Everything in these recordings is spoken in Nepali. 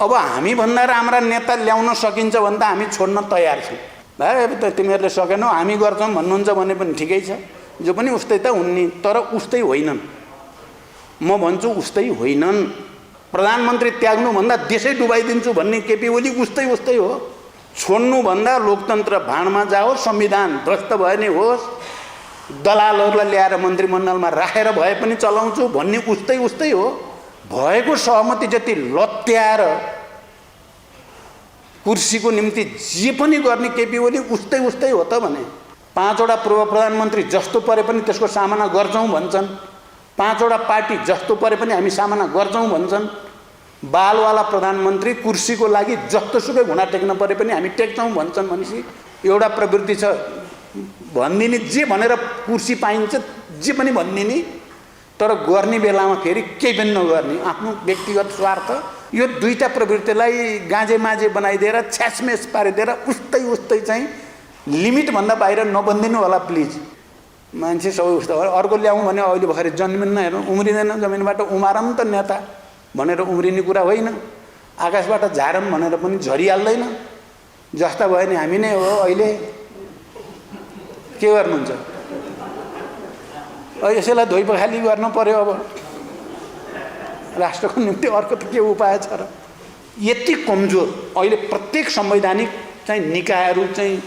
अब हामीभन्दा राम्रा नेता ल्याउन सकिन्छ भने त हामी छोड्न तयार छौँ। भाइ अब त तिमीहरूले सकेनौ हामी गर्छौँ भन्नुहुन्छ भने पनि ठिकै छ, जो पनि उस्तै त हुन् नि, तर उस्तै होइनन्। म भन्छु उस्तै होइनन्। प्रधानमन्त्री त्याग्नुभन्दा देशै डुबाइदिन्छु भन्ने केपी ओली उस्तै हो। छोड्नुभन्दा लोकतन्त्र भाँडमा जाओस्, संविधान ध्वस्त भए नि होस्, दलालहरूलाई ल्याएर मन्त्रीमण्डलमा राखेर भए पनि चलाउँछु भन्ने उस्तै हो। भएको सहमति जति लत्याएर कुर्सीको निम्ति जे पनि गर्ने केपी ओली उस्तै हो त भने। 5 वटा पूर्व प्रधानमन्त्री जस्तो परे पनि त्यसको सामना गर्छौँ भन्छन्, 5 वटा पार्टी जस्तो परे पनि हामी सामना गर्छौँ भन्छन्। बालवाला प्रधानमन्त्री कुर्सीको लागि जस्तोसुकै घुँडा टेक्न परे पनि हामी टेक्छौँ भन्छन्। भनेपछि एउटा प्रवृत्ति छ भनिदिने, जे भनेर कुर्सी पाइन्छ जे पनि भनिदिने, तर गर्ने बेलामा फेरि केही पनि नगर्ने, आफ्नो व्यक्तिगत स्वार्थ। यो दुईटा प्रवृत्तिलाई गाँजे माझे बनाइदिएर छ्यासमेस पारिदिएर उस्तै चाहिँ लिमिटभन्दा बाहिर नबनिदिनु होला प्लिज। मान्छे सबै उस्तो अर्को ल्याउँ भने अहिले भर्खरै जन्मिन्न, हेर्नु उम्रिँदैन, जमिनबाट उमारौँ त नेता भनेर उम्रिने कुरा होइन, आकाशबाट झारौँ भनेर पनि झरिहाल्दैन। जस्ता भयो नि हामी नै हो। अहिले के गर्नुहुन्छ? यसैलाई धोइ पखाली गर्न पर्यो। अब राष्ट्रको निम्ति अर्को त के उपाय छ र? यति कमजोर अहिले प्रत्येक संवैधानिक चाहिँ निकायहरू चाहिँ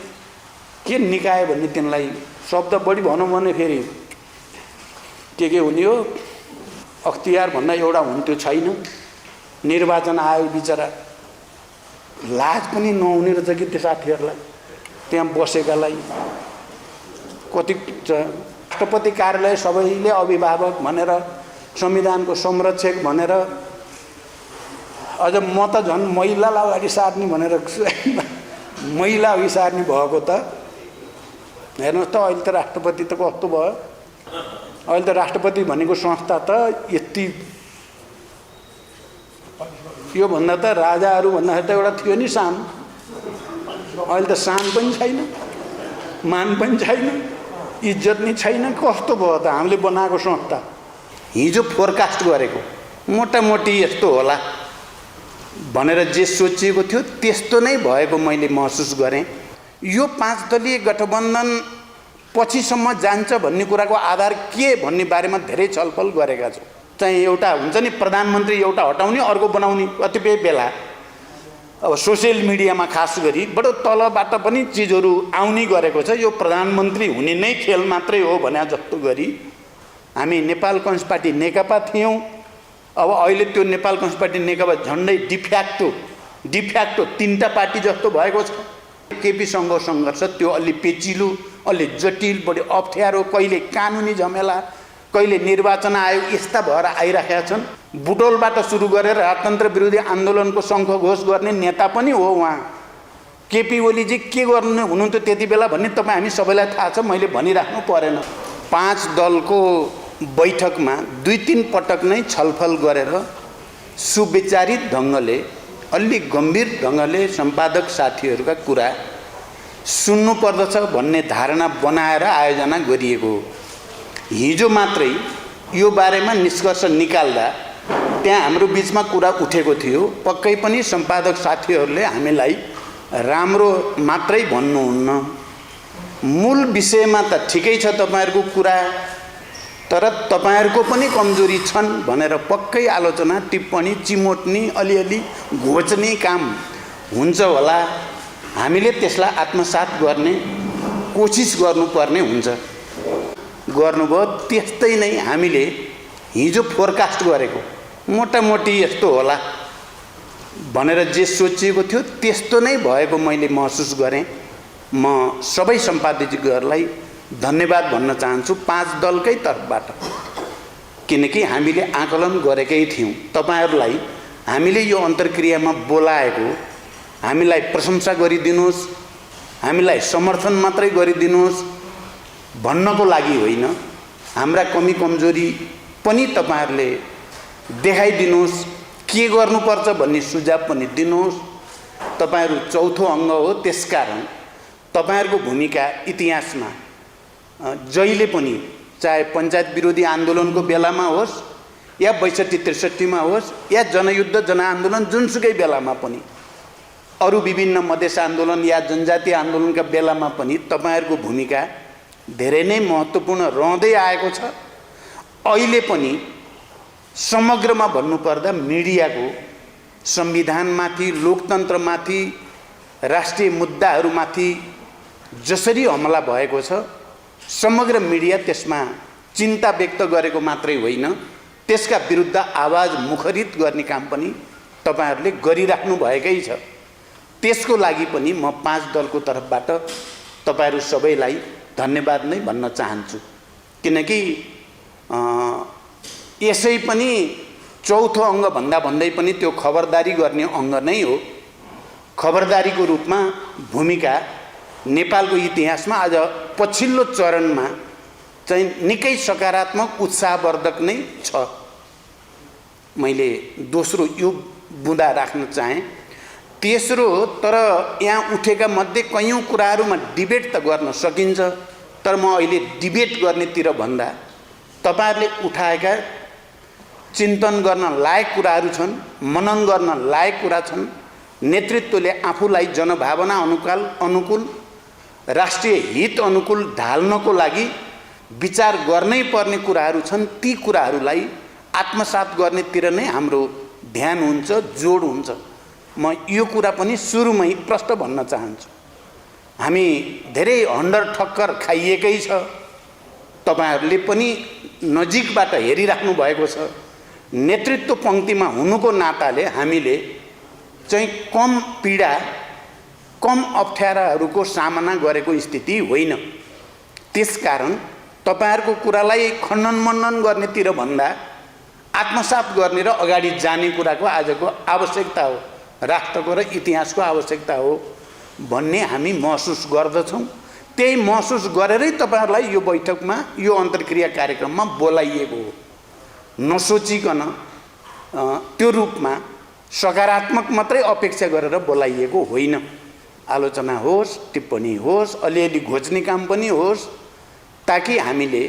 के निकाय भन्ने, तिनलाई शब्द बढी भनौँ भने फेरि के हुने हो? अख्तियार भन्दा एउटा हुन्थ्यो, छैन। निर्वाचन आयोग बिचरा लाज पनि नहुने रहेछ कि त्यो साथीहरूलाई, त्यहाँ बसेकालाई। कति राष्ट्रपति कार्यालय सबैले अभिभावक भनेर, संविधानको संरक्षक भनेर, अझ म त झन् महिलालाई अगाडि सार्ने भनेर महिला अघि सार्ने भएको त हेर्नुहोस् त। अहिले त राष्ट्रपति त कस्तो भयो? अहिले त राष्ट्रपति भनेको संस्था त यति, योभन्दा त राजाहरू भन्दाखेरि त एउटा थियो नि सान, अहिले त सान पनि छैन, मान पनि छैन, इज्जत नि छैन। कस्तो भयो त हामीले बनाएको संस्था? हिजो फोरकास्ट गरेको मोटामोटी यस्तो होला भनेर जे सोचिएको थियो त्यस्तो नै भएको मैले महसुस गरेँ। यो 5 दलीय गठबन्धन पछिसम्म जान्छ भन्ने कुराको आधार के भन्ने बारेमा धेरै छलफल गरेका छौँ। चाहिँ एउटा हुन्छ नि प्रधानमन्त्री एउटा हटाउने अर्को बनाउने, कतिपय बेला अब सोसियल मिडियामा खास गरी बडो तलबाट पनि चिजहरू आउने गरेको छ। यो प्रधानमन्त्री हुने नै खेल मात्रै हो भने जस्तो गरी हामी नेपाल कम्युनिस्ट पार्टी नेकपा थियौँ। अब अहिले त्यो नेपाल कम्युनिस्ट पार्टी नेकपा झन्डै डिफ्याक्टो 3टा पार्टी जस्तो भएको छ। केपीसँग सङ्घर्ष त्यो अलि पेचिलो, अलि जटिल, बढी अप्ठ्यारो, कहिले कानुनी झमेला, कहिले निर्वाचन आयोग यस्ता भएर आइराखेका छन्। बुटोलबाट सुरु गरेर राजतन्त्र विरोधी आन्दोलनको शङ्ख घोष गर्ने नेता पनि हो उहाँ। केपी ओलीजी के गर्नु हुनुहुन्थ्यो त्यति बेला भन्ने तपाईँ हामी सबैलाई थाहा छ, मैले भनिराख्नु परेन। 5 दलको बैठकमा 2-3 पटक नै छलफल गरेर सुविचारित ढङ्गले, अलि गम्भीर ढङ्गले सम्पादक साथीहरूका कुरा सुन्नुपर्दछ भन्ने धारणा बनाएर आयोजना गरिएको हो। हिजो मात्रै यो बारेमा निष्कर्ष निकाल्दा त्यहाँ हाम्रो बिचमा कुरा उठेको थियो। पक्कै पनि सम्पादक साथीहरूले हामीलाई राम्रो मात्रै भन्नुहुन्न, मूल विषयमा त ठिकै छ तपाईँहरूको कुरा, तर तपाईँहरूको पनि कमजोरी छन् भनेर पक्कै आलोचना, टिप्पणी, चिमोट्ने, अलिअलि घोच्ने काम हुन्छ होला। हामीले त्यसलाई आत्मसात गर्ने कोसिस गर्नुपर्ने हुन्छ। गर्नुभयो त्यस्तै नै हामीले हिजो फोरकास्ट गरेको मोटामोटी यस्तो होला भनेर जे सोचिएको थियो त्यस्तो नै भएको मैले महसुस गरेँ। म सबै सम्पादकहरूलाई धन्यवाद भन्न चाहन्छु 5 दलकै तर्फबाट, किनकि हामीले आकलन गरेकै थियौँ। तपाईँहरूलाई हामीले यो अन्तर्क्रियामा बोलाएको, हामीलाई प्रशंसा गरिदिनुहोस्, हामीलाई समर्थन मात्रै गरिदिनुहोस् भन्नको लागि होइन, हाम्रा कमी कमजोरी पनि तपाईँहरूले देखाइदिनुहोस्, के गर्नुपर्छ भन्ने सुझाव पनि दिनुहोस्। तपाईँहरू चौथो अङ्ग हो, त्यसकारण तपाईँहरूको भूमिका इतिहासमा जहिले पनि, चाहे पञ्चायत विरोधी आन्दोलनको बेलामा होस् या 62-63 मा होस् या जनयुद्ध जनआन्दोलन जुनसुकै बेलामा पनि अरू विभिन्न मधेस आन्दोलन या जनजातीय आन्दोलनका बेलामा पनि तपाईहरुको भूमिका धेरै नै महत्त्वपूर्ण रहँदै आएको छ। अहिले पनि समग्रमा भन्नुपर्दा मिडियाको संविधानमाथि लोकतन्त्रमाथि राष्ट्रिय मुद्दाहरूमाथि जसरी हमला भएको छ समग्र मिडिया त्यसमा चिन्ता व्यक्त गरेको मात्रै होइन त्यसका विरुद्ध आवाज मुखरित गर्ने काम पनि तपाईहरुले गरिराख्नु भएकै छ। त्यसको लागि पनि म 5 दलको तर्फबाट तपाईहरु सबैलाई धन्यवाद नै भन्न चाहन्छु। किनकि यसै पनि चौथो अङ्ग भन्दा भन्दै पनि त्यो खबरदारी गर्ने अङ्ग नै हो। खबरदारीको रूपमा भूमिका नेपालको इतिहासमा आज पछिल्लो चरणमा चाहिँ निकै सकारात्मक उत्साहवर्धक नै छ। मैले दोस्रो यो बुँदा राख्न चाहे। तेस्रो, तर यहाँ उठेका मध्ये कयौं कुराहरूमा डिबेट त गर्न सकिन्छ, तर म अहिले डिबेट गर्नेतिर भन्दा तपाईहरुले उठाएका चिन्तन गर्न लायक कुराहरू छन्, मनन गर्न लायक कुरा छन्। नेतृत्वले आफूलाई जनभावना अनुकूल राष्ट्रिय हित अनुकूल ढाल्नको लागि विचार गर्नै पर्ने कुराहरू छन्। ती कुराहरूलाई आत्मसात गर्नेतिर नै हाम्रो ध्यान हुन्छ, जोड हुन्छ। म यो कुरा पनि सुरुमै प्रष्ट भन्न चाहन्छु। हामी धेरै हन्डर ठक्कर खाइएकै छ। तपाईहरुले पनि नजिकबाट हेरिराख्नु भएको छ। नेतृत्व पंक्तिमा हुनुको नाताले हामीले चाहिँ कम पीडा कम अप्ठ्याराहरूको सामना गरेको स्थिति होइन। त्यसकारण तपाईहरुको कुरालाई खण्डन मण्डन गर्नेतिर भन्दा आत्मसात गर्ने र अगाडि जाने कुराको आजको आवश्यकता हो, राष्ट्रको र इतिहासको आवश्यकता हो भन्ने हामी महसुस गर्दछौं। त्यही महसुस गरेरै तपाईहरुलाई यो बैठकमा यो अन्तर्क्रिया कार्यक्रममा बोलाइएको हो। नसोचिकन त्यो रूपमा सकारात्मक मात्रै अपेक्षा गरेर बोलाइएको होइन। आलोचना होस्, टिप्पणी होस्, अलिअलि घोच्ने काम पनि होस्, ताकि हामीले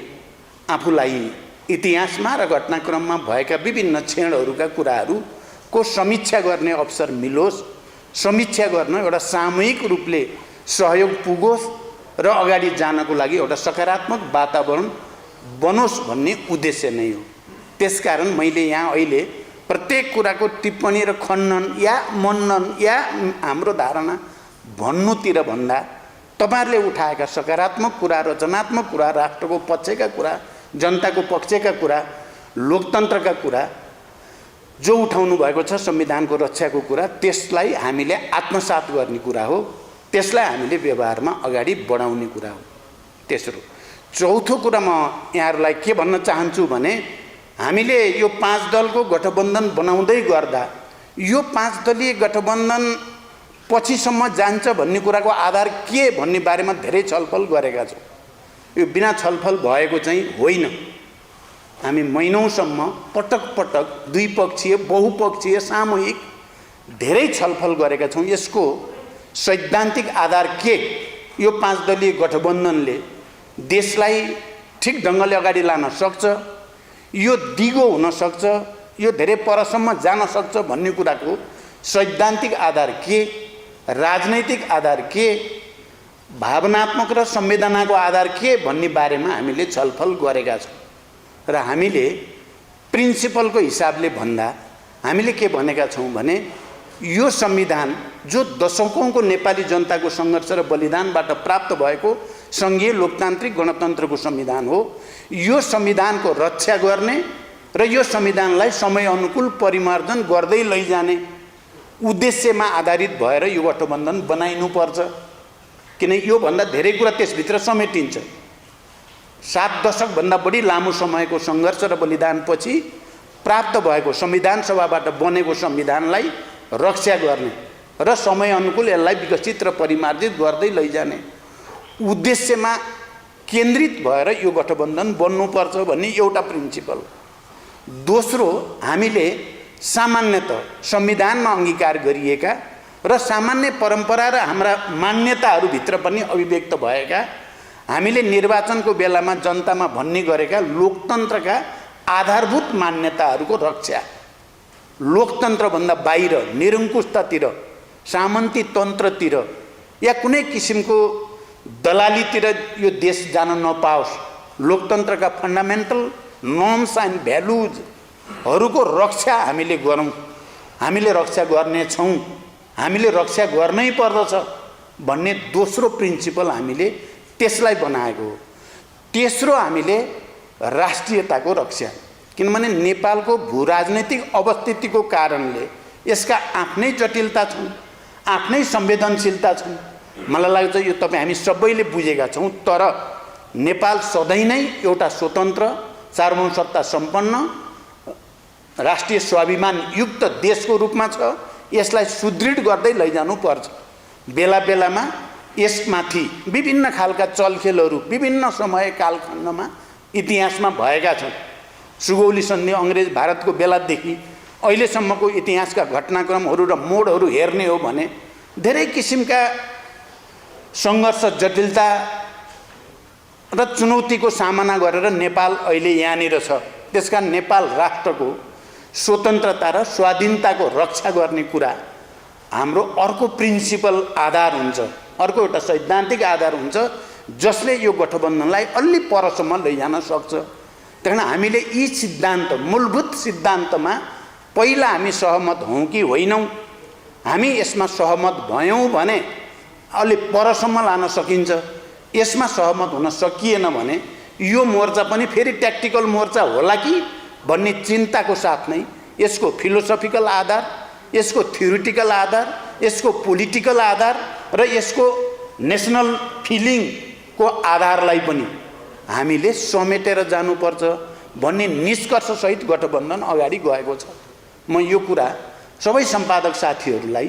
आफूलाई इतिहासमा र घटनाक्रममा भएका विभिन्न क्षणहरूका कुराहरूको समीक्षा गर्ने अवसर मिलोस्। समीक्षा गर्न एउटा सामूहिक रूपले सहयोग पुगोस् र अगाडि जानको लागि एउटा सकारात्मक वातावरण बनोस् भन्ने उद्देश्य नै हो। त्यसकारण मैले यहाँ अहिले प्रत्येक कुराको टिप्पणी र खण्डन या मनन या हाम्रो धारणा भन्नुतिर भन्दा तपाईहरुले उठाएका सकारात्मक कुरा, रचनात्मक कुरा, राष्ट्रको पक्षका कुरा, जनताको पक्षका कुरा, लोकतन्त्रका कुरा जो उठाउनु भएको छ, संविधानको रक्षाको कुरा, त्यसलाई हामीले आत्मसात गर्ने कुरा हो। त्यसलाई हामीले व्यवहारमा अगाडि बढाउने कुरा हो। तेस्रो, चौथो कुरा म यहाँहरुलाई के भन्न चाहन्छु भने हामीले यो 5 दलको गठबन्धन बनाउँदै गर्दा यो 5 दलीय गठबन्धन पछिसम्म जान्छ भन्ने कुराको आधार के भन्ने बारेमा धेरै छलफल गरेका छौं। यो बिना छलफल भएको चाहिँ होइन। हामी महिनौसम्म पटक पटक द्विपक्षीय, बहुपक्षीय, सामूहिक धेरै छलफल गरेका छौं। यसको सैद्धान्तिक आधार के? यो 5 दलीय गठबन्धनले देशलाई ठीक ढंगले अगाडि लान सक्छ, यो दिगो हुन सक्छ, यो धेरै परसम्म जान सक्छ भन्ने कुराको सैद्धान्तिक आधार के, राजनैतिक आधार के, भावनात्मक र संवेदनाको आधार के भन्ने बारेमा हामीले छलफल गरेका छौं। र हामीले प्रिन्सिपलको हिसाबले भन्दा हामीले के भनेका छौं भने यो संविधान जो दशकौंको नेपाली जनताको संघर्ष र बलिदानबाट प्राप्त भएको संघीय लोकतान्त्रिक गणतन्त्रको संविधान हो। यो संविधानको रक्षा गर्ने र यो संविधानलाई समय अनुकूल परिमार्जन गर्दै लैजाने उद्देश्यमा आधारित भएर यो गठबन्धन बनाइनु पर्छ। किन यो भन्दा धेरै कुरा त्यसभित्र समेटिन्छ। 7 दशक भन्दा बढी लामो समयको संघर्ष र बलिदानपछि प्राप्त भएको संविधान सभाबाट बनेको संविधानलाई रक्षा गर्ने र समय अनुकूल यसलाई विकसित र परिमार्जित गर्दै लैजाने उद्देश्यमा केन्द्रित भएर यो गठबन्धन बन्नुपर्छ भन्ने एउटा प्रिन्सिपल। दोस्रो, हामीले सामान्यतः संविधानमा अंगीकार गरिएका र सामान्य परम्परा र हाम्रा मान्यताहरू भित्र पनि अभिव्यक्त भएका हामीले निर्वाचनको बेलामा जनतामा भन्ने गरेका लोकतन्त्रका आधारभूत मान्यताहरूको रक्षा, लोकतन्त्रभन्दा बाहिर निरङ्कुशतातिर, सामन्ती तन्त्रतिर या कुनै किसिमको दलालीतिर यो देश जान नपाओस्, लोकतन्त्रका फन्डामेन्टल नर्म्स एन्ड भ्यालुजहरूको रक्षा हामीले गरौँ, हामीले रक्षा गर्नेछौँ, हामीले रक्षा गर्नै पर्दछ भन्ने दोस्रो प्रिन्सिपल हामीले त्यसलाई बनाएको हो। तेस्रो हामीले राष्ट्रियताको रक्षा, किनभने नेपालको भूराजनैतिक अवस्थितिको कारणले यसका आफ्नै जटिलता छन्, आफ्नै संवेदनशीलता छन्। मलाई लाग्छ यो तपाईँ हामी सबैले बुझेका छौँ। तर नेपाल सधैँ नै एउटा स्वतन्त्र सार्वभौम सत्ता सम्पन्न राष्ट्रिय स्वाभिमान युक्त देशको रूपमा छ। यसलाई सुदृढ गर्दै लैजानु पर्छ। बेला बेलामा यसमाथि विभिन्न खालका चलखेलहरू विभिन्न समय कालखण्डमा इतिहासमा भएका छन्। सुगौली सन्धि अङ्ग्रेज भारतको बेलादेखि अहिलेसम्मको इतिहासका घटनाक्रमहरू र मोडहरू हेर्ने हो भने धेरै किसिमका सङ्घर्ष, जटिलता र चुनौतीको सामना गरेर नेपाल अहिले यहाँनिर छ। त्यसकारण नेपाल राष्ट्रको स्वतन्त्रता र स्वाधीनताको रक्षा गर्ने कुरा हाम्रो अर्को प्रिन्सिपल आधार हुन्छ, अर्को एउटा सैद्धान्तिक आधार हुन्छ जसले यो गठबन्धनलाई अलि परसम्म लैजान सक्छ। त्यही हामीले यी सिद्धान्त, मूलभूत सिद्धान्तमा पहिला हामी सहमत हौँ कि होइनौँ, हामी यसमा सहमत भयौँ भने अलि परसम्म लान सकिन्छ। यसमा सहमत हुन सकिएन भने यो मोर्चा पनि फेरि ट्याक्टिकल मोर्चा होला कि भन्ने चिन्ताको साथ नै यसको फिलोसफिकल आधार, यसको थ्योरिटिकल आधार, यसको पोलिटिकल आधार र यसको नेसनल फिलिङको आधारलाई पनि हामीले समेटेर जानुपर्छ भन्ने निष्कर्षसहित गठबन्धन अगाडि गएको छ। म यो कुरा सबै सम्पादक साथीहरूलाई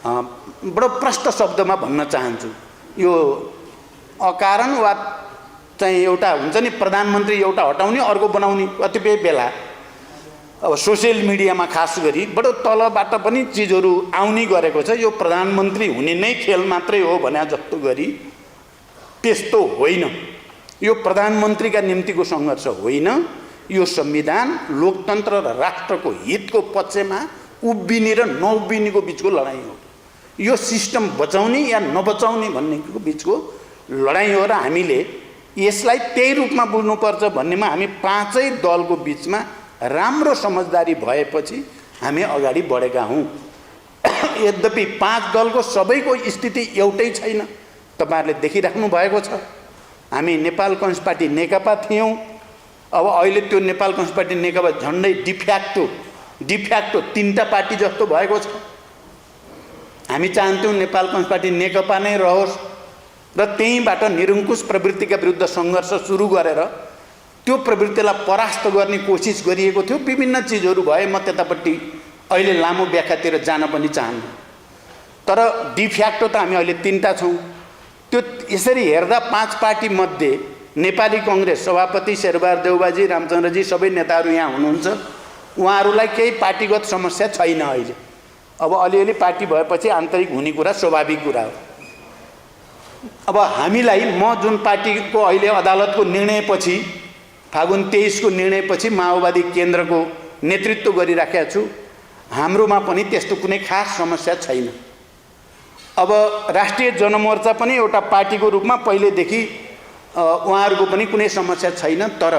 बडो प्रष्ट शब्दमा भन्न चाहन्छु। यो अकारण वा चाहिँ एउटा हुन्छ नि प्रधानमन्त्री एउटा हटाउने अर्को बनाउने कतिपय बेला अब सोसियल मिडियामा खास गरी बडो तलबाट पनि चिजहरू आउने गरेको छ। यो प्रधानमन्त्री हुने नै खेल मात्रै हो भने जस्तो गरी त्यस्तो होइन। यो प्रधानमन्त्रीका निम्तिको सङ्घर्ष होइन, यो संविधान, लोकतन्त्र र राष्ट्रको हितको पक्षमा उभिने र नउभिनेको बिचको लडाइँ हो। यो सिस्टम बचाउने या नबचाउने भन्नेको बिचको लडाइँ हो र हामीले यसलाई त्यही रूपमा बुझ्नुपर्छ भन्नेमा हामी पाँचै दलको बिचमा राम्रो समझदारी भएपछि हामी अगाडि बढेका हौँ। यद्यपि पाँच दलको सबैको स्थिति एउटै छैन, तपाईहरुले देखिराख्नु भएको छ। हामी नेपाल कम्युनिस्ट पार्टी नेकपा थियौँ, अब अहिले त्यो नेपाल कम्युनिस्ट पार्टी नेकपा झन्डै डिफ्याक्टो तीनटा पार्टी जस्तो भएको छ। हामी चाहन्थ्यौँ नेपाल कम्युनिस्ट पार्टी नेकपा नै रहोस् र त्यहीँबाट निरङ्कुश प्रवृत्तिका विरुद्ध सङ्घर्ष सुरु गरेर त्यो प्रवृत्तिलाई परास्त गर्ने कोसिस गरिएको थियो। विभिन्न चिजहरू भए, म त्यतापट्टि अहिले लामो व्याख्यातिर जान पनि चाहन्न। तर डिफ्याक्टो त हामी अहिले तीनटा छौँ। त्यो यसरी हेर्दा पाँच पार्टी मध्ये नेपाली कांग्रेस सभापति शेरबहादुर देउबाजी, रामचन्द्रजी सबै नेताहरू यहाँ हुनुहुन्छ। उहाँहरूलाई केही पार्टीगत समस्या छैन अहिले। अब अलिअलि पार्टी भएपछि आन्तरिक हुने कुरा स्वाभाविक कुरा हो। अब हामीलाई म जुन पार्टीको अहिले अदालतको निर्णयपछि, फागुन 23 को निर्णयपछि माओवादी केन्द्रको नेतृत्व गरिराखेको छु, हाम्रोमा पनि त्यस्तो कुनै खास समस्या छैन। अब राष्ट्रिय जनमोर्चा पनि एउटा पार्टीको रूपमा पहिलेदेखि उहाँहरूको पनि कुनै समस्या छैन। तर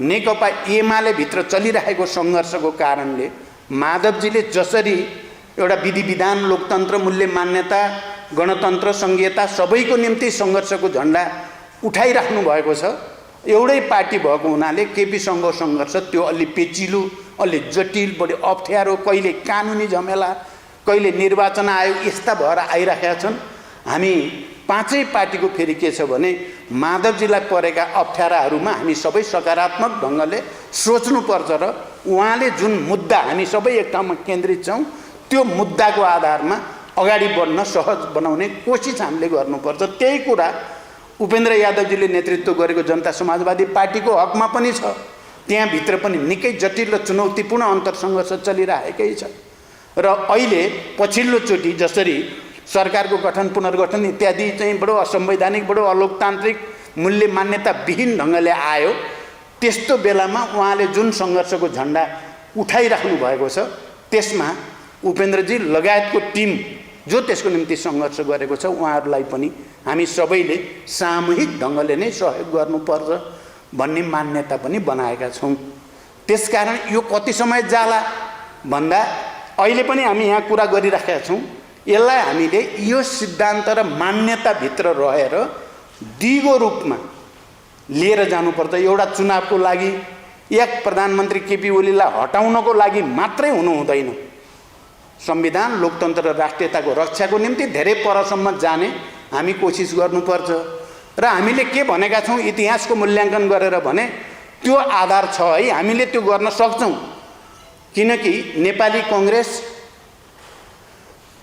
नेकपा एमाले भित्र चलिरहेको सङ्घर्षको कारणले माधवजीले जसरी एउटा विधि विधान, लोकतन्त्र, मूल्य मान्यता, गणतन्त्र, संघीयता सबैको निम्ति सङ्घर्षको झण्डा उठाइराख्नु भएको छ, एउटै पार्टी भएको हुनाले केपीसँगको सङ्घर्ष त्यो अलि पेचिलो, अलि जटिल, बढी अप्ठ्यारो, कहिले कानुनी झमेला, कहिले निर्वाचन आयोग यस्ता भएर आइराखेका छन्। हामी पाँचै पार्टीको फेरि के छ भने माधवजीलाई परेका अप्ठ्याराहरूमा हामी सबै सकारात्मक ढङ्गले सोच्नुपर्छ र उहाँले जुन मुद्दा हामी सबै एक ठाउँमा केन्द्रित छौँ त्यो मुद्दाको आधारमा अगाडि बढ्न सहज बनाउने कोसिस हामीले गर्नुपर्छ। त्यही कुरा उपेन्द्र यादवजीले नेतृत्व गरेको जनता समाजवादी पार्टीको हकमा पनि छ। त्यहाँभित्र पनि निकै जटिल र चुनौतीपूर्ण अन्तरसङ्घर्ष चलिरहेकै छ र अहिले पछिल्लो चोटि जसरी सरकारको गठन, पुनर्गठन इत्यादि चाहिँ बडो असंवैधानिक, बडो अलोकतान्त्रिक, मूल्य मान्यता विहीन ढङ्गले आयो, त्यस्तो बेलामा उहाँले जुन सङ्घर्षको झन्डा उठाइराख्नु भएको छ त्यसमा उपेन्द्रजी लगायतको टिम जो त्यसको निम्ति सङ्घर्ष गरेको छ उहाँहरूलाई पनि हामी सबैले सामूहिक ढङ्गले नै सहयोग गर्नुपर्छ भन्ने मान्यता पनि बनाएका छौँ। त्यसकारण यो कति समय जाला भन्दा अहिले पनि हामी यहाँ कुरा गरिराखेका छौँ। यसलाई हामीले यो सिद्धान्त र मान्यताभित्र रहेर दिगो रूपमा लिएर जानुपर्छ। एउटा चुनावको लागि एक प्रधानमन्त्री केपी ओलीलाई हटाउनको लागि मात्रै हुनु हुँदैन। संविधान, लोकतन्त्र र राष्ट्रियताको रक्षाको निम्ति धेरै परसम्म जाने हामी कोसिस गर्नुपर्छ। र हामीले के भनेका छौँ इतिहासको मूल्याङ्कन गरेर भने त्यो आधार छ है, हामीले त्यो गर्न सक्छौँ। किनकि नेपाली कङ्ग्रेस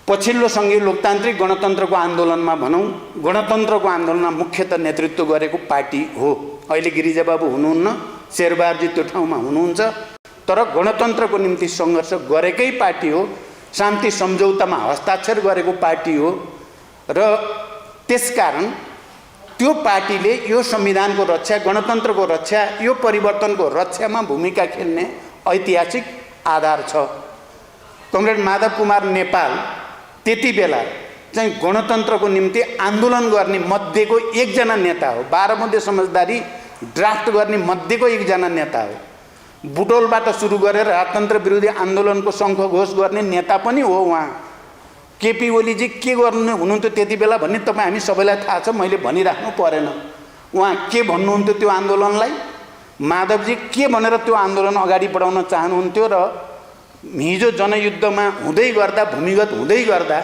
पछिल्लो सङ्घीय लोकतान्त्रिक गणतन्त्रको आन्दोलनमा भनौँ, गणतन्त्रको आन्दोलनमा मुख्यतः नेतृत्व गरेको पार्टी हो। अहिले गिरिजाबाबु हुनुहुन्न, शेरबहादुरजी त्यो ठाउँमा हुनुहुन्छ, तर गणतन्त्रको निम्ति सङ्घर्ष गरेकै पार्टी हो। शान्ति सम्झौतामा हस्ताक्षर गरेको पार्टी हो। र त्यसकारण त्यो पार्टीले यो संविधानको रक्षा, गणतन्त्रको रक्षा, यो परिवर्तनको रक्षामा भूमिका खेल्ने ऐतिहासिक आधार छ। कमरेड माधव कुमार नेपाल त्यति बेला चाहिँ गणतन्त्रको निम्ति आन्दोलन गर्ने मध्येको एकजना नेता हो। 12 मध्ये समझदारी ड्राफ्ट गर्ने मध्येको एकजना नेता हो। बुटोलबाट सुरु गरेर राजतन्त्र विरोधी आन्दोलनको शङ्ख घोष गर्ने नेता पनि हो उहाँ। केपी ओलीजी के गर्नु हुनुहुन्थ्यो त्यति बेला भन्ने तपाईँ हामी सबैलाई थाहा छ, मैले भनिराख्नु परेन। उहाँ के भन्नुहुन्थ्यो त्यो आन्दोलनलाई, माधवजी के भनेर त्यो आन्दोलन अगाडि बढाउन चाहनुहुन्थ्यो। र हिजो जनयुद्धमा हुँदै गर्दा, भूमिगत हुँदै गर्दा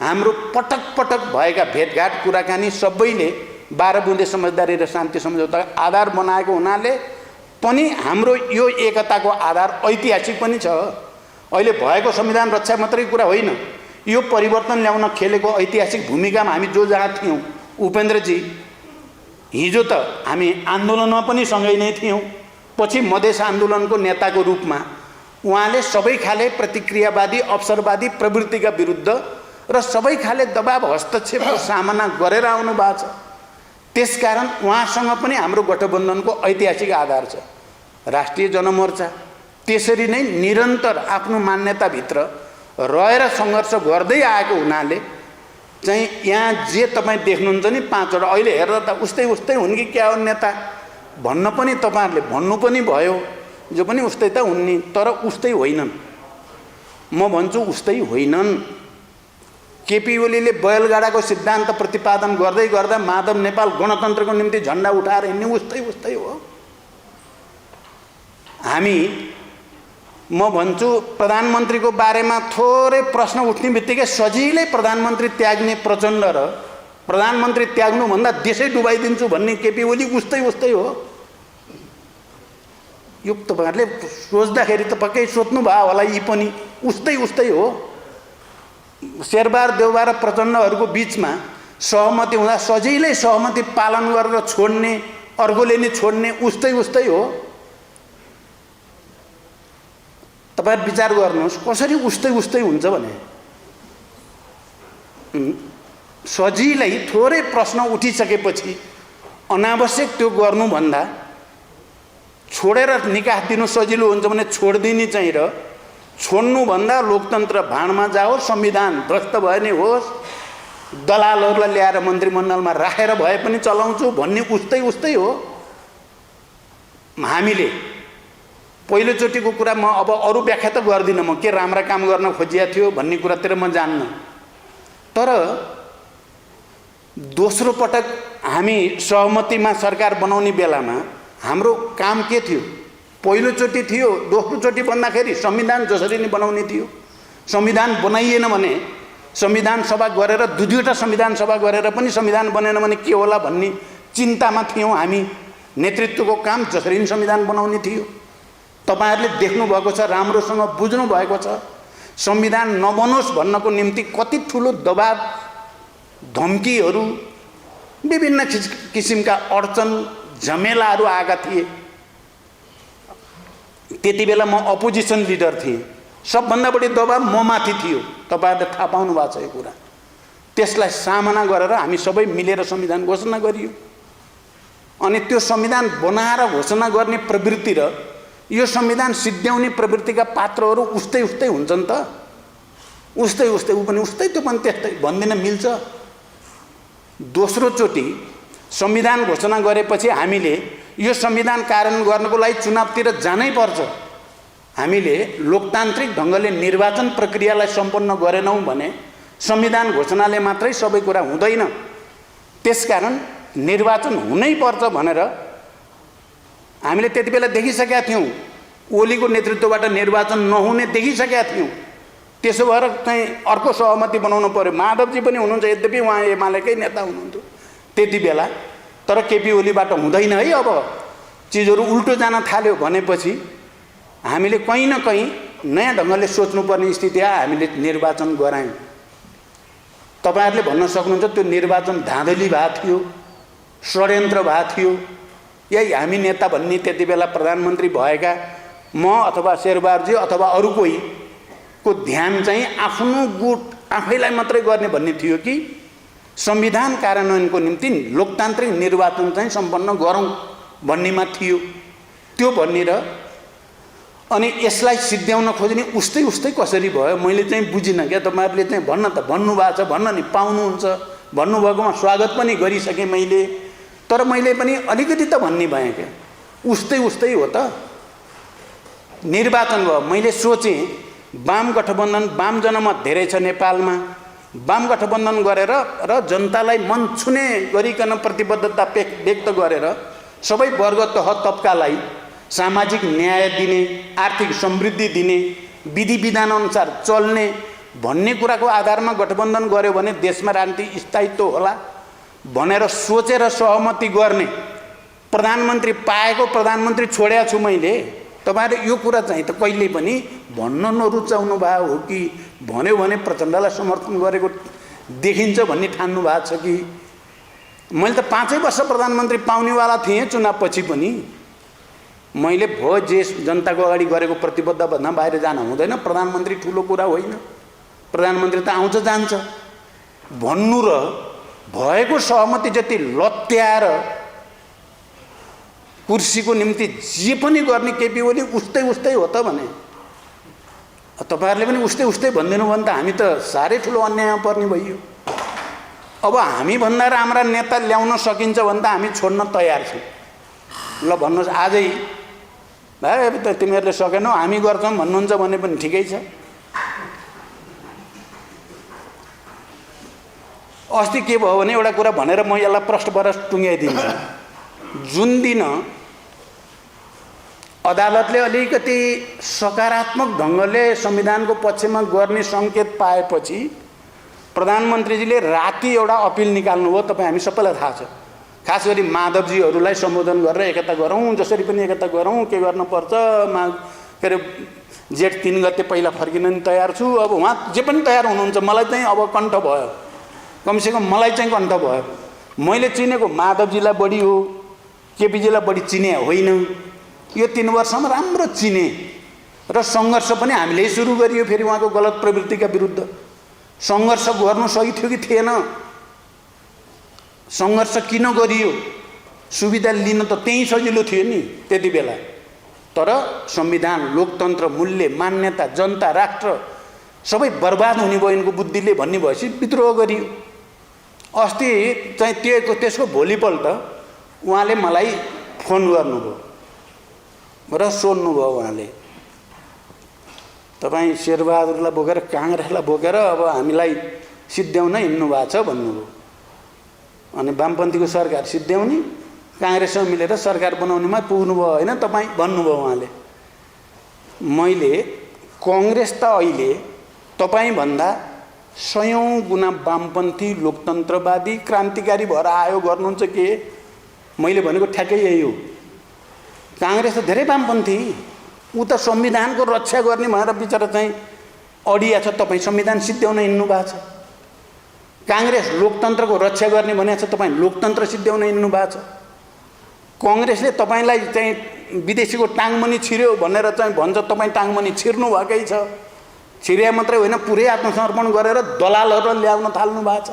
हाम्रो पटक पटक भएका भेटघाट कुराकानी सबैले 12 बुँदे समझदारी र शान्ति सम्झौताको आधार बनाएको हुनाले पनि हाम्रो यो एकताको आधार ऐतिहासिक पनि छ। अहिले भएको संविधान रक्षा मात्रै कुरा होइन, यो परिवर्तन ल्याउन खेलेको ऐतिहासिक भूमिकामा हामी जो जहाँ थियौँ, उपेन्द्रजी हिजो त हामी आन्दोलनमा पनि सँगै नै थियौँ। पछि मधेस आन्दोलनको नेताको रूपमा उहाँले सबै खाले प्रतिक्रियावादी, अवसरवादी प्रवृत्तिका विरुद्ध र सबै खाले दबाव हस्तक्षेपको सामना गरेर आउनु भएको छ। त्यसकारण उहाँसँग पनि हाम्रो गठबन्धनको ऐतिहासिक आधार छ। राष्ट्रिय जनमोर्चा त्यसरी नै निरन्तर आफ्नो मान्यताभित्र रहेर सङ्घर्ष गर्दै आएको हुनाले चाहिँ यहाँ जे तपाईँ देख्नुहुन्छ नि 5 वटा, अहिले हेर्दा त उस्तै उस्तै हुन् कि क्या हो नेता भन्न पनि तपाईँहरूले भन्नु पनि भयो, जो पनि उस्तै त हुन् नि, तर उस्तै होइनन्। म भन्छु उस्तै होइनन्। केपी ओलीले बैलगाडाको सिद्धान्त प्रतिपादन गर्दै गर्दा माधव नेपाल गणतन्त्रको निम्ति झन्डा उठाएर हिँड्ने उस्तै उस्तै हो। हामी म भन्छु प्रधानमन्त्रीको बारेमा थोरै प्रश्न उठ्ने बित्तिकै सजिलै प्रधानमन्त्री त्याग्ने प्रचण्ड र प्रधानमन्त्री त्याग्नुभन्दा देशै डुबाइदिन्छु भन्ने केपी ओली उस्तै उस्तै हो। यो तपाईँहरूले सोच्दाखेरि त पक्कै सोध्नु भयो होला, यी पनि उस्तै उस्तै हो। शेरबहादुर देउवा र प्रचण्डहरूको बिचमा सहमति हुँदा सजिलै सहमति पालन गरेर छोड्ने, अर्कोले नि छोड्ने उस्तै उस्तै हो। तपाईहरु विचार गर्नुहोस् कसरी उस्तै उस्तै हुन्छ भने। सजिलै थोरै प्रश्न उठिसकेपछि अनावश्यक त्यो गर्नुभन्दा छोडेर निकाह दिनु सजिलो हुन्छ भने छोड्दिने चाहिँ र छोड्नुभन्दा लोकतन्त्र भाँडमा जाओस्, संविधान ध्वस्त भए नि होस्, दलालहरूलाई ल्याएर मन्त्रीमण्डलमा राखेर भए पनि चलाउँछु भन्ने उस्तै उस्तै हो। हामीले पहिलोचोटिको कुरा म अब अरू व्याख्या त गर्दिनँ, म के राम्रा काम गर्न खोजिया थियो भन्ने कुरातिर म जान्न, तर दोस्रो पटक हामी सहमतिमा सरकार बनाउने बेलामा हाम्रो काम के थियो? पहिलोचोटि थियो, दोस्रोचोटि भन्दाखेरि संविधान जसरी नै बनाउने थियो। संविधान बनाइएन भने संविधान सभा गरेर दुईवटा संविधान सभा गरेर पनि संविधान बनेन भने के होला भन्ने चिन्तामा थियौँ हामी। नेतृत्वको काम जसरी नै संविधान बनाउने थियो। तपाईहरुले देख्नु भएको छ, राम्रोसँग बुझ्नु भएको छ, संविधान नबनोस् भन्नको निम्ति कति ठुलो दबाव, धम्कीहरू, विभिन्न किसिमका अडचन झमेलाहरू आएका थिए। त्यति बेला म अपोजिसन लिडर थिएँ, सबभन्दा बढी दबाव म माथि थियो। तपाईहरुले थाहा पाउनु भएको छ यो कुरा। त्यसलाई सामना गरेर हामी सबै मिलेर संविधान घोषणा गरियो। अनि त्यो संविधान बनाएर घोषणा गर्ने प्रवृत्ति र यो संविधान सिद्ध्याउने प्रवृत्तिका पात्रहरू उस्तै उस्तै हुन्छन् त। उस्तै उस्तै ऊ पनि उस्तै त्यो पनि त्यस्तै भन्दिन मिल्छ। दोस्रो चोटि संविधान घोषणा गरेपछि हामीले यो संविधान कार्यान्वयन गर्नको लागि चुनावतिर जानै पर्छ। हामीले लोकतान्त्रिक ढङ्गले निर्वाचन प्रक्रियालाई सम्पन्न गरेनौँ भने संविधान घोषणाले मात्रै सबै कुरा हुँदैन। त्यसकारण निर्वाचन हुनै पर्छ भनेर हामीले त्यति बेला देखिसकेका थियौँ। ओलीको नेतृत्वबाट निर्वाचन नहुने देखिसकेका थियौँ। त्यसो भएर चाहिँ अर्को सहमति बनाउनु पर्यो। माधवजी पनि हुनुहुन्छ, यद्यपि उहाँ एमालेकै नेता हुनुहुन्थ्यो त्यति बेला। तर केपी ओलीबाट हुँदैन है, अब चिजहरू उल्टो जान थाल्यो भनेपछि हामीले कहीँ न कहीँ नयाँ ढङ्गले सोच्नुपर्ने स्थिति आयो। हामीले निर्वाचन गरायौँ। तपाईँहरूले भन्न सक्नुहुन्छ त्यो निर्वाचन धाँधली भएको थियो, षड्यन्त्र भएको थियो। यही हामी नेता भन्ने त्यति बेला प्रधानमन्त्री भएका म अथवा शेरबहादुरजी अथवा अरू कोही को ध्यान चाहिँ आफ्नो गुट आफैलाई मात्रै गर्ने भन्ने थियो कि संविधान कार्यान्वयनको निम्ति लोकतान्त्रिक निर्वाचन चाहिँ सम्पन्न गरौँ भन्नेमा थियो। त्यो भन्ने र अनि यसलाई सिद्ध्याउन खोज्ने उस्तै उस्तै कसरी भयो मैले चाहिँ बुझिनँ क्या। तपाईँहरूले चाहिँ भन्न त भन्नुभएको छ, भन्न नि पाउनुहुन्छ, भन्नुभएकोमा स्वागत पनि गरिसकेँ मैले। तर मैले पनि अलिकति त भन्ने भएँ क्या, उस्तै उस्तै हो त। निर्वाचन भयो, मैले सोचेँ वाम गठबन्धन, वाम जनमत धेरै छ नेपालमा, वाम गठबन्धन गरेर र जनतालाई मन छुने गरिकन प्रतिबद्धता व्यक्त गरेर सबै वर्ग तह तबकालाई सामाजिक न्याय दिने, आर्थिक समृद्धि दिने, विधि विधान अनुसार चल्ने भन्ने कुराको आधारमा गठबन्धन गर्यो भने देशमा राजनीतिक स्थायित्व होला भनेर सोचेर सहमति गर्ने प्रधानमन्त्री पाएको प्रधानमन्त्री छोडेको छु मैले। तपाईँहरूले यो कुरा चाहिँ त कहिले पनि भन्न नरुचाउनु भएको हो कि भन्यो भने प्रचण्डलाई समर्थन गरेको देखिन्छ भन्ने ठान्नु भएको छ कि? मैले त 5 वर्ष प्रधानमन्त्री पाउनेवाला थिएँ चुनावपछि पनि। मैले भयो जे जनताको अगाडि गरेको प्रतिबद्ध भन्दा बाहिर जान हुँदैन। प्रधानमन्त्री ठुलो कुरा होइन, प्रधानमन्त्री त आउँछ जान्छ भन्नु र भएको सहमति जति लत्याएर कुर्सीको निम्ति जे पनि गर्ने केपी ओली उस्तै उस्तै हो त भने तपाईँहरूले पनि उस्तै उस्तै भनिदिनु भने त हामी त साह्रै ठुलो अन्यायमा पर्ने भइयो। अब हामी भन्दा राम्रा नेता ल्याउन सकिन्छ भने त हामी छोड्न तयार छौँ। ल भन्नुहोस्, आजै भाइ अब त तिमीहरूले सकेनौ हामी गर्छौँ भन्नुहुन्छ भने पनि ठिकै छ। अस्ति के भयो भने एउटा कुरा भनेर म यसलाई प्रष्टपरस टुङ्ग्याइदिन्छु। जुन दिन अदालतले अलिकति सकारात्मक ढङ्गले संविधानको पक्षमा गर्ने सङ्केत पाएपछि प्रधानमन्त्रीजीले राति एउटा अपिल निकाल्नुभयो। तपाईँ हामी सबैलाई थाहा छ। खास गरी माधवजीहरूलाई सम्बोधन गरेर एकता गरौँ, जसरी पनि एकता गरौँ, के गर्नुपर्छ, के अरे जेठ 3 गते पहिला फर्किन नि तयार छु। अब उहाँ जे पनि तयार हुनुहुन्छ। मलाई चाहिँ अब कण्ठ भयो, कमसेकम मलाई चाहिँ कण्ठ भयो। मैले चिनेको माधवजीलाई बढी हो, केपीजीलाई बढी चिने होइन। यो 3 वर्षमा राम्रो चिने र सङ्घर्ष पनि हामीले सुरु गरियो। फेरि उहाँको गलत प्रवृत्तिका विरुद्ध सङ्घर्ष गर्नु सही थियो कि थिएन, सङ्घर्ष किन गरियो, सुविधा लिन त त्यही सजिलो थियो नि त्यति बेला। तर संविधान, लोकतन्त्र, मूल्य, मान्यता, जनता, राष्ट्र सबै बर्बाद हुने भयो यिनको बुद्धिले भन्ने भएपछि विद्रोह गरियो। अस्ति चाहिँ त्यसको भोलिपल्ट उहाँले मलाई फोन गर्नुभयो र सोध्नुभयो, उहाँले तपाईँ शेरबहादुरलाई बोकेर काङ्ग्रेसलाई बोकेर अब हामीलाई सिद्ध्याउन हिँड्नु भएको छ भन्नुभयो। अनि वामपन्थीको सरकार सिद्ध्याउने, काङ्ग्रेससँग मिलेर सरकार बनाउनेमा पुग्नुभयो होइन तपाईँ भन्नुभयो उहाँले। मैले कङ्ग्रेस त अहिले तपाईँभन्दा 100औं गुणा वामपन्थी, लोकतन्त्रवादी, क्रान्तिकारी भएर आयो गर्नुहुन्छ के? मैले भनेको ठ्याक्कै यही हो। काङ्ग्रेस त धेरै वामपन्थी, ऊ त संविधानको रक्षा गर्ने भनेर बिचरा चाहिँ अडिया छ। तपाईँ संविधान सिद्ध्याउन हिँड्नु भएको छ। काङ्ग्रेस लोकतन्त्रको रक्षा गर्ने भनेको छ, तपाईँ लोकतन्त्र सिद्ध्याउन हिँड्नु भएको छ। कङ्ग्रेसले तपाईँलाई चाहिँ विदेशीको टाङमनी छिर्यो भनेर चाहिँ भन्छ, तपाईँ टाङमनी छिर्नु भएकै छ। छिर्या मात्रै होइन, पुरै आत्मसमर्पण गरेर दलालहरू ल्याउन थाल्नु भएको छ।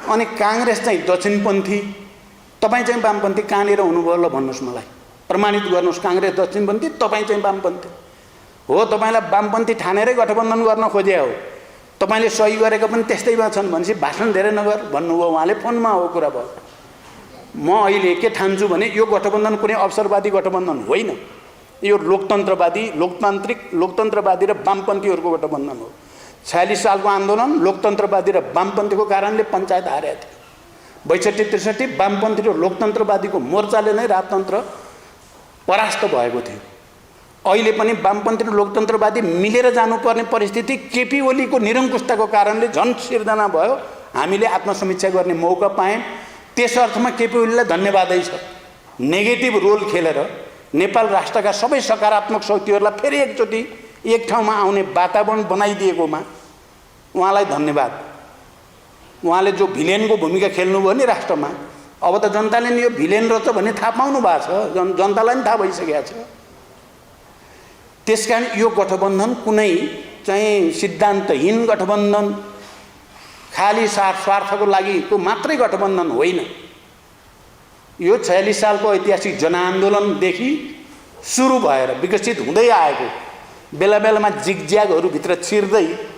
अनि काङ्ग्रेस चाहिँ दक्षिणपन्थी, तपाईँ चाहिँ वामपन्थी कहाँनिर हुनुभयो ल भन्नुहोस् मलाई, प्रमाणित गर्नुहोस्। काङ्ग्रेस दक्षिणपन्थी, तपाईँ चाहिँ वामपन्थी हो, तपाईँलाई वामपन्थी ठानेरै गठबन्धन गर्न खोजे हो, तपाईँले सही गरेको पनि त्यस्तैमा छन् भनेपछि भाषण धेरै नगर भन्नुभयो उहाँले, फोनमा हो कुरा भयो। म अहिले के ठान्छु भने यो गठबन्धन कुनै अवसरवादी गठबन्धन होइन, यो लोकतन्त्रवादी र वामपन्थीहरूको गठबन्धन हो। 46 सालको आन्दोलन लोकतन्त्रवादी र वामपन्थीको कारणले पञ्चायत हारेको थियो। 62-63 वामपन्थी र लोकतन्त्रवादीको मोर्चाले नै राजतन्त्र परास्त भएको थियो। अहिले पनि वामपन्थी र लोकतन्त्रवादी मिलेर जानुपर्ने परिस्थिति केपी ओलीको निरङ्कुशताको कारणले झन् सिर्जना भयो। हामीले आत्मसमीक्षा गर्ने मौका पायौँ। त्यस अर्थमा केपी ओलीलाई धन्यवादै छ। नेगेटिभ रोल खेलेर नेपाल राष्ट्रका सबै सकारात्मक शक्तिहरूलाई फेरि एकचोटि एक ठाउँमा आउने वातावरण बनाइदिएकोमा उहाँलाई धन्यवाद। उहाँले जो भिलेनको भूमिका खेल्नुभयो नि राष्ट्रमा, अब त जनताले नि यो भिलेन रहेछ भन्ने थाहा पाउनु भएको छ, जनतालाई पनि थाहा भइसकेको छ। त्यसकारण यो गठबन्धन कुनै चाहिँ सिद्धान्तहीन गठबन्धन, खाली स्वार्थको लागिको मात्रै गठबन्धन होइन। यो 46 सालको ऐतिहासिक जनआन्दोलनदेखि सुरु भएर विकसित हुँदै आएको, बेला बेलामा जिगज्यागहरूभित्र छिर्दै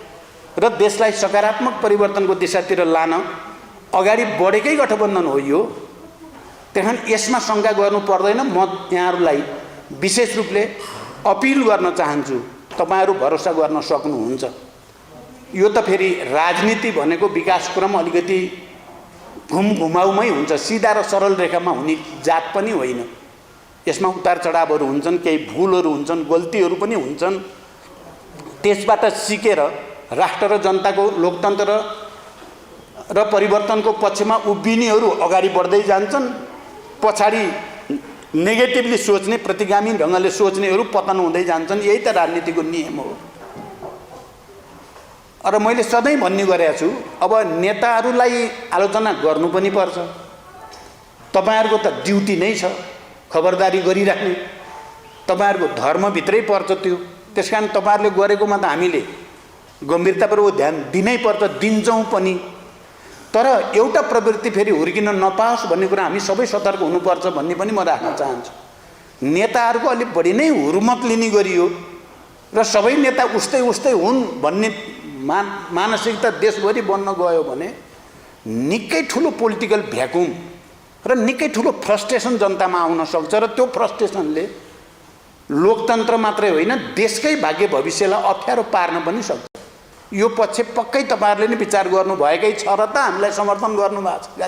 र देशलाई सकारात्मक परिवर्तनको दिशातिर लान अगाडि बढेकै गठबन्धन हो यो। त्यहाँ यसमा शङ्का गर्नु पर्दैन। म यहाँहरूलाई विशेष रूपले अपिल गर्न चाहन्छु, तपाईहरू भरोसा गर्न सक्नुहुन्छ। यो त फेरि राजनीति भनेको विकासक्रम अलिकति घुमघुमाउमै हुन्छ, सिधा र सरल रेखामा हुने जात पनि होइन। यसमा उतार चढावहरू हुन्छन्, केही भुलहरू हुन्छन्, गल्तीहरू पनि हुन्छन्। त्यसबाट सिकेर राष्ट्र र जनताको लोकतन्त्र र परिवर्तनको पक्षमा उभिनेहरू अगाडि बढ्दै जान्छन्, पछाडि नेगेटिभली सोच्ने, प्रतिगामी ढङ्गले सोच्नेहरू पतन हुँदै जान्छन्। यही त राजनीतिको नियम हो। र मैले सधैँ भन्ने गरेको छु, अब नेताहरूलाई आलोचना गर्नु पनि पर्छ। तपाईहरूको त ड्युटी नै छ खबरदारी गरिराख्ने, तपाईहरूको धर्मभित्रै पर्छ त्यो। त्यसकारण तपाईहरूले गरेकोमा त हामीले गम्भीरतापूर्वक ध्यान दिनै पर्छ, दिन्छौँ पनि। तर एउटा प्रवृत्ति फेरि हुर्किन नपाओस् भन्ने कुरा हामी सबै सतर्क हुनुपर्छ भन्ने पनि म राख्न चाहन्छु। नेताहरूको अलिक बढी नै हुर्मत लिने गरियो र सबै नेता उस्तै उस्तै हुन् भन्ने मानसिकता देशभरि बन्न गयो भने निकै ठुलो पोलिटिकल भ्याकुम र निकै ठुलो फ्रस्ट्रेसन जनतामा आउन सक्छ। र त्यो फ्रस्ट्रेसनले लोकतन्त्र मात्रै होइन, देशकै भाग्य भविष्यलाई अप्ठ्यारो पार्न पनि सक्छ। यो पक्ष पक्कै तपाईहरूले नै विचार गर्नुभएकै छ र त हामीलाई समर्थन गर्नुभएको छ।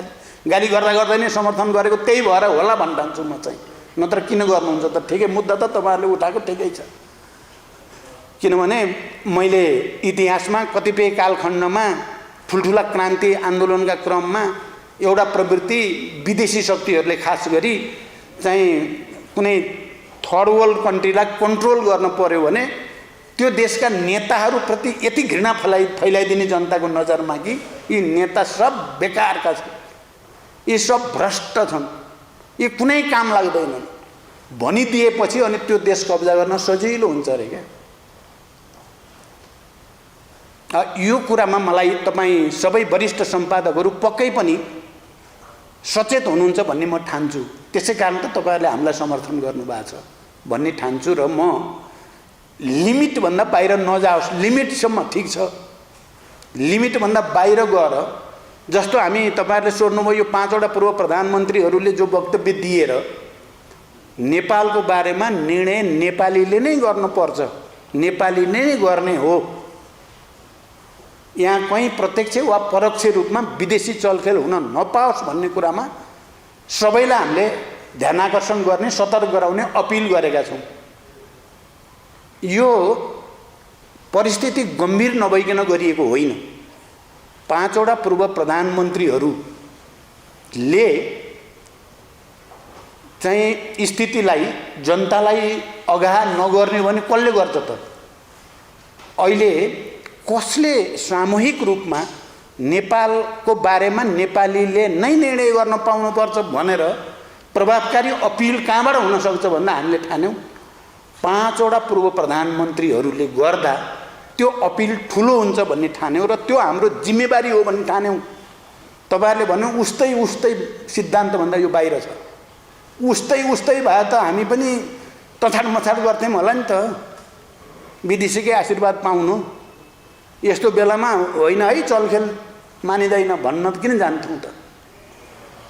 गाली गर्दा गर्दै नै समर्थन गरेको त्यही भएर होला भन्छु म चाहिँ। नत्र किन गर्नुहुन्छ त? ठिकै, मुद्दा त तपाईँहरूले उठाएको ठिकै छ। किनभने मैले इतिहासमा कतिपय कालखण्डमा ठुल्ठुला क्रान्ति आन्दोलनका क्रममा एउटा प्रवृत्ति विदेशी शक्तिहरूले खास गरी चाहिँ कुनै थर्ड वर्ल्ड कन्ट्रीलाई कन्ट्रोल गर्न पर्यो भने त्यो देशका नेताहरूप्रति यति घृणा फैलाइदिने जनताको नजरमा कि यी नेता सब बेकारका छन्, यी सब भ्रष्ट छन्, यी कुनै काम लाग्दैनन् भनिदिएपछि अनि त्यो देश कब्जा गर्न सजिलो हुन्छ अरे क्या। यो कुरामा मलाई तपाईँ सबै वरिष्ठ सम्पादकहरू पक्कै पनि सचेत हुनुहुन्छ भन्ने म ठान्छु। त्यसै कारण त तपाईँहरूले हामीलाई समर्थन गर्नुभएको छ भन्ने ठान्छु। र म लिमिटभन्दा बाहिर नजाओस्, लिमिटसम्म ठिक छ, लिमिटभन्दा बाहिर गएर जस्तो हामी तपाईँहरूले सोध्नुभयो यो 5 वटा पूर्व प्रधानमन्त्रीहरूले जो वक्तव्य दिएर नेपालको बारेमा निर्णय नेपालीले नै गर्नुपर्छ, नेपाली नै गर्ने हो, यहाँ कहीँ प्रत्यक्ष वा परोक्ष रूपमा विदेशी चलखेल हुन नपाओस् भन्ने कुरामा सबैलाई हामीले ध्यानाकर्षण गर्ने, सतर्क गराउने अपिल गरेका छौँ। यो परिस्थिति गम्भीर नभइकन गरिएको होइन। 5 वटा पूर्व प्रधानमन्त्रीहरूले चाहिँ स्थितिलाई, जनतालाई अगाह नगर्ने भने कसले गर्छ त? अहिले कसले सामूहिक रूपमा नेपालको बारेमा नेपालीले नै निर्णय गर्न पाउनुपर्छ भनेर प्रभावकारी अपिल कहाँबाट हुन सक्छ भन्दा हामीले ठान्यौँ 5 वटा पूर्व प्रधानमन्त्रीहरूले गर्दा त्यो अपिल ठुलो हुन्छ भन्ने ठान्यौँ र त्यो हाम्रो जिम्मेवारी हो भन्ने ठान्यौँ। तपाईहरुले भन्नु उस्तै उस्तै सिद्धान्तभन्दा यो बाहिर छ। उस्तै उस्तै भए त हामी पनि तछाड मछाड गर्थ्यौँ होला नि त, विदेशीकै आशीर्वाद पाउनु। यस्तो बेलामा होइन है चलखेल मानिँदैन भन्न किन जान्थ्यौँ त।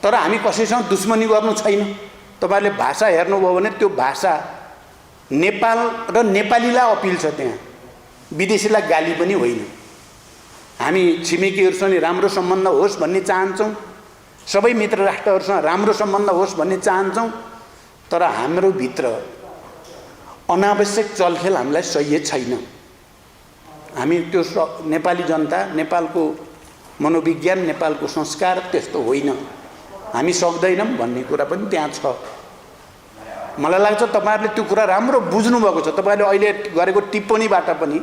तर हामी कसैसँग दुश्मनी गर्नु छैन। तपाईहरुले भाषा हेर्नुभयो भने त्यो भाषा नेपाल र नेपालीलाई अपिल छ, त्यहाँ विदेशीलाई गाली पनि होइन। हामी छिमेकीहरुसँग राम्रो सम्बन्ध होस् भन्ने चाहन्छौँ, सबै मित्र राष्ट्रहरुसँग राम्रो सम्बन्ध होस् भन्ने चाहन्छौँ। तर हाम्रो भित्र अनावश्यक चलखेल हामीलाई सह्य छैन। हामी त्यो नेपाली जनता, नेपालको मनोविज्ञान, नेपालको संस्कार त्यस्तो होइन, हामी सक्दैनौँ भन्ने कुरा पनि त्यहाँ छ। मलाई लाग्छ तपाईहरुले त्यो कुरा राम्रो बुझ्नु भएको छ। तपाईहरुले अहिले गरेको टिप्पणीबाट पनि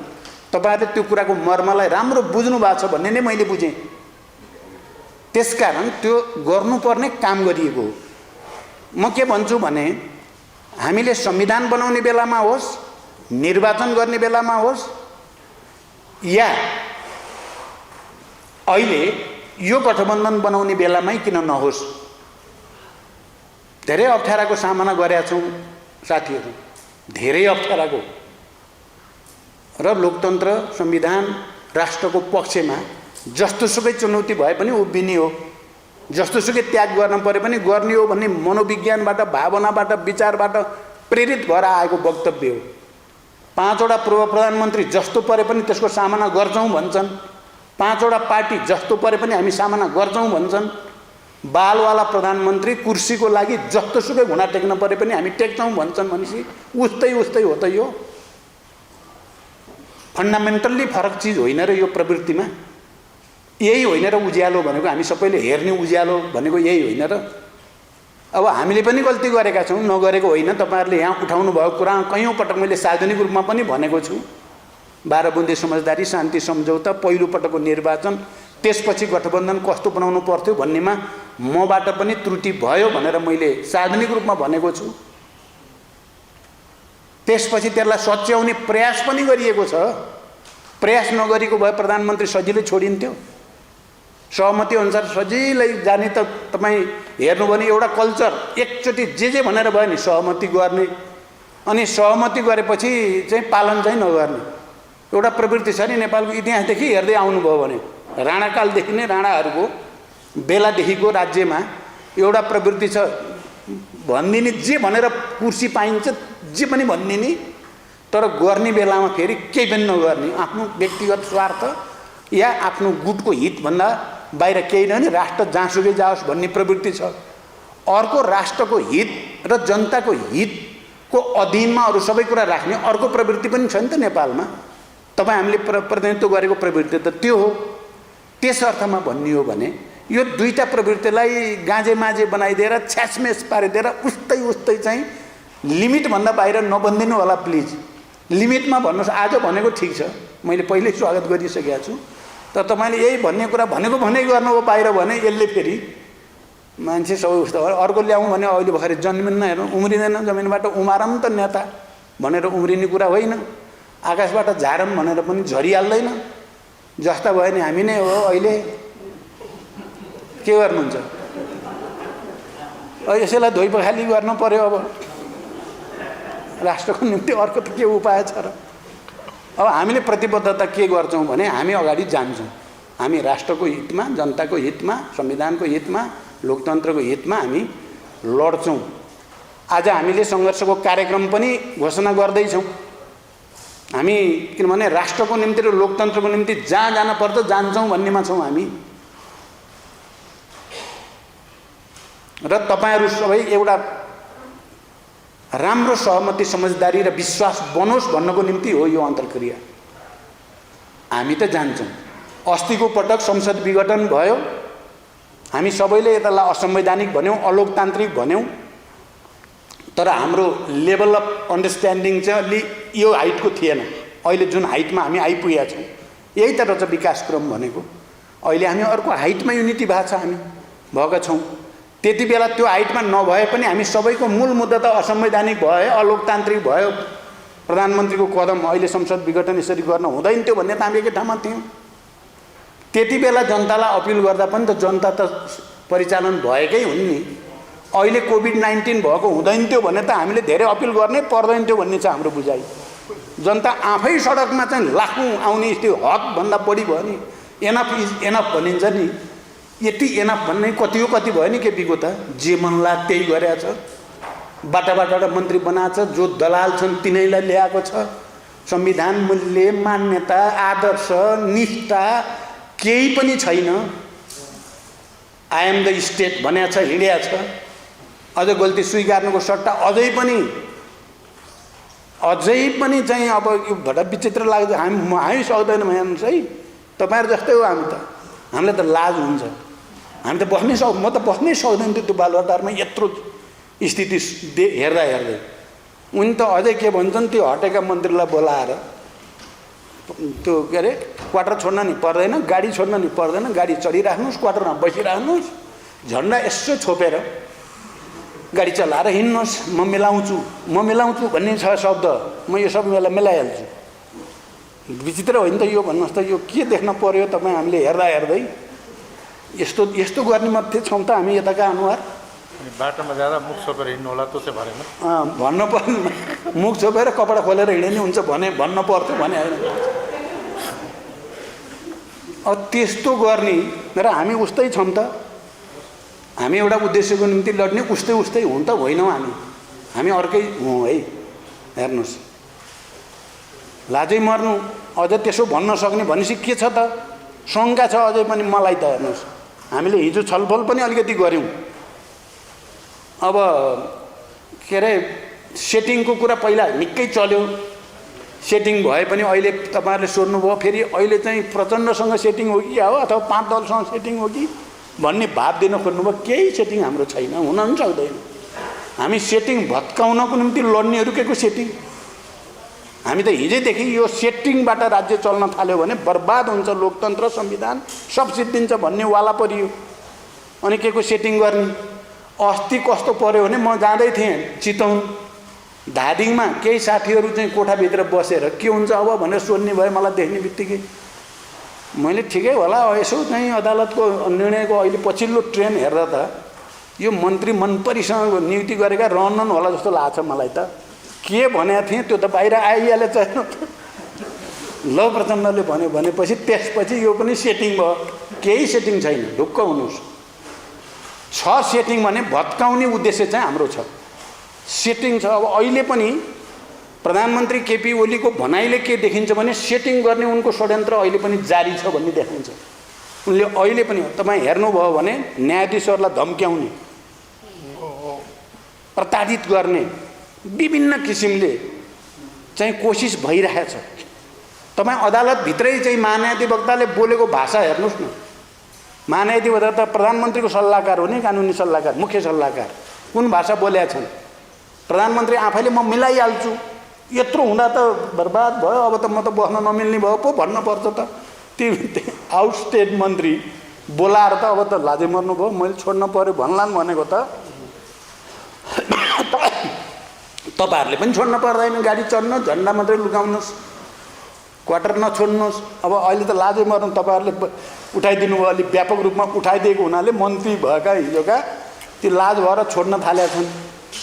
तपाईहरुले त्यो कुराको मर्मलाई राम्रो बुझ्नु भएको छ भन्ने नै मैले बुझेँ। त्यसकारण त्यो गर्नुपर्ने काम गरिएको हो। म के भन्छु भने हामीले संविधान बनाउने बेलामा होस्, निर्वाचन गर्ने बेलामा होस्, या अहिले यो गठबन्धन बनाउने बेलामै किन नहोस्, धेरै अप्ठ्याराको सामना गरेका छौँ साथीहरू, धेरै अप्ठ्याराको। र लोकतन्त्र, संविधान, राष्ट्रको पक्षमा जस्तोसुकै चुनौती भए पनि उभिने हो, जस्तोसुकै त्याग गर्न परे पनि गर्ने हो भन्ने मनोविज्ञानबाट, भावनाबाट, विचारबाट प्रेरित भएर आएको वक्तव्य हो। 5 वटा पूर्व प्रधानमन्त्री जस्तो परे पनि त्यसको सामना गर्छौँ भन्छन्। 5 वटा पार्टी जस्तो परे पनि हामी सामना गर्छौँ भन्छन्। बालवाला प्रधानमन्त्री कुर्सीको लागि जस्तोसुकै घुँडा टेक्न परे पनि हामी टेक्छौँ भन्छन्। भनेपछि उस्तै उस्तै हो त यो। फन्डामेन्टल्ली फरक चिज होइन र यो प्रवृत्तिमा। यही होइन र उज्यालो भनेको, हामी सबैले हेर्ने उज्यालो भनेको यही होइन र। अब हामीले पनि गल्ती गरेका छौँ, नगरेको होइन। तपाईहरुले यहाँ उठाउनु भएको कुरा कयौं पटक मैले सार्वजनिक रूपमा पनि भनेको छु। 12 बुँदे समझदारी, शान्ति सम्झौता, पहिलो पटकको निर्वाचन, त्यसपछि गठबन्धन कस्तो बनाउनु पर्थ्यो भन्नेमा मबाट पनि त्रुटि भयो भनेर मैले सार्वजनिक रूपमा भनेको छु। त्यसपछि त्यसलाई सच्याउने प्रयास पनि गरिएको छ। प्रयास नगरेको भए प्रधानमन्त्री सजिलै छोडिन्थ्यो। सहमति अनुसार सजिलै जाने त तपाईँ हेर्नु भने एउटा कल्चर एकचोटि जे भनेर भयो नि सहमति गर्ने, अनि सहमति गरेपछि चाहिँ पालन चाहिँ नगर्ने एउटा प्रवृत्ति छ नि नेपालको इतिहासदेखि हेर्दै आउनुभयो भने। राणाकालदेखि नै, राणाहरूको बेलादेखिको राज्यमा एउटा प्रवृत्ति छ, भनिदिने जे भनेर कुर्सी पाइन्छ जे पनि भनिदिने, तर गर्ने बेलामा फेरि केही पनि नगर्ने, आफ्नो व्यक्तिगत स्वार्थ या आफ्नो गुटको हितभन्दा बाहिर केही नहुने, राष्ट्र जहाँसुकै जाओस् भन्ने प्रवृत्ति छ। अर्को राष्ट्रको हित र जनताको हितको अधीनमा अरू सबै कुरा राख्ने अर्को प्रवृत्ति पनि छ नि त नेपालमा। तपाईँ हामीले प्रतिनिधित्व गरेको प्रवृत्ति त त्यो हो। त्यस अर्थमा भन्ने हो भने यो दुईटा प्रवृत्तिलाई गाँजे माझे बनाइदिएर छ्यासमेस पारिदिएर उस्तै उस्तै चाहिँ लिमिटभन्दा बाहिर नबन्दिनु होला प्लिज। लिमिटमा भन्नुहोस्। आज भनेको ठिक छ, मैले पहिल्यै स्वागत गरिसकेको छु, तर तपाईँले यही भन्ने कुरा भनेको भनै गर्नु हो बाहिर भने यसले फेरि मान्छे सबै उस्तो भयो। अर्को ल्याउँ भने अहिले भर्खर जन्मिन्न, हेर्नु उम्रिँदैन, जमिनबाट उमारौँ त नेता भनेर उम्रिने कुरा होइन। आकाशबाट झारौँ भनेर पनि झरिहाल्दैन। जस्ता भयो नि हामी नै हो। अहिले के गर्नुहुन्छ? यसैलाई धोइ पखाली गर्न पर्यो। अब राष्ट्रको निम्ति अर्को त के उपाय छ र? अब हामीले प्रतिबद्धता के गर्छौँ भने हामी अगाडि जान्छौँ। हामी राष्ट्रको हितमा, जनताको हितमा, संविधानको हितमा, लोकतन्त्रको हितमा हामी लड्छौँ। आज हामीले सङ्घर्षको कार्यक्रम पनि घोषणा गर्दैछौँ। हामी किनभने राष्ट्रको निम्ति र लोकतन्त्रको निम्ति जहाँ जान पर्छ जान्छौँ भन्नेमा छौँ हामी। र तपाईँहरू सबै एउटा राम्रो सहमति, समझदारी र विश्वास बनोस् भन्नको निम्ति हो यो अन्तर्क्रिया। हामी त जान्छौँ। अस्तिको पटक संसद विघटन भयो, हामी सबैले यसलाई असंवैधानिक भन्यौँ, अलोकतान्त्रिक भन्यौँ, तर हाम्रो लेभल अफ अन्डरस्ट्यान्डिङ चाहिँ अलि यो हाइटको थिएन। अहिले जुन हाइटमा हामी आइपुगेका छौँ यही त रहेछ विकासक्रम भनेको। अहिले हामी अर्को हाइटमा युनिटी भएको छ, हामी भएका छौँ। त्यति बेला त्यो हाइटमा नभए पनि हामी सबैको मूल मुद्दा त असंवैधानिक भयो, अलोकतान्त्रिक भयो। प्रधानमन्त्रीको कदम अहिले संसद विघटन यसरी गर्न हुँदैन थियो भन्ने त हामी एकै ठाउँमा थियौँ। त्यति बेला जनतालाई अपिल गर्दा पनि त जनता त परिचालन भएकै हुन् नि। अहिले कोभिड-19 भएको हुँदैन थियो भने त हामीले धेरै अपिल गर्नै पर्दैन थियो भन्ने छ हाम्रो बुझाइ। जनता आफै सडकमा चाहिँ लाखौँ आउने त्यो हदभन्दा बढी भयो नि। एनफ इज एनफ भनिन्छ नि, यति एनफ भन्ने कति हो कति भयो नि केपीको त। जे मन लाग त्यही गरेको छ, बाटाबाट मन्त्री बनाएको छ, जो दलाल छन् तिनैलाई ल्याएको छ। संविधान मूल्य, मान्यता, आदर्श, निष्ठा केही पनि छैन। आई एम द स्टेट भनेको छ, हिँडेको छ। अझ गल्ती स्वीकार्नुको सट्टा अझै पनि चाहिँ अब यो भडा विचित्र लाग्छ। हामी सक्दैनौँ हेर्नुहोस् है, तपाईँहरू जस्तै हो हामी त। हामीलाई त लाज हुन्छ, हामी त म त बस्नै सक्दैन थियो त्यो बालुवाटारमा यत्रो स्थिति हेर्दा। उनी त अझै के भन्छन्, त्यो हटेका मन्त्रीलाई बोलाएर त्यो के अरे क्वार्टर छोड्न नि पर्दैन, गाडी छोड्न नि पर्दैन, गाडी चढिराख्नुहोस्, क्वार्टरमा बसिराख्नुहोस्, झन्डा यसो छोपेर गाडी चलाएर हिँड्नुहोस्, म मिलाउँछु भन्ने छ शब्द। म यो सब मिलाइहाल्छु। विचित्र होइन त यो? भन्नुहोस् त, यो के देख्न पर्यो तपाईँ? हामीले हेर्दै यस्तो गर्ने मात्रै छौँ त हामी यताका अनुहार। बाटोमा जाँदा मुख छोपेर हिँड्नु होला त चाहिँ भनेन? भन्नु पर्ने, मुख छोपेर कपडा खोलेर हिँड्ने नि हुन्छ भन्नु पर्थ्यो भने होइन। अब त्यस्तो गर्ने र हामी उस्तै छौँ त। हामी एउटा उद्देश्यको निम्ति लड्ने उस्तै हुँ त होइनौँ हामी अर्कै हौँ है। हेर्नुहोस्, लाजै मर्नु, अझ त्यसो भन्न सक्ने भनेपछि के छ त? शङ्का छ अझै पनि मलाई त। हेर्नुहोस्, हामीले हिजो छलफल पनि अलिकति गऱ्यौँ। अब के अरे सेटिङको कुरा पहिला निकै चल्यो, सेटिङ भए पनि अहिले तपाईँहरूले सोध्नुभयो फेरि अहिले चाहिँ प्रचण्डसँग सेटिङ हो कि हो अथवा 5 दलसँग सेटिङ हो कि भन्ने भाव दिन खोज्नुभयो। केही सेटिङ हाम्रो छैन, हुन पनि सक्दैन। हामी सेटिङ भत्काउनको निम्ति लड्नेहरू के को सेटिङ? हामी त हिजैदेखि यो सेटिङबाट राज्य चल्न थाल्यो भने बर्बाद हुन्छ लोकतन्त्र, संविधान सब सिद्धिन्छ भन्ने वाला परियो। अनि के को सेटिङ गर्ने? अस्ति कस्तो पर्यो भने म जाँदै थिएँ चितवन धादिङमा, केही साथीहरू चाहिँ कोठाभित्र बसेर के हुन्छ अब भनेर सोध्ने भयो। मलाई देख्ने बित्तिकै मैले ठिकै होला यसो चाहिँ अदालतको निर्णयको अहिले पछिल्लो ट्रेन हेर्दा त यो मन्त्री मनपरीसँग नियुक्ति गरेका रहनन् होला जस्तो लाग्छ मलाई त। के भनेको थिएँ त्यो त बाहिर आइहालेछ। ल प्रचण्डले भन्यो भनेपछि त्यसपछि यो पनि सेटिङ भयो। केही सेटिङ छैन, ढुक्क हुनुहोस्। छ सेटिङ भने भत्काउने उद्देश्य चाहिँ हाम्रो छ, सेटिङ छ। अब अहिले पनि प्रधानमन्त्री केपी ओलीको भनाइले के देखिन्छ भने सेटिङ गर्ने उनको षड्यन्त्र अहिले पनि जारी छ भन्ने देखिन्छ। उनले अहिले पनि तपाईँ हेर्नुभयो भने न्यायाधीशहरूलाई धम्क्याउने, प्रताडित गर्ने विभिन्न किसिमले चाहिँ कोसिस भइरहेछ। तपाईँ अदालतभित्रै चाहिँ महान्यायाधिवक्ताले बोलेको भाषा हेर्नुहोस् न। महान्यायाधिवक्ता त प्रधानमन्त्रीको सल्लाहकार हो नि, कानुनी सल्लाहकार, मुख्य सल्लाहकार। कुन भाषा बोलेका छन्? प्रधानमन्त्री आफैले म मिलाइहाल्छु, यत्रो हुँदा त बर्बाद भयो, अब त म त बस्न नमिल्ने भयो पो भन्नुपर्छ त। त्यो आउटस्टेट मन्त्री बोलाएर त अब त लाजै मर्नु भयो, मैले छोड्न पर्यो भन्लान् भनेको त तपाईँहरूले पनि छोड्न पर्दैन। गाडी चढ्न, झन्डा मात्रै लुकाउनुहोस्, क्वार्टर नछोड्नुहोस्। अब अहिले त लाजै मर्नु, तपाईँहरूले उठाइदिनु भयो, अलिक व्यापक रूपमा उठाइदिएको हुनाले मन्त्री भएका हिजोका ती लाज भएर छोड्न थालेका छन्।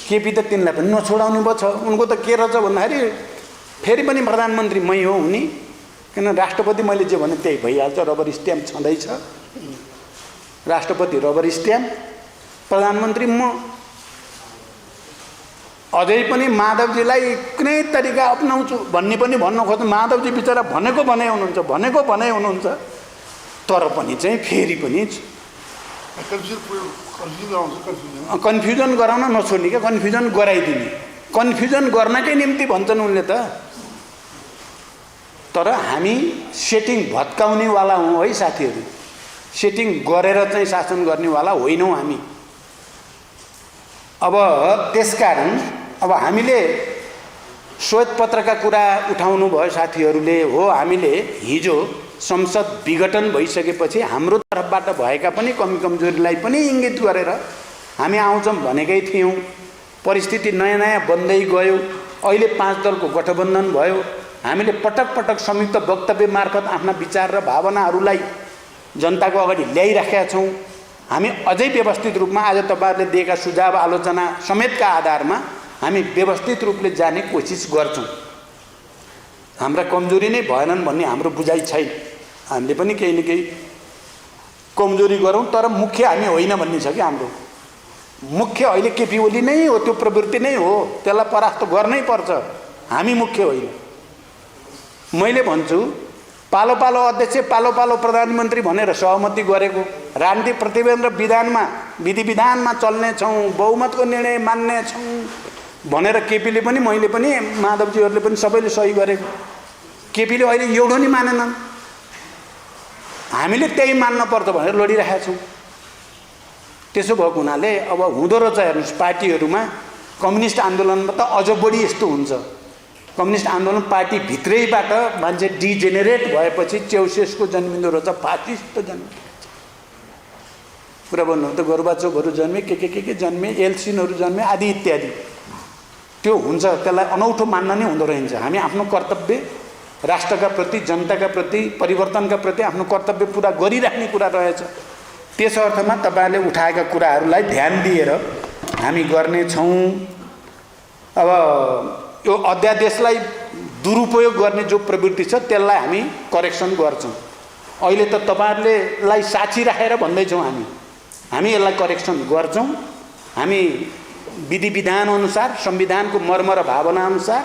केपी त तिनलाई पनि नछोडाउने भयो छ। उनको त के रहेछ भन्दाखेरि फेरि पनि प्रधानमन्त्री मै हो हुने, किन राष्ट्रपति मैले जे भने त्यही भइहाल्छ, रबर स्ट्याम्प छँदैछ। राष्ट्रपति रबर स्ट्याम्प, प्रधानमन्त्री म। अझै पनि माधवजीलाई कुनै तरिका अपनाउँछु भन्ने पनि भन्न खोज्नु। माधवजी बिचरा भनेको भनाइ हुनुहुन्छ, तर पनि चाहिँ फेरि पनि कन्फ्युजन गराउन नछोड्ने क्या, कन्फ्युजन गराइदिने, कन्फ्युजन गर्नकै निम्ति भन्छन् उनले त। तर हामी सेटिङ भत्काउनेवाला हौँ है साथीहरू, सेटिङ गरेर चाहिँ शासन गर्नेवाला होइनौँ हामी। अब त्यसकारण अब हामीले श्वेतपत्रका कुरा उठाउनु भयो साथीहरूले। हो, हामीले हिजो संसद विघटन भइसकेपछि हाम्रो तर्फबाट भएका पनि कमी कमजोरीलाई पनि इङ्गित गरेर हामी आउँछौँ भनेकै थियौँ। परिस्थिति नयाँ नयाँ बन्दै गयो। अहिले 5 दलको गठबन्धन भयो। हामीले पटक पटक संयुक्त वक्तव्य मार्फत आफ्ना विचार र भावनाहरूलाई जनताको अगाडि ल्याइराखेका छौँ। हामी अझै व्यवस्थित रूपमा आज तपाईँहरूले दिएका सुझाव आलोचना समेतका आधारमा हामी व्यवस्थित रूपले जाने कोसिस गर्छौँ। हाम्रा कमजोरी नै भएनन् भन्ने हाम्रो बुझाइ छैन। हामीले पनि केही न केही कमजोरी गरौँ, तर मुख्य हामी होइन भन्ने छ कि हाम्रो मुख्य अहिले केपी ओली नै हो, त्यो प्रवृत्ति नै हो, त्यसलाई परास्त गर्नै पर्छ, हामी मुख्य होइन। मैले भन्छु पालो पालो अध्यक्ष पालो पालो प्रधानमन्त्री भनेर सहमति गरेको राजनीतिक प्रतिवेदन र विधानमा विधि विधानमा चल्ने छौँ, बहुमतको निर्णय मान्ने छौँ भनेर केपीले पनि मैले पनि माधवजीहरूले पनि सबैले सही गरेको। केपीले अहिले एउटा नि मानेनन्, हामीले त्यही मान्न पर्छ भनेर लडिरहेका छौँ। त्यसो भएको हुनाले अब हुँदो रहेछ हेर्नुहोस्, पार्टीहरूमा कम्युनिस्ट आन्दोलनमा त अझ बढी यस्तो हुन्छ। कम्युनिस्ट आन्दोलन पार्टी भित्रैबाट मान्छे डिजेनेरेट भएपछि चेउसेसको जन्मिँदो रहेछ, फासिस्ट जन्मिँदो रहेछ। कुरा भन्नु त गोर्बाचोभहरू जन्मे, के जन्मे, एल्सिनहरू जन्मे आदि इत्यादि। त्यो हुन्छ, त्यसलाई अनौठो मान्न नै हुँदो रहेछ। हामी आफ्नो कर्तव्य राष्ट्रका प्रति, जनताका प्रति, परिवर्तनका प्रति आफ्नो कर्तव्य पुरा गरिराख्ने कुरा रहेछ। त्यस अर्थमा तपाईँहरूले उठाएका कुराहरूलाई ध्यान दिएर हामी गर्नेछौँ। अब यो अध्यादेशलाई दुरुपयोग गर्ने जो प्रवृत्ति छ त्यसलाई हामी करेक्सन गर्छौँ। अहिले त तपाईँहरूलाई साक्षी राखेर भन्दैछौँ हामी यसलाई करेक्सन गर्छौँ। हामी विधि विधान अनुसार, संविधानको मर्म र भावना अनुसार,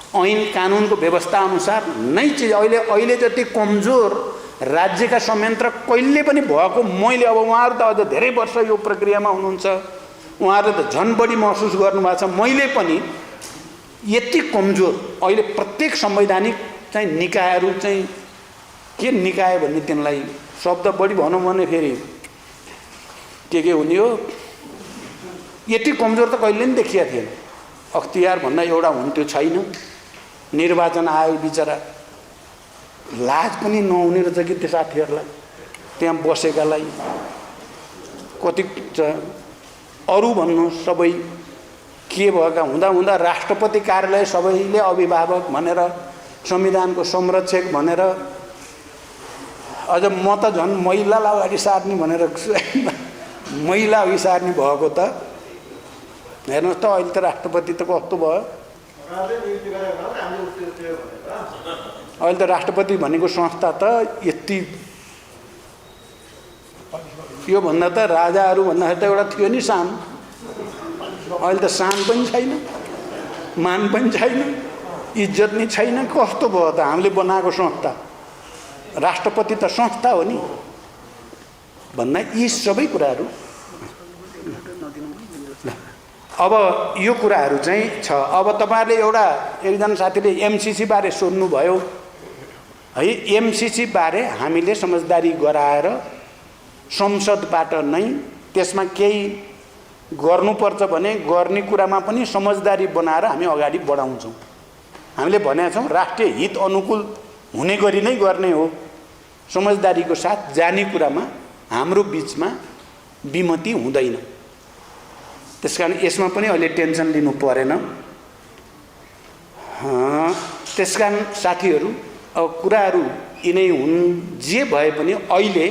ऐन कानुनको व्यवस्था अनुसार नै चिज अहिले जति कमजोर राज्यका संयन्त्र कहिले पनि भएको मैले, अब उहाँहरू त अझ धेरै वर्ष यो प्रक्रियामा हुनुहुन्छ, उहाँहरूले त झन् बढी महसुस गर्नुभएको छ। मैले पनि यति कमजोर अहिले प्रत्येक संवैधानिक चाहिँ निकायहरू चाहिँ के निकाय भन्ने, तिनलाई शब्द बढी भनौँ भने फेरि के हुने हो, यति कमजोर त कहिले पनि देखिया थिएन। अख्तियार भन्दा एउटा हुन्थ्यो, छैन। निर्वाचन आयोग बिचरा लाज पनि नहुने रहेछ कि त्यो साथीहरूलाई, त्यहाँ बसेकालाई कति अरू भन्नु सबै के भएका हुँदा हुँदा राष्ट्रपति कार्यालय सबैले अभिभावक भनेर, संविधानको संरक्षक भनेर, अझ म त झन् महिलालाई अगाडि सार्ने भनेर महिला अघि सार्ने भएको त हेर्नुहोस् त। अहिले त राष्ट्रपति त कस्तो भयो, अहिले त राष्ट्रपति भनेको संस्था त यति, योभन्दा त राजाहरू भन्दाखेरि त एउटा थियो नि सान, अहिले त सान पनि छैन, मान पनि छैन, इज्जत नि छैन। कस्तो भयो त हामीले बनाएको संस्था, राष्ट्रपति त संस्था हो नि भन्दा यी सबै कुराहरू। अब यो कुराहरू चाहिँ छ। अब तपाईँहरूले एकजना साथीले एमसिसी बारे सोध्नुभयो है। एमसिसी बारे हामीले समझदारी गराएर संसदबाट नै त्यसमा केही गर्नुपर्छ भने गर्ने कुरामा पनि समझदारी बनाएर हामी अगाडि बढाउँछौँ। हामीले भनेका छौँ राष्ट्रिय हित अनुकूल हुने गरी नै गर्ने हो, समझदारीको साथ जाने कुरामा हाम्रो बिचमा विमति हुँदैन। त्यसकारण यसमा पनि अहिले टेन्सन लिनु परेन। त्यसकारण साथीहरू अब कुराहरू यिनै हुन्। जे भए पनि अहिले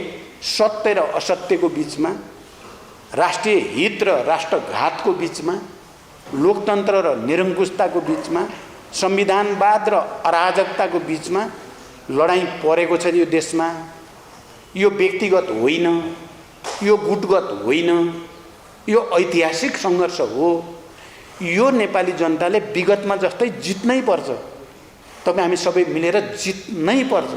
सत्य र असत्यको बिचमा, राष्ट्रिय हित र राष्ट्रघातको बिचमा, लोकतन्त्र र निरङ्कुशताको बिचमा, संविधानवाद र अराजकताको बिचमा लडाईँ परेको छ यो देशमा। यो व्यक्तिगत होइन, यो गुटगत होइन, यो ऐतिहासिक सङ्घर्ष हो। यो नेपाली जनताले विगतमा जस्तै जित्नै पर्छ। तपाईँ हामी सबै मिलेर जित्नै पर्छ।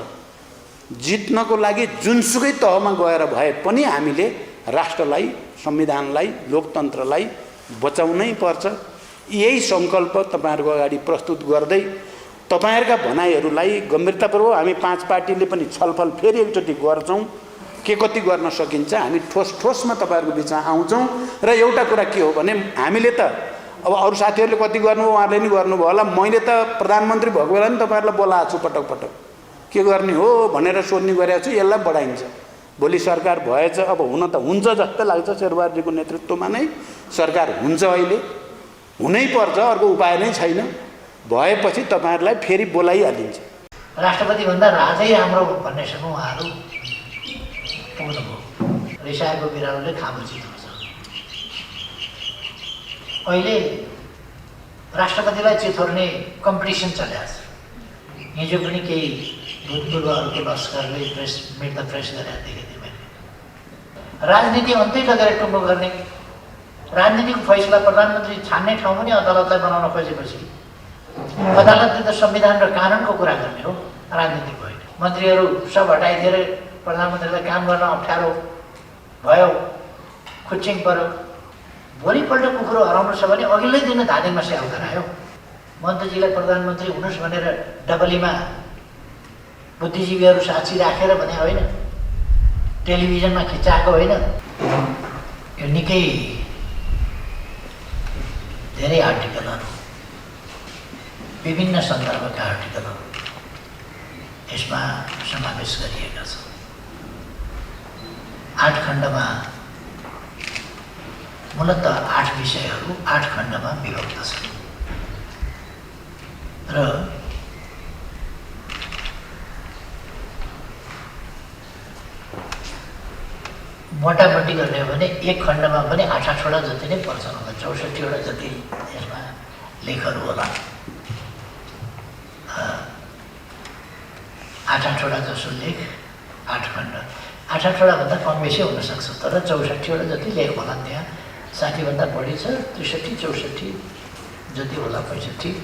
जित्नको लागि जुनसुकै तहमा गएर भए पनि हामीले राष्ट्रलाई, संविधानलाई, लोकतन्त्रलाई बचाउनै पर्छ। यही सङ्कल्प तपाईँहरूको अगाडि प्रस्तुत गर्दै तपाईँहरूका भनाइहरूलाई गम्भीरतापूर्वक हामी 5 पार्टीले पनि छलफल फेरि एकचोटि गर्छौँ। के कति गर्न सकिन्छ हामी ठोसमा तपाईँहरूको बिचमा आउँछौँ। र एउटा कुरा के हो भने हामीले त अब अरू साथीहरूले कति गर्नुभयो उहाँहरूले नि गर्नुभयो होला। मैले त प्रधानमन्त्री भएको बेला नि तपाईँहरूलाई बोलाएको छु पटक पटक, के गर्ने हो भनेर सोध्ने गरेको छु। यसलाई बढाइन्छ। भोलि सरकार भएछ, अब हुन त हुन्छ जस्तो लाग्छ, शेरबहादुरजीको नेतृत्वमा नै सरकार हुन्छ। अहिले हुनै पर्छ, अर्को उपाय नै छैन। भएपछि तपाईँहरूलाई फेरि बोलाइहालिन्छ। राष्ट्रपति भन्दा राजै राम्रो भन्ने छन् उहाँहरू। पुग्नुभयो। रिसाएको बिरालोले खाबु चिताउँछ। अहिले राष्ट्रपतिलाई चितोर्ने कम्पिटिसन चलेको छ। हिजो पनि केही भूतपूर्वहरूको लस्करले प्रेस मिट द प्रेस गरेर देखेको थिएँ मैले। राजनीति अन्तै लगेर टुङ्गो गर्ने, राजनीतिको फैसला प्रधानमन्त्री छान्ने ठाउँ पनि अदालतलाई बनाउन खोजेपछि अदालतले त संविधान र कानुनको कुरा गर्ने हो, राजनीतिक होइन। मन्त्रीहरू सब हटाइदिएर प्रधानमन्त्रीलाई काम गर्न अप्ठ्यारो भयो, खुच्चिङ पऱ्यो। भोलिपल्ट कुकुरो हराउनु छ भने अघिल्लै दिन धादिङमा स्याउ गरायो। मन्त्रीजीलाई प्रधानमन्त्री हुनुहोस् भनेर डबलीमा बुद्धिजीवीहरू साक्षी राखेर भने होइन, टेलिभिजनमा खिचाएको होइन। यो निकै धेरै आर्टिकलहरू, विभिन्न सन्दर्भका आर्टिकलहरू यसमा समावेश गरिएका छन्। 8 खण्डमा मूलतः 8 विषयहरू 8 खण्डमा विभक्त छन् र मोटामोटी गर्ने हो भने 1 खण्डमा पनि 8-8वटा जति नै पर्छन् होला, 64वटा जति यसमा लेखहरू होला। 8-8वटा जसो लेख, 8 खण्ड। 8-8वटा भन्दा कम बेसी हुनसक्छ, तर 64वटा जति लेख होला। त्यहाँ 60 भन्दा बढी छ, 63-64 जति होला, 65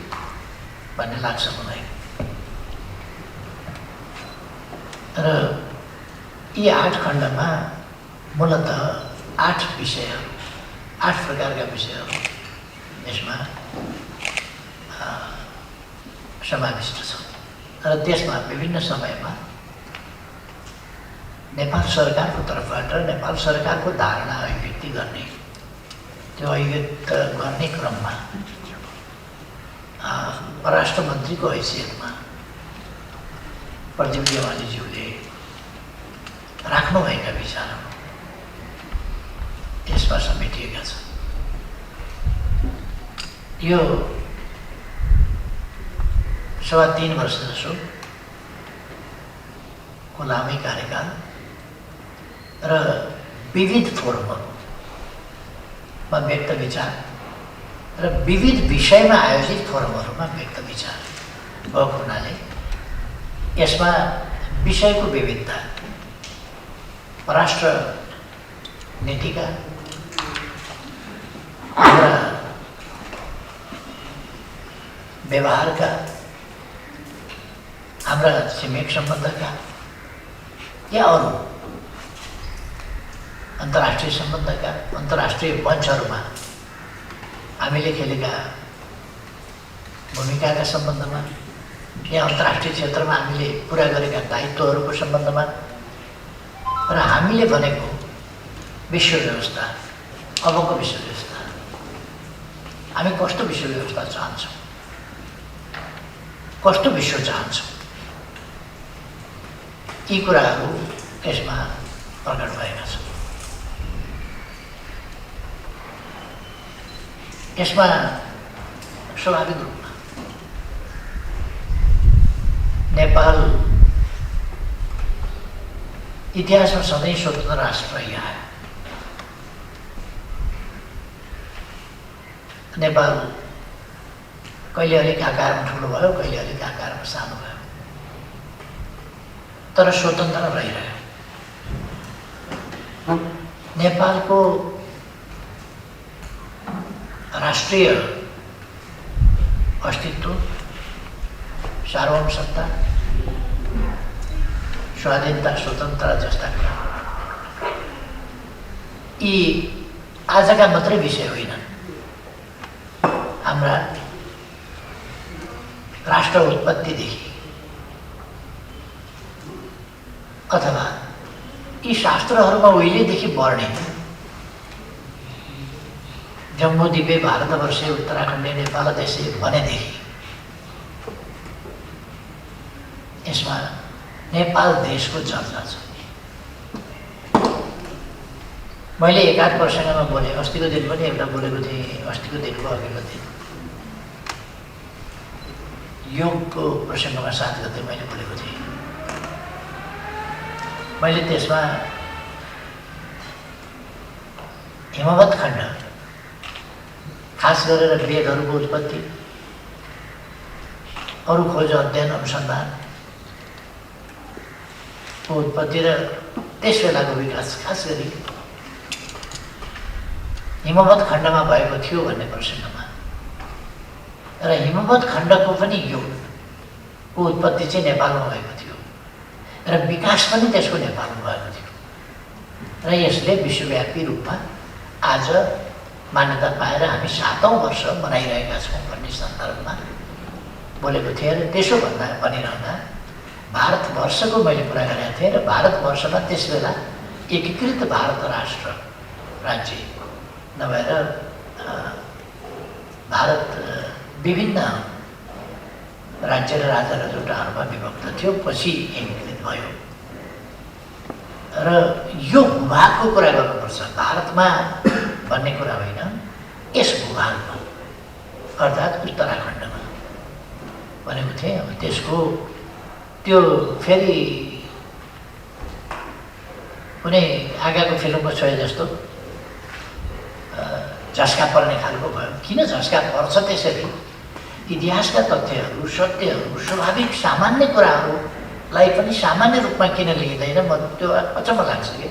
भन्ने लाग्छ मलाई। र यी 8 खण्डमा मूलतः 8 विषयहरू, 8 प्रकारका विषयहरू यसमा समाविष्ट छन्। र त्यसमा विभिन्न समयमा नेपाल सरकारको तर्फबाट नेपाल सरकारको धारणा अभिव्यक्ति गर्ने, त्यो अभिव्यक्त गर्ने क्रममा परराष्ट्र मन्त्रीको हैसियतमा प्रदीप गेवालीज्यूले राख्नुभएका विचारहरू यसमा समेटिएका छन्। यो 3.25 वर्ष जसो को लामै कार्यकाल र विविध फोरमहरूमा व्यक्त विचार र विविध विषयमा आयोजित फोरमहरूमा व्यक्त विचार भएको हुनाले यसमा विषयको विविधता, परराष्ट्र नीतिका हाम्रा व्यवहारका, हाम्रा छिमेक सम्बन्धका या अरू अन्तर्राष्ट्रिय सम्बन्धका, अन्तर्राष्ट्रिय मञ्चहरूमा हामीले खेलेका भूमिकाका सम्बन्धमा या अन्तर्राष्ट्रिय क्षेत्रमा हामीले पुरा गरेका दायित्वहरूको सम्बन्धमा र हामीले भनेको विश्व व्यवस्था, अबको विश्व व्यवस्था, हामी कस्तो विश्व व्यवस्था चाहन्छौँ, कस्तो विश्व चाहन्छौँ, यी कुराहरू यसमा प्रकट भएका छन्। यसमा स्वाभाविक रूपमा नेपाल इतिहासमा सधैँ स्वतन्त्र राष्ट्र रहिआयो। नेपाल कहिले अलिक आकारमा ठुलो भयो, कहिले अलिक आकारमा सानो भयो, तर स्वतन्त्र रहिरह्यो। नेपालको राष्ट्रिय अस्तित्व, सार्वभौमसत्ता, स्वाधीनता, स्वतन्त्रता जस्ता कुरा यी आजका मात्रै विषय होइनन्। हाम्रा राष्ट्र उत्पत्तिदेखि अथवा यी शास्त्रहरूमा उहिलेदेखि वर्णित जम्बूद्वीपे भारतवर्षे उत्तराखण्डे नेपाल देशे भनेदेखि यसमा नेपाल देशको चर्चा छ। मैले एकाध प्रसङ्गमा बोलेँ, अस्तिको दिन पनि एउटा बोलेको थिएँ, अस्तिको दिनको अघिल्लो दिन योगको प्रसङ्गमा 7 गते मैले बोलेको थिएँ। मैले त्यसमा हिमवत खण्ड, खास गरेर वेदहरूको उत्पत्ति, अरू खोज अध्ययन अनुसन्धानको उत्पत्ति र त्यस बेलाको विकास खास गरी हिमवत खण्डमा भएको थियो भन्ने प्रसङ्गमा, र हिमवत खण्डको पनि युगको उत्पत्ति चाहिँ नेपालमा भएको थियो र विकास पनि त्यसको नेपालमा भएको थियो र यसले विश्वव्यापी रूपमा आज मान्यता पाएर हामी 7औं वर्ष मनाइरहेका छौँ भन्ने सन्दर्भमा बोलेको थिएँ। र त्यसो भन्दा भनिरहँदा भारतवर्षको मैले कुरा गरेको थिएँ र भारतवर्षमा त्यसबेला एकीकृत भारत राष्ट्र राज्य नभएर भारत विभिन्न राज्य र राजा रजौटाहरूमा विभक्त थियो, पछि एकीकृत भयो। र यो भूभागको कुरा गर्नुपर्छ, भारतमा भन्ने कुरा होइन, यस भूभागमा अर्थात् उत्तराखण्डमा भनेको थिएँ। अब त्यसको त्यो फेरि कुनै आगाको फिल्मको छोए जस्तो झस्का पर्ने खालको भयो। किन झस्का पर्छ? त्यसरी इतिहासका तथ्यहरू, सत्यहरू, स्वाभाविक सामान्य कुराहरूलाई पनि सामान्य रूपमा किन लिइँदैन? म त्यो अचम्म लाग्छ कि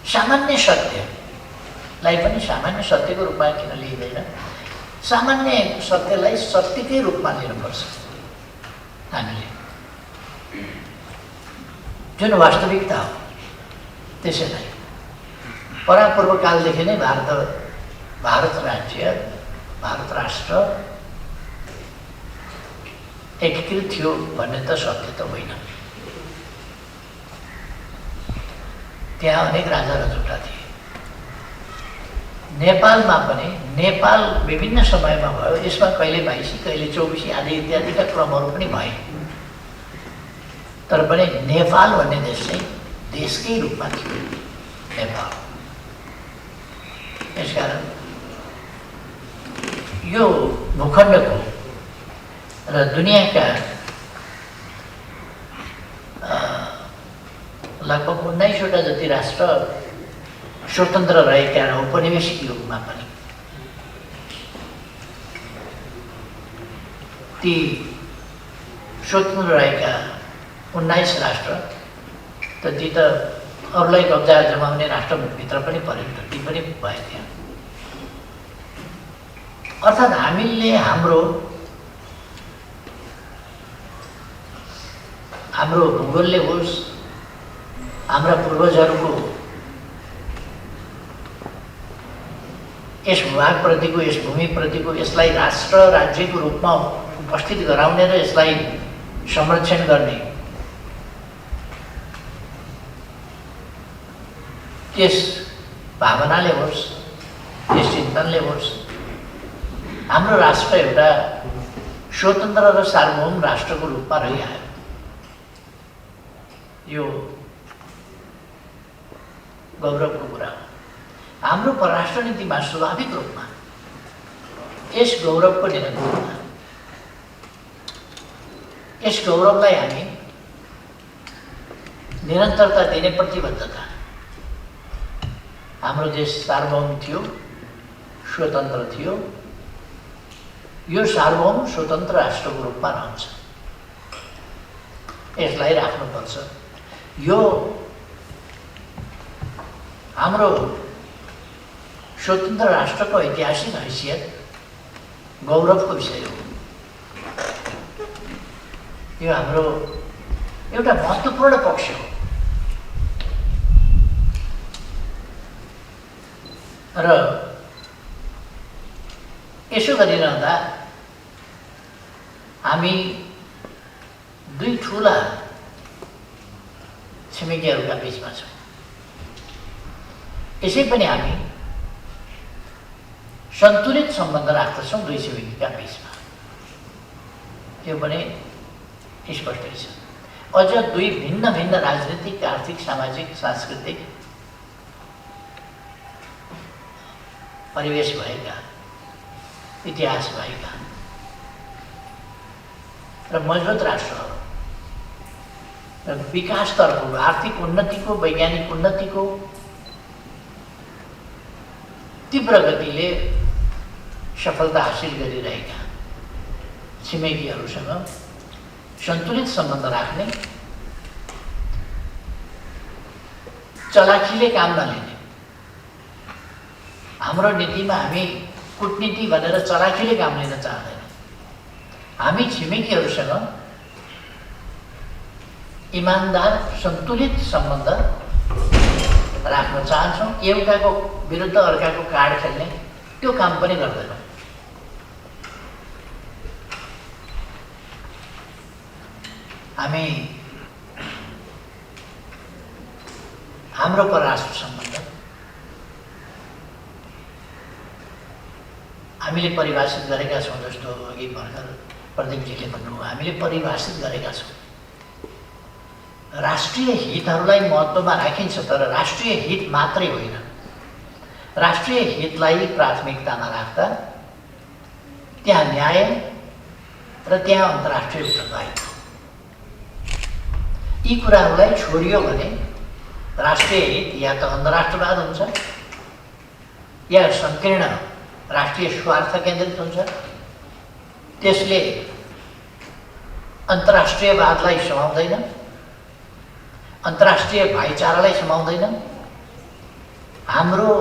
सामान्य सत्यलाई पनि सामान्य सत्यको रूपमा किन लिइँदैन? सामान्य सत्यलाई सत्यकै रूपमा लिनुपर्छ हामीले, जुन वास्तविकता हो त्यसैलाई। परापूर्वकालदेखि नै भारत राज्य, भारत राष्ट्र एकीकृत थियो भन्ने त सत्य त होइन। त्यहाँ अनेक राजा रजौटा थिए। नेपालमा पनि नेपाल विभिन्न समयमा भयो, यसमा कहिले 22 कहिले 24 आदि इत्यादिका क्रमहरू पनि भए, तर पनि नेपाल भन्ने देश चाहिँ देशकै रूपमा थियो नेपाल। यसकारण यो भूखण्डको र दुनियाँका लगभग 19वटा जति राष्ट्र स्वतन्त्र रहेका र औपनिवेशिक युगमा पनि ती स्वतन्त्र रहेका 19 राष्ट्र त ती त अरूलाई कब्जा जमाउने राष्ट्रभित्र पनि परे, ती पनि भए थिए। अर्थात् हामीले हाम्रो भूगोलले होस्, हाम्रा पूर्वजहरूको यस भूभागप्रतिको, यस भूमिप्रतिको, यसलाई राष्ट्र राज्यको रूपमा उपस्थित गराउने र यसलाई संरक्षण गर्ने त्यस भावनाले होस्, त्यस चिन्तनले होस्, हाम्रो राष्ट्र एउटा स्वतन्त्र र सार्वभौम राष्ट्रको रूपमा रहिआयो। यो गौरवको कुरा हो। हाम्रो परराष्ट्र नीतिमा स्वाभाविक रूपमा यस गौरवको निरन्तरता, यस गौरवलाई हामी निरन्तरता दिने प्रतिबद्धता। हाम्रो देश सार्वभौम थियो, स्वतन्त्र थियो, यो सार्वभौम स्वतन्त्र राष्ट्रको रूपमा रहन्छ, यसलाई राख्नुपर्छ। यो हाम्रो स्वतन्त्र राष्ट्रको ऐतिहासिक हैसियत गौरवको विषय हो। यो हाम्रो एउटा महत्त्वपूर्ण पक्ष हो र यसो गरिरहँदा हामी दुई ठुला छिमेकीहरूका बिचमा छौँ। यसै पनि हामी सन्तुलित सम्बन्ध राख्दछौँ दुई छिमेकीका बिचमा, यो पनि स्पष्टै छ। अझ दुई भिन्न भिन्न राजनीतिक, आर्थिक, सामाजिक, सांस्कृतिक परिवेश भएका, इतिहास भएका र मजबुत राष्ट्रहरू र विकासतर्फ, आर्थिक उन्नतिको, वैज्ञानिक उन्नतिको तीव्र गतिले सफलता हासिल गरिरहेका छिमेकीहरूसँग सन्तुलित सम्बन्ध राख्ने, चलाखीले काम नलिने। हाम्रो नीतिमा हामी कूटनीति भनेर चलाखीले काम लिन चाहँदैन। हामी छिमेकीहरूसँग इमान्दार सन्तुलित सम्बन्ध राख्न चाहन्छौँ। एउटाको विरुद्ध अर्काको कार्ड खेल्ने त्यो काम पनि गर्दैनौँ। हामी हाम्रो परराष्ट्र सम्बन्ध हामीले परिभाषित गरेका छौँ। जस्तो अघि भर्खर प्रदीपजीले भन्नुभयो, हामीले परिभाषित गरेका छौँ। राष्ट्रिय हितहरूलाई महत्त्वमा राखिन्छ, तर राष्ट्रिय हित मात्रै होइन। राष्ट्रिय हितलाई प्राथमिकतामा राख्दा त्यहाँ न्याय र त्यहाँ अन्तर्राष्ट्रिय उत्तरदायित्व, यी कुराहरूलाई छोडियो भने राष्ट्रिय हित या त अन्तर्राष्ट्रवाद हुन्छ या सङ्कीर्ण राष्ट्रिय स्वार्थ केन्द्रित हुन्छ। त्यसले अन्तर्राष्ट्रियवादलाई समाउँदैन, अन्तर्राष्ट्रिय भाइचारालाई समाउँदैन। हाम्रो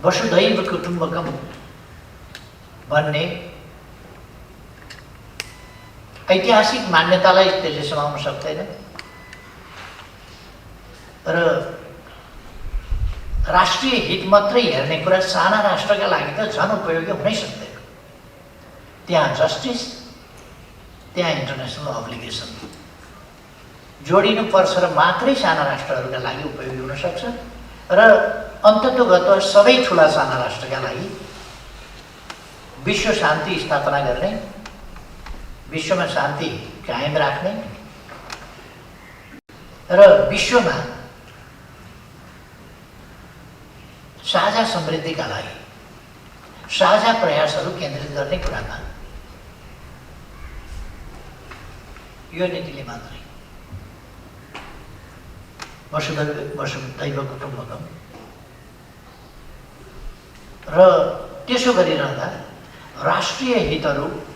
वसुधैव कुटुम्बकम भन्ने ऐतिहासिक मान्यतालाई त्यसले समाउन सक्दैन र राष्ट्रिय हित मात्रै हेर्ने कुरा साना राष्ट्रका लागि त झन् उपयोगी हुनै सक्दैन। त्यहाँ जस्टिस, त्यहाँ इन्टरनेसनल अब्लिगेसन जोडिनुपर्छ र मात्रै साना राष्ट्रहरूका लागि उपयोगी हुन सक्छ र अन्ततोगत सबै ठुला साना राष्ट्रका लागि विश्व शान्ति स्थापना गर्ने, विश्वमा शान्ति कायम राख्ने र विश्वमा साझा समृद्धिका लागि साझा प्रयासहरू केन्द्रित गर्ने कुरामा यो नीतिले मात्रै वसुधैव कुटुम्बकम र त्यसो गरिरहँदा राष्ट्रिय हितहरूको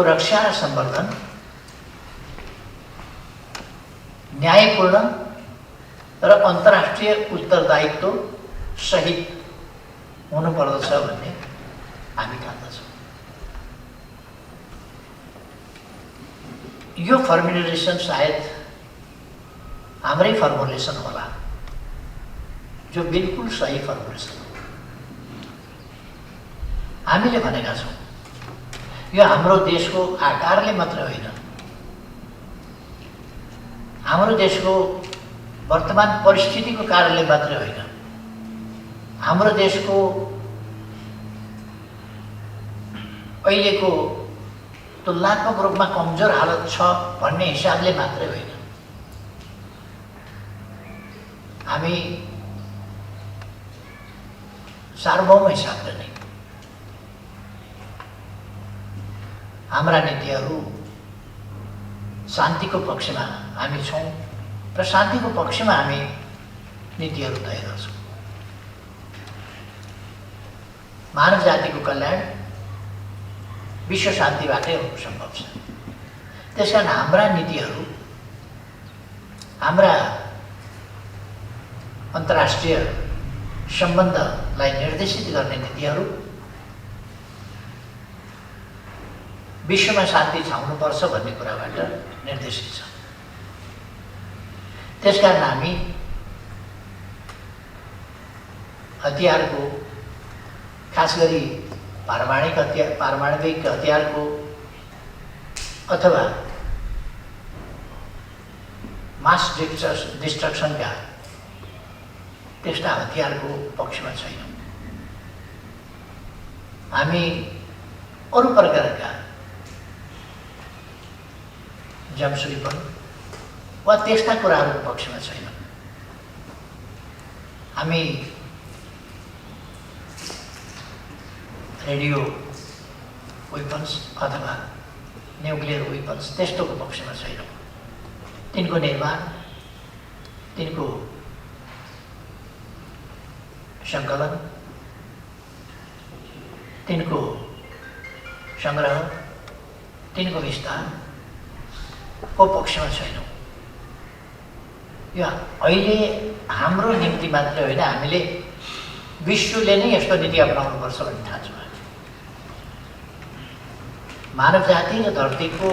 रक्षा र सम्वर्धन न्यायपूर्ण र अन्तर्राष्ट्रिय उत्तरदायित्व सहित हुनुपर्दछ भन्ने हामी ठान्दछौँ। यो फर्मुलेसन सायद हाम्रै फर्मुलेसन होला, जो बिल्कुल सही फर्मुलेसन हो। हामीले भनेका छौँ यो हाम्रो देशको आकारले मात्र होइन, हाम्रो देशको वर्तमान परिस्थितिको कारणले मात्रै होइन, हाम्रो देशको अहिलेको तुलनात्मक रूपमा कमजोर हालत छ भन्ने हिसाबले मात्रै होइन। हामी सार्वभौम हिसाबले नै हाम्रा नीतिहरू शान्तिको पक्षमा हामी छौँ र शान्तिको पक्षमा हामी नीतिहरू तय गर्छौँ। मानव जातिको कल्याण विश्व शान्तिबाटै सम्भव छ। त्यसकारण हाम्रा नीतिहरू, हाम्रा अन्तर्राष्ट्रिय सम्बन्धलाई निर्देशित गर्ने नीतिहरू विश्वमा शान्ति छाउनुपर्छ भन्ने कुराबाट निर्देशित छ। त्यसकारण हामी हतियारको, खास गरी पारमाणविक हतियारको अथवा मास डिस्ट्रक्सनका त्यस्ता हतियारको पक्षमा छैनौँ। हामी अरू प्रकारका जमसुरीपन वा त्यस्ता कुराहरूको पक्षमा छैनौँ। हामी रेडियो वेपन्स अथवा न्युक्लियर वेपन्स त्यस्तोको पक्षमा छैनौँ। तिनको निर्माण, तिनको सङ्कलन, तिनको सङ्ग्रह, तिनको विस्तारको पक्षमा छैनौँ। यो अहिले हाम्रो निम्ति मात्र होइन, हामीले विश्वले नै यस्तो नीति अपनाउनुपर्छ भन्ने ठान्छौँ। मानव जाति र धरतीको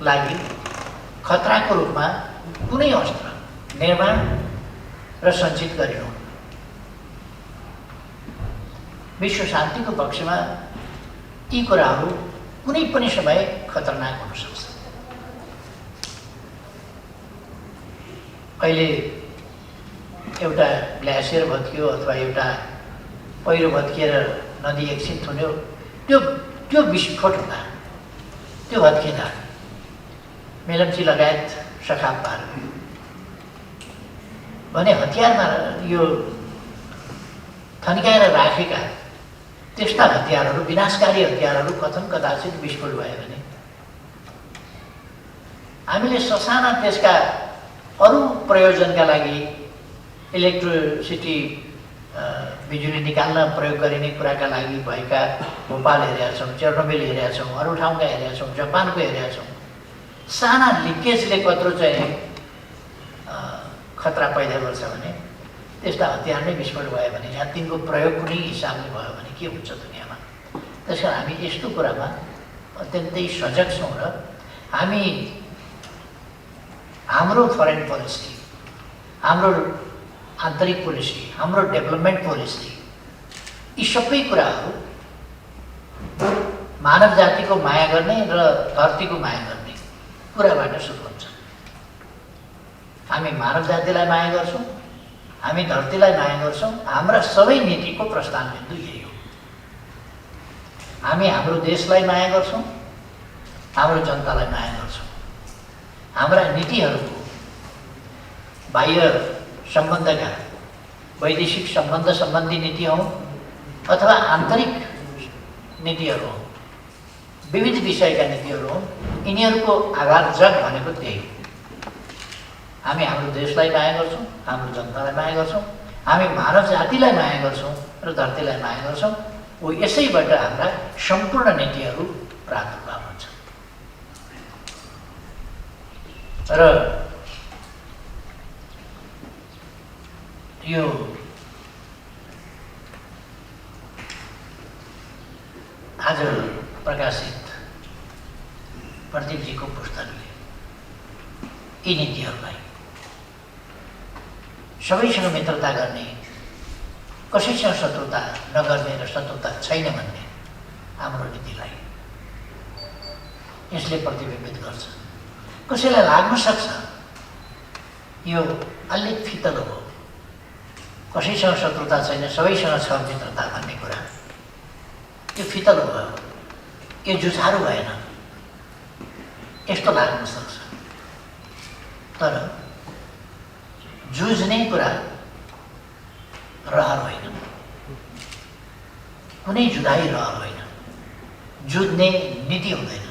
लागि खतराको रूपमा कुनै अस्त्र निर्माण र सञ्चित गरिरहनु। विश्व शान्तिको पक्षमा यी कुराहरू कुनै पनि समय खतरनाक हुन सक्छ। अहिले एउटा ग्लेसियर भत्कियो अथवा एउटा पहिरो भत्किएर नदी एकछिन थुन्यो, त्यो विस्फोट हुँदा, त्यो भत्किँदा मेलम्ची लगायत सखाप पार भने हतियारमा यो थन्काएर राखेका त्यस्ता हतियारहरू, विनाशकारी हतियारहरू कथन कदाचित विस्फोट भयो भने हामीले ससाना त्यसका अरू प्रयोजनका लागि इलेक्ट्रिसिटी बिजुली निकाल्न प्रयोग गरिने कुराका लागि भएका भोपाल हेरेका छौँ, चेर्नोबिल हेरेका छौँ, अरू ठाउँका हेरेका छौँ, जापानको हेरेका छौँ। साना लिकेजले कत्रो चाहिँ खतरा पैदा गर्छ भने त्यस्ता हतियार नै विस्फोट भयो भने या तिनको प्रयोग कुनै हिसाबले भयो भने के हुन्छ दुनियाँमा। त्यस कारण हामी यस्तो कुरामा अत्यन्तै सजग छौँ र हामी हाम्रो फरेन पोलिसी, हाम्रो आन्तरिक पोलिसी, हाम्रो डेभलपमेन्ट पोलिसी, यी सबै कुराहरू मानव जातिको माया गर्ने र धरतीको माया गर्ने कुराबाट सुरु हुन्छ। हामी मानव जातिलाई माया गर्छौँ, हामी धरतीलाई माया गर्छौँ। हाम्रा सबै नीतिको प्रस्थानबिन्दु यही हो। हामी हाम्रो देशलाई माया गर्छौँ, हाम्रो जनतालाई माया गर्छौँ। हाम्रा नीतिहरूको बाह्य सम्बन्धका वैदेशिक सम्बन्ध सम्बन्धी नीति हौँ अथवा आन्तरिक नीतिहरू हौँ, विविध विषयका नीतिहरू हौँ, यिनीहरूको आधार जग भनेको त्यही हो। हामी हाम्रो देशलाई माया गर्छौँ, हाम्रो जनतालाई माया गर्छौँ, हामी मानव जातिलाई माया गर्छौँ र धरतीलाई माया गर्छौँ। हो यसैबाट हाम्रा सम्पूर्ण नीतिहरू प्रादुर्भाव हुन्छ। र यो आज प्रकाशित प्रदीपजीको पुस्तकले यी नीतिहरूलाई सबैसँग मित्रता गर्ने, कसैसँग शत्रुता नगर्ने र शत्रुता छैन भन्ने हाम्रो नीतिलाई यसले प्रतिबिम्बित गर्छ। कसैलाई लाग्न सक्छ यो अलिक फितलो हो, कसैसँग शत्रुता छैन, सबैसँग छ मित्रता भन्ने कुरा, यो फितलो भयो, यो जुझारु भएन, यस्तो लाग्न सक्छ। तर जुझ्ने कुरा रहर होइन, कुनै जुधाइ रहर होइन, जुझ्ने नीति हुँदैन।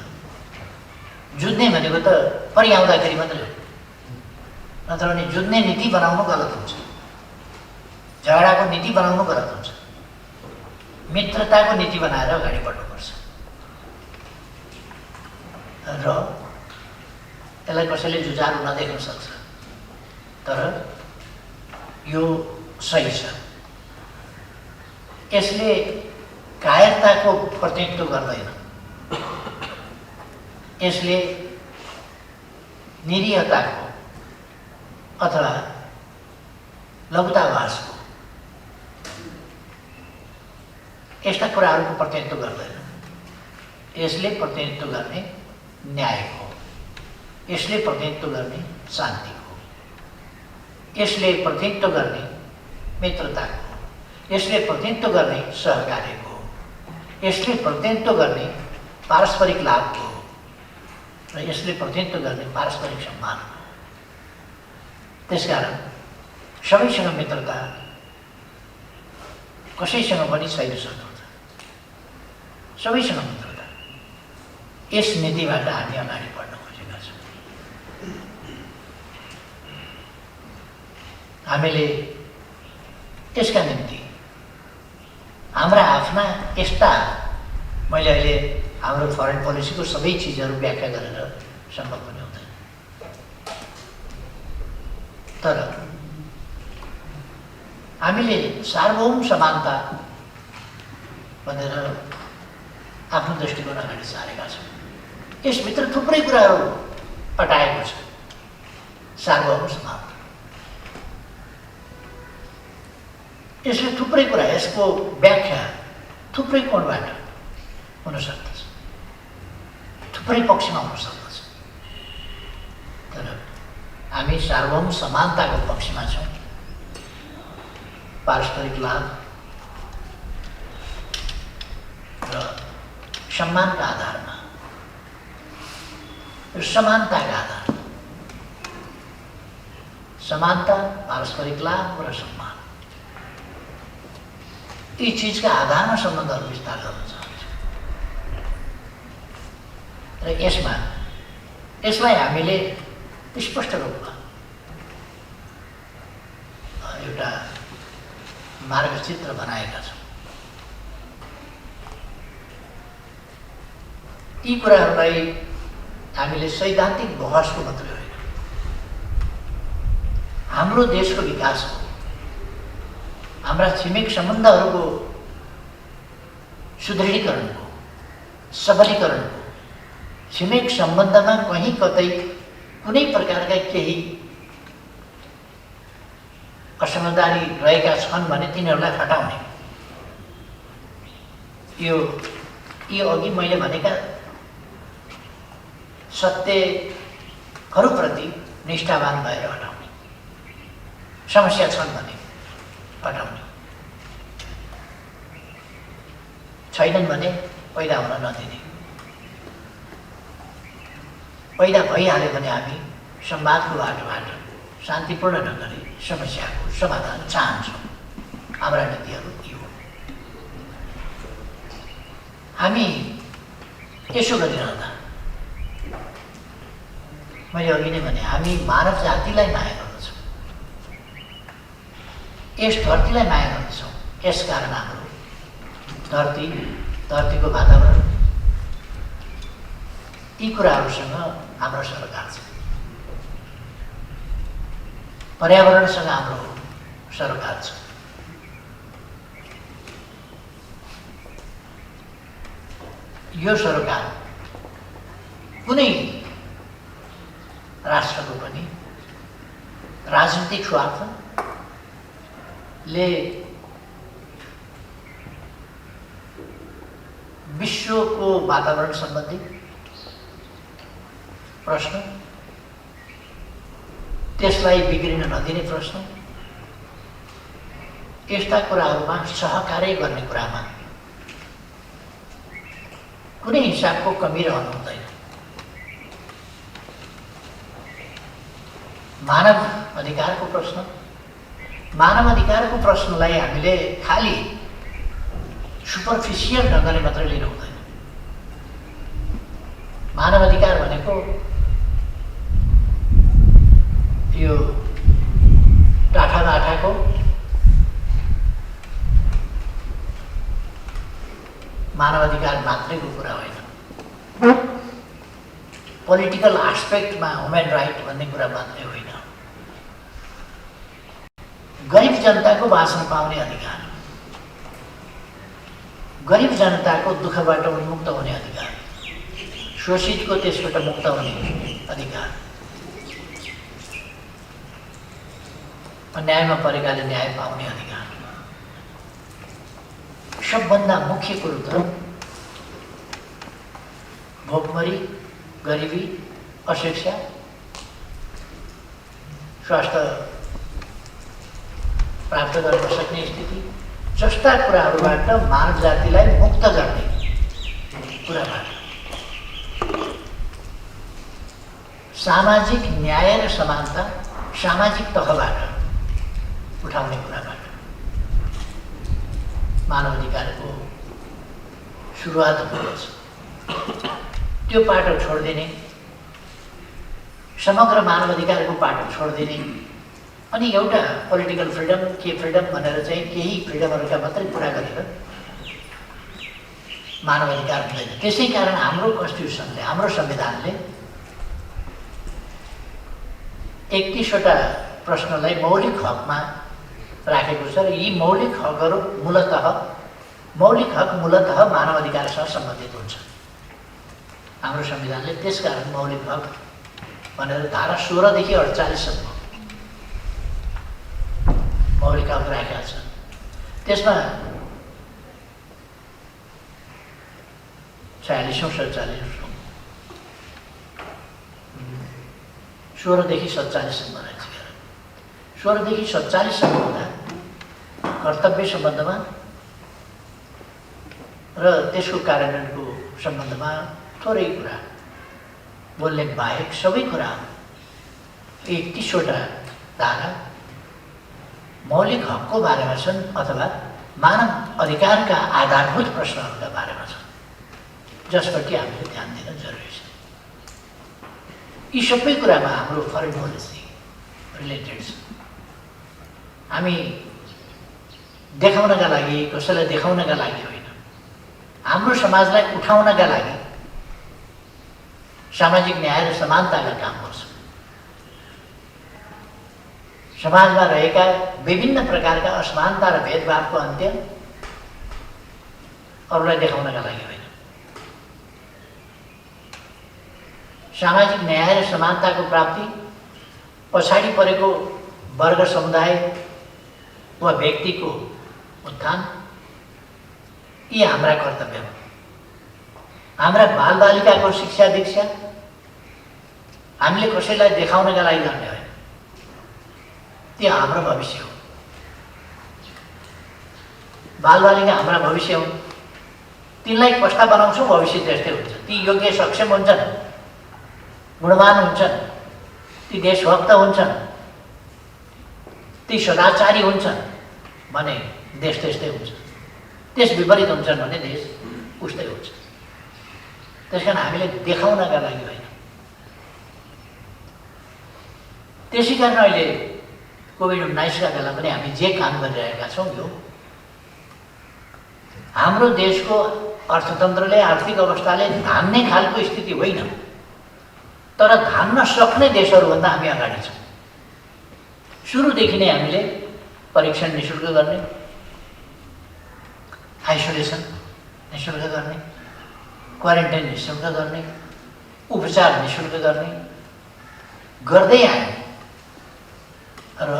जुझ्ने भनेको त परिआउँदाखेरि मात्रै हो, नत्र भने जुझ्ने नीति बनाउनु गलत हुन्छ, झगडाको नीति बनाउनु गलत हुन्छ। मित्रताको नीति बनाएर अगाडि बढ्नुपर्छ र यसलाई कसैले जुझारु नदेख्न सक्छ, तर यो सही छ। यसले कायरताको प्रतिनिधित्व गर्दैन, यसले निरीहताको अथवा लघुताभासको यस्ता कुराहरूको प्रतिनिधित्व गर्दैन। यसले प्रतिनिधित्व गर्ने न्यायको, यसले प्रतिनिधित्व गर्ने शान्तिको, यसले प्रतिनिधित्व गर्ने मित्रताको, यसले प्रतिनिधित्व गर्ने सहकार्यको, यसले प्रतिनिधित्व गर्ने पारस्परिक लाभको र यसले प्रतिनिधित्व गर्ने पारस्परिक सम्मानको। त्यसकारण सबैसँग मित्रता, कसैसँग पनि छैन शत्रुता, सबैसँग मित्रता, यस नीतिबाट हामी अगाडि बढ्न खोजेका छौँ। हामीले यसका निम्ति हाम्रा आफ्ना यस्ता मैले अहिले हाम्रो फरेन पोलिसीको सबै चिजहरू व्याख्या गरेर सम्भव पनि हुँदैन। तर हामीले सार्वभौम समानता भनेर आफ्नो दृष्टिकोण अगाडि सारेका छौँ। यसभित्र थुप्रै कुराहरू अटाएको छ। सार्वभौम समानता, यसले थुप्रै कुरा, यसको व्याख्या थुप्रै कोणबाट हुन सक्दछ, थुप्रै पक्षमा हुन सक्दछ। तर हामी सार्वभौम समानताको पक्षमा छौँ। पारस्परिक लाभ र सम्मानका आधारमा, समानताका आधारमा, समानता, पारस्परिक लाभ र सम्मान, यी चिजका आधारमा सम्बन्धहरू विस्तार गर्न चाहन्छ। र यसलाई हामीले स्पष्ट रूपमा एउटा मार्गचित्र बनाएका छौँ। यी कुराहरूलाई हामीले सैद्धान्तिक बहसको मात्रै होइन, हाम्रो देशको विकासको, हाम्रा छिमेक सम्बन्धहरूको सुदृढीकरणको, सबलीकरणको, छिमेक सम्बन्धमा कहीँ कतै कुनै प्रकारका केही असमझदारी रहेका छन् भने तिनीहरूलाई हटाउने, यो अघि मैले भनेका सत्यहरूप्रति निष्ठावान भएर हटाउने, समस्या छन् भने हटाउने, छैनन् भने पैदा हुन नदिने, पैदा भइहाल्यो भने हामी संवादको बाटोबाट शान्तिपूर्ण ढङ्गले समस्याको समाधान चाहन्छौँ। हाम्रा नीतिहरू यो हो। हामी यसो गरिरहँदा मैले अघि नै भने हामी मानव जातिलाई माया गर्दछौँ, यस धरतीलाई माया गर्दछौँ। यसकारण हाम्रो धरतीको वातावरण, यी कुराहरूसँग हाम्रो सरोकार छ। पर्यावरणसँग हाम्रो सरोकार छ। यो सरोकार कुनै राष्ट्रको पनि राजनीतिक स्वार्थले विश्वको वातावरण सम्बन्धी प्रश्न, त्यसलाई बिग्रिन नदिने प्रश्न, यस्ता कुराहरूमा सहकार्य गर्ने कुरामा कुनै हिसाबको कमी रहनु हुँदैन। मानव अधिकारको प्रश्नलाई हामीले खालि सुपरफिसियल ढङ्गले मात्रै लिनु हुँदैन। मानव अधिकार भनेको यो टाठा बाठाको मानव अधिकार मात्रैको कुरा होइन। पोलिटिकल एस्पेक्टमा ह्युमन राइट भन्ने कुरा मात्रै होइन। गरिब जनताको बाँच्न पाउने अधिकार, गरिब जनताको दुःखबाट उन्मुक्त हुने अधिकार, शोषितको त्यसबाट मुक्त हुने अधिकार, अन्यायमा परेकाले न्याय पाउने अधिकार, सबभन्दा मुख्य कुरो त भोकमरी, गरिबी, अशिक्षा, स्वास्थ्य प्राप्त गर्न सक्ने स्थिति जस्ता कुराहरूबाट मानव जातिलाई मुक्त गर्ने कुराबाट, सामाजिक न्याय र समानता सामाजिक तहबाट उठाउने कुराबाट मानव अधिकारको सुरुवात हुँदछ। त्यो पाटो छोडिदिने, समग्र मानव अधिकारको पाटो छोडिदिने अनि एउटा पोलिटिकल फ्रिडम भनेर चाहिँ केही फ्रिडमहरूका मात्रै कुरा गरेर मानवाधिकार मिल्दैन। त्यसै कारण हाम्रो कन्स्टिट्युसनले, हाम्रो संविधानले 31वटा प्रश्नलाई मौलिक हकमा राखेको छ र यी मौलिक हकहरू मौलिक हक मूलतः मानवाधिकारसँग सम्बन्धित हुन्छ। हाम्रो संविधानले त्यसकारण मौलिक हक भनेर धारा 16 देखि 48 सम्म मौलिक हक राखेका छन्। त्यसमा 46औं 47औं 16 देखि 47 सम्म रहेछ। 16 देखि 47 सम्म हुँदा कर्तव्य सम्बन्धमा र त्यसको कार्यान्वयनको सम्बन्धमा थोरै कुरा बोल्ने बाहेक सबै कुरा 31वटा धारा मौलिक हकको बारेमा छन् अथवा मानव अधिकारका आधारभूत प्रश्नहरूका बारेमा छन्, जसप्रति हामीले ध्यान दिन जरुरी छ। यी सबै कुरामा हाम्रो फरेन पोलिसी रिलेटेड छ। हामी देखाउनका लागि, कसैलाई देखाउनका लागि होइन, हाम्रो समाजलाई उठाउनका लागि सामाजिक न्याय र समानताका काम गर्छ। समाजमा रहेका विभिन्न प्रकारका असमानता र भेदभावको अन्त्य अरूलाई देखाउनका लागि होइन। सामाजिक न्याय र समानताको प्राप्ति, पछाडि परेको वर्ग, समुदाय वा व्यक्तिको उत्थान, यी हाम्रा कर्तव्य हो। हाम्रा बालबालिकाको शिक्षा दीक्षा हामीले कसैलाई देखाउनका लागि गर्ने होइन, ती हाम्रो भविष्य हो। बालबालिका हाम्रा भविष्य हुन्। तिनलाई कस्ता बनाउँछौँ भविष्य त्यस्तै हुन्छ। ती योग्य सक्षम हुन्छन्, गुणवान हुन्छन्, ती देशभक्त हुन्छन्, ती सदाचारी हुन्छन् भने देश त्यस्तै हुन्छ। त्यस विपरीत हुन्छन् भने देश उस्तै हुन्छ। त्यसकारण हामीले देखाउनका लागि होइन। त्यसै कारण अहिले कोभिड-19का बेला पनि हामी जे काम गरिरहेका छौँ यो हाम्रो देशको अर्थतन्त्रले, आर्थिक अवस्थाले धान्ने खालको स्थिति होइन, तर धान्न सक्ने देशहरूभन्दा हामी अगाडि छौँ। सुरुदेखि नै हामीले परीक्षण निःशुल्क गर्ने, आइसोलेसन निःशुल्क गर्ने, क्वारेन्टाइन निःशुल्क गर्ने, उपचार निःशुल्क गर्ने गर्दै आयौँ र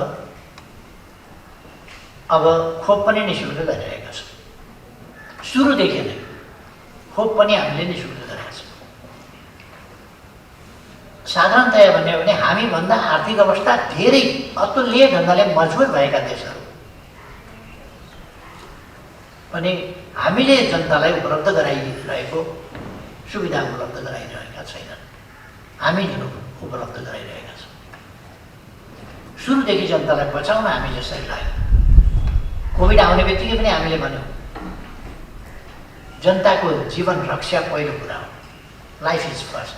अब खोप पनि निःशुल्क गरिरहेका छौँ। सुरुदेखि नै खोप पनि हामीले निःशुल्क गरेका छौँ। साधारणतया भन्यो भने हामीभन्दा आर्थिक अवस्था धेरै अतुल्य ढङ्गले मजबुत भएका देशहरू पनि हामीले जनतालाई उपलब्ध गराइरहेको सुविधा उपलब्ध गराइरहेका छैनन्। हामी उपलब्ध गराइरहेका छौँ। सुरुदेखि जनतालाई बचाउन हामी जसरी लाग्यो। कोभिड आउने बित्तिकै पनि हामीले भन्यौँ जनताको जीवन रक्षा पहिलो कुरा हो, लाइफ इज फर्स्ट।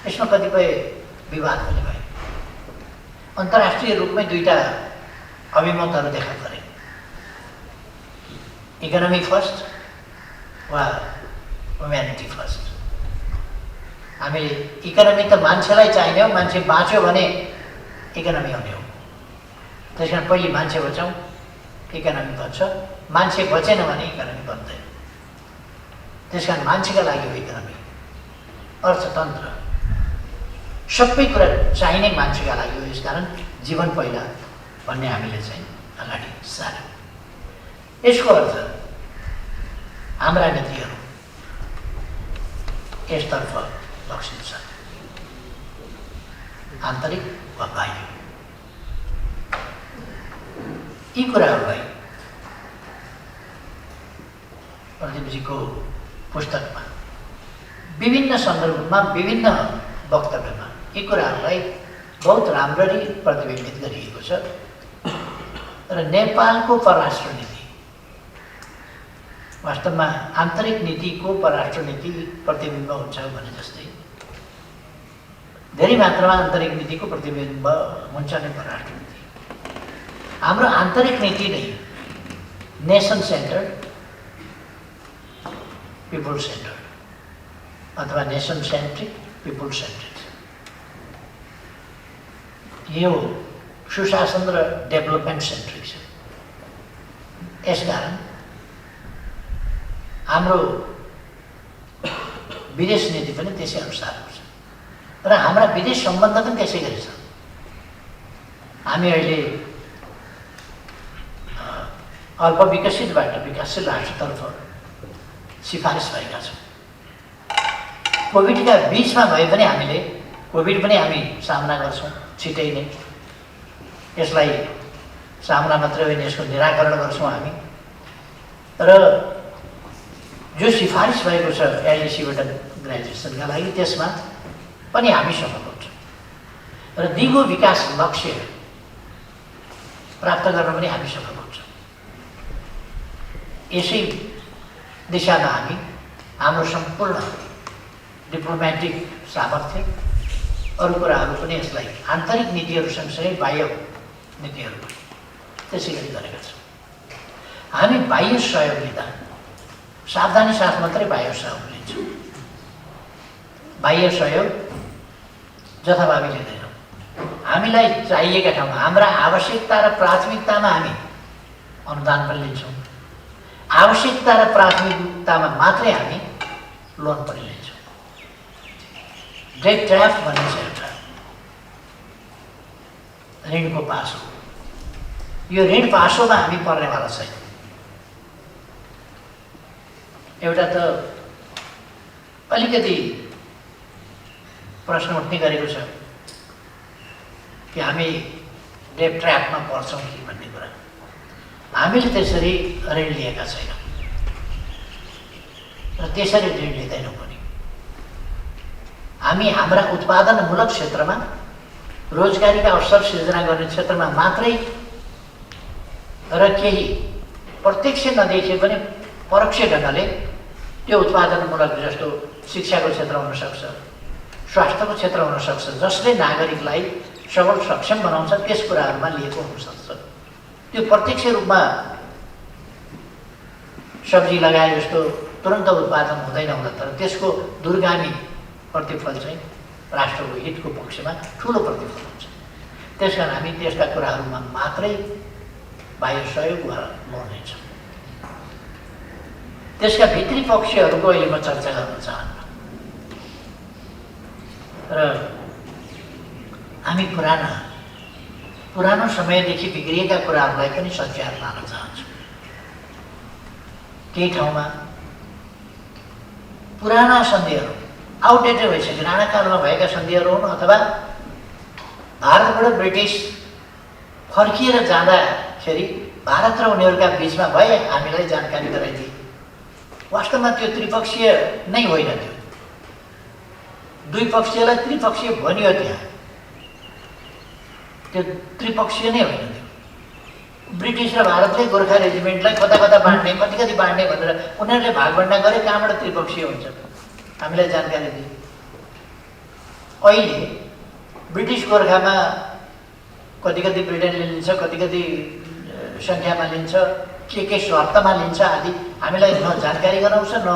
यसमा कतिपय विवाद पनि भयो। अन्तर्राष्ट्रिय रूपमै दुईटा अभिमतहरू देखा परे, इकोनोमी फर्स्ट वा ह्युम्यानिटी फर्स्ट। हामीले इकोनोमी त मान्छेलाई चाहिने हो, मान्छे बाँच्यो भने इकोनोमी हुने हो। त्यस कारण पहिले मान्छे बचाउँ, इकोनोमी बन्छ। मान्छे बचेन भने इकोनोमी बन्दैन। त्यस कारण मान्छेका लागि हो इकोनोमी, अर्थतन्त्र, सबै कुरा चाहिने मान्छेका लागि हो। यसकारण जीवन पहिला भन्ने हामीले चाहिँ अगाडि सार्यौँ। यसको अर्थ हाम्रा नीतिहरू यसतर्फ लक्षित छन्, आन्तरिक वा बाह्य। यी कुराहरूलाई प्रदीपजीको पुस्तकमा विभिन्न सन्दर्भमा, विभिन्न वक्तव्यमा यी कुराहरूलाई बहुत राम्ररी प्रतिबिम्बित गरिएको छ। र नेपालको परराष्ट्र नीति वास्तवमा आन्तरिक नीतिको परराष्ट्र नीति प्रतिबिम्ब हुन्छ भने जस्तै धेरै मात्रामा आन्तरिक नीतिको प्रतिबिम्ब हुन्छ नै परराष्ट्र नीति। हाम्रो आन्तरिक नीति नै नेसन सेन्टर पिपुल सेन्टर्ड अथवा नेसन सेन्ट्रिक पिपुल सेन्ट्रिक यो सुशासन र डेभलपमेन्ट सेन्ट्रिक छ। यसकारण हाम्रो विदेश नीति पनि त्यसै अनुसारको छ र हाम्रा विदेश सम्बन्ध पनि त्यसै गरी छ। हामी अहिले अल्पविकसितबाट विकासशील राष्ट्रतर्फ सिफारिस भएका छौँ। कोभिडका बिचमा भए पनि हामीले कोभिड पनि हामी सामना गर्छौँ छिटै नै। यसलाई सामना मात्रै होइन, यसको निराकरण गर्छौँ हामी। र जो सिफारिस भएको छ एलडिसीबाट ग्रेजुएसनका लागि त्यसमा पनि हामी सफल हुन्छौँ र दिगो विकास लक्ष्य प्राप्त गर्न पनि हामी सफल हुन्छौँ। यसै दिशामा हामी हाम्रो सम्पूर्ण डिप्लोमेटिक सामर्थ्य अरू कुराहरू पनि यसलाई आन्तरिक नीतिहरू सँगसँगै बाह्य नीतिहरू पनि त्यसै गरी गरेका छौँ। हामी बाह्य सहयोग लिँदा सावधानी साथ मात्रै बाह्य सहयोग लिन्छौँ। बाह्य सहयोग जथाभावी लिँदैनौँ। हामीलाई चाहिएका ठाउँमा हाम्रा आवश्यकता र प्राथमिकतामा हामी अनुदान पनि लिन्छौँ। आवश्यकता र प्राथमिकतामा मात्रै हामी लोन पनि लिन्छौँ। डेट ड्राफ्ट भन्ने छ एउटा ऋणको पासो। यो ऋण पासोमा हामी पर्नेवाला छैन। एउटा त अलिकति प्रश्न उठ्ने गरेको छ कि हामी डेट ट्र्यापमा पर्छौँ कि भन्ने कुरा। हामीले त्यसरी ऋण लिएका छैनौँ र त्यसरी ऋण लिँदैनौँ पनि। हामी हाम्रा उत्पादनमूलक क्षेत्रमा रोजगारीका अवसर सिर्जना गर्ने क्षेत्रमा मात्रै र केही प्रत्यक्ष नदेखिए पनि परोक्ष ढङ्गले त्यो उत्पादनमूलक जस्तो शिक्षाको क्षेत्र हुनसक्छ, स्वास्थ्यको क्षेत्र हुनसक्छ, जसले नागरिकलाई सबल सक्षम बनाउँछ त्यस कुराहरूमा लिएको हुनसक्छ। त्यो प्रत्यक्ष रूपमा सब्जी लगाए जस्तो तुरन्त उत्पादन हुँदैन होला, तर त्यसको दूरगामी प्रतिफल चाहिँ राष्ट्रको हितको पक्षमा ठुलो प्रतिफल हुन्छ। त्यस कारण हामी त्यस्ता कुराहरूमा मात्रै बाह्य सहयोग वा लोन लिन्छौँ। त्यसका भित्री पक्षहरूको अहिले म चर्चा गर्न चाहन्न र हामी पुरानो समयदेखि बिग्रिएका कुराहरूलाई पनि सच्याएर लान चाहन्छौँ। केही ठाउँमा पुराना सन्धिहरू आउटडेटेड भइसक्यो, राणाकालमा भएका सन्धिहरू हुन् अथवा भारतबाट ब्रिटिस फर्किएर जाँदाखेरि भारत र उनीहरूका बिचमा भए हामीलाई जानकारी गराइदिए। वास्तवमा त्यो त्रिपक्षीय नै होइन, त्यो द्विपक्षीयलाई त्रिपक्षीय भनियो। त्यहाँ त्यो त्रिपक्षीय नै होइन। त्यो ब्रिटिस र भारतले गोर्खा रेजिमेन्टलाई कता कता बाँड्ने, कति कति बाँड्ने भनेर उनीहरूले भागभन्डा गरे। कहाँबाट त्रिपक्षीय हुन्छ हामीलाई जानकारी दिए। अहिले ब्रिटिस गोर्खामा कति कति ब्रिटेनले लिन्छ, कति कति सङ्ख्यामा लिन्छ, के शर्तमा लिन्छ आदि हामीलाई न जानकारी गराउँछ न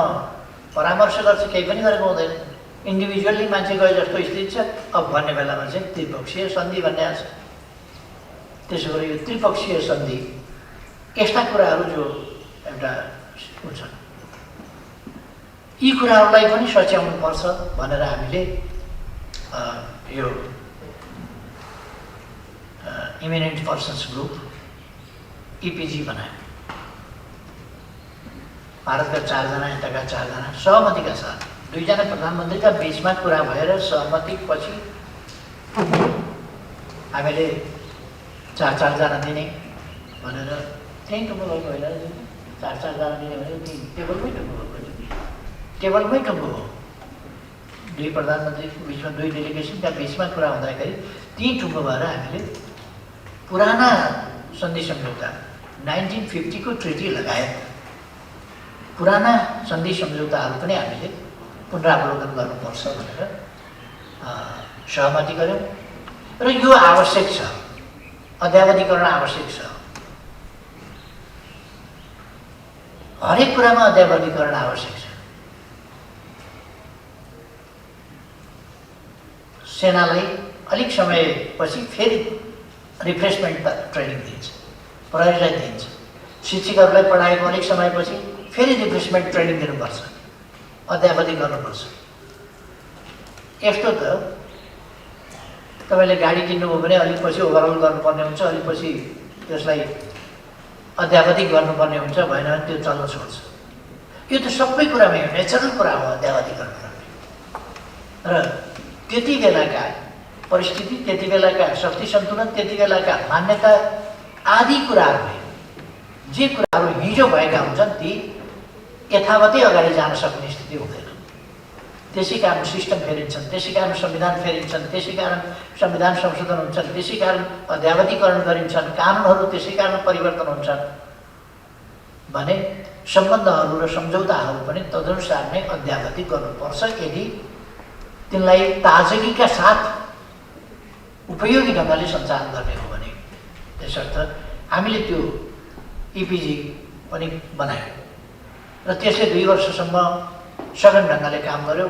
परामर्श गर्छ, केही पनि गरेको हुँदैन। इन्डिभिजुअली मान्छे गए जस्तो स्थिति छ। अब भन्ने बेलामा चाहिँ त्रिपक्षीय सन्धि भन्ने आउँछ। त्यसो गरी यो त्रिपक्षीय सन्धि यस्ता कुराहरू जो एउटा हुन्छ, यी कुराहरूलाई पनि सच्याउनुपर्छ भनेर हामीले यो इमिनेन्ट पर्सन्स ग्रुप इपिजी बनायो। भारतका 4 जना, यताका 4 जना सहमतिका साथ 2 जना प्रधानमन्त्रीका बिचमा कुरा भएर सहमति पछि हामीले 4 जना दिने भनेर त्यहीँ टुङ्गो भएको होइन। 4 जना दिने भने टेबलमै टुङ्गो भएको, टेबलमै टुङ्गो हो। 2 प्रधानमन्त्रीको बिचमा 2 डेलिगेसनका बिचमा कुरा हुँदाखेरि त्यहीँ टुङ्गो भएर हामीले पुराना सन्धि सम्झौता 1950 को ट्रिटी लगायत पुराना सन्धि सम्झौताहरू पनि हामीले पुनरावलोकन गर्नुपर्छ भनेर सहमति गऱ्यौँ र यो आवश्यक छ, अद्यावधिकरण आवश्यक छ। हरेक कुरामा अद्यावधिकरण आवश्यक छ। सेनालाई अलिक समयपछि फेरि रिफ्रेसमेन्ट ट्रेनिङ दिन्छ, प्रहरीलाई दिन्छ, शिक्षकहरूलाई पढाएको अलिक समयपछि फेरि रिफ्रेसमेन्ट ट्रेनिङ दिनुपर्छ, अध्यापति गर्नुपर्छ। यस्तो त तपाईँले गाडी किन्नुभयो भने अलिक पछि ओभरअल गर्नुपर्ने हुन्छ, अलिक पछि त्यसलाई अध्यापति गर्नुपर्ने हुन्छ, भएन भने त्यो चल्न छोड्छ। यो त सबै कुरामा यो नेचरल कुरा हो अध्यापति गर्नुपर्ने। र त्यति बेलाका परिस्थिति, त्यति बेलाका शक्ति सन्तुलन, त्यति बेलाका मान्यता आदि कुराहरूले, जे कुराहरू हिजो भएका हुन्छन् ती यथावतै अगाडि जान सक्ने स्थिति हुँदैन। त्यसै कारण सिस्टम फेरिन्छन्, त्यसै कारण संविधान फेरिन्छन्, त्यसै कारण संविधान संशोधन हुन्छन्, त्यसै कारण अध्यावधिकरण गरिन्छन्, कानुनहरू त्यसै कारण परिवर्तन हुन्छन् भने सम्बन्धहरू र सम्झौताहरू पनि तदनुसार नै अध्यावधिक गर्नुपर्छ यदि तिनलाई ताजगीका साथ उपयोगी ढङ्गले सञ्चालन गर्ने हो भने। त्यसर्थ हामीले त्यो इपिजी पनि बनायौँ र त्यसले 2 वर्षसम्म सघन ढङ्गले काम गर्यो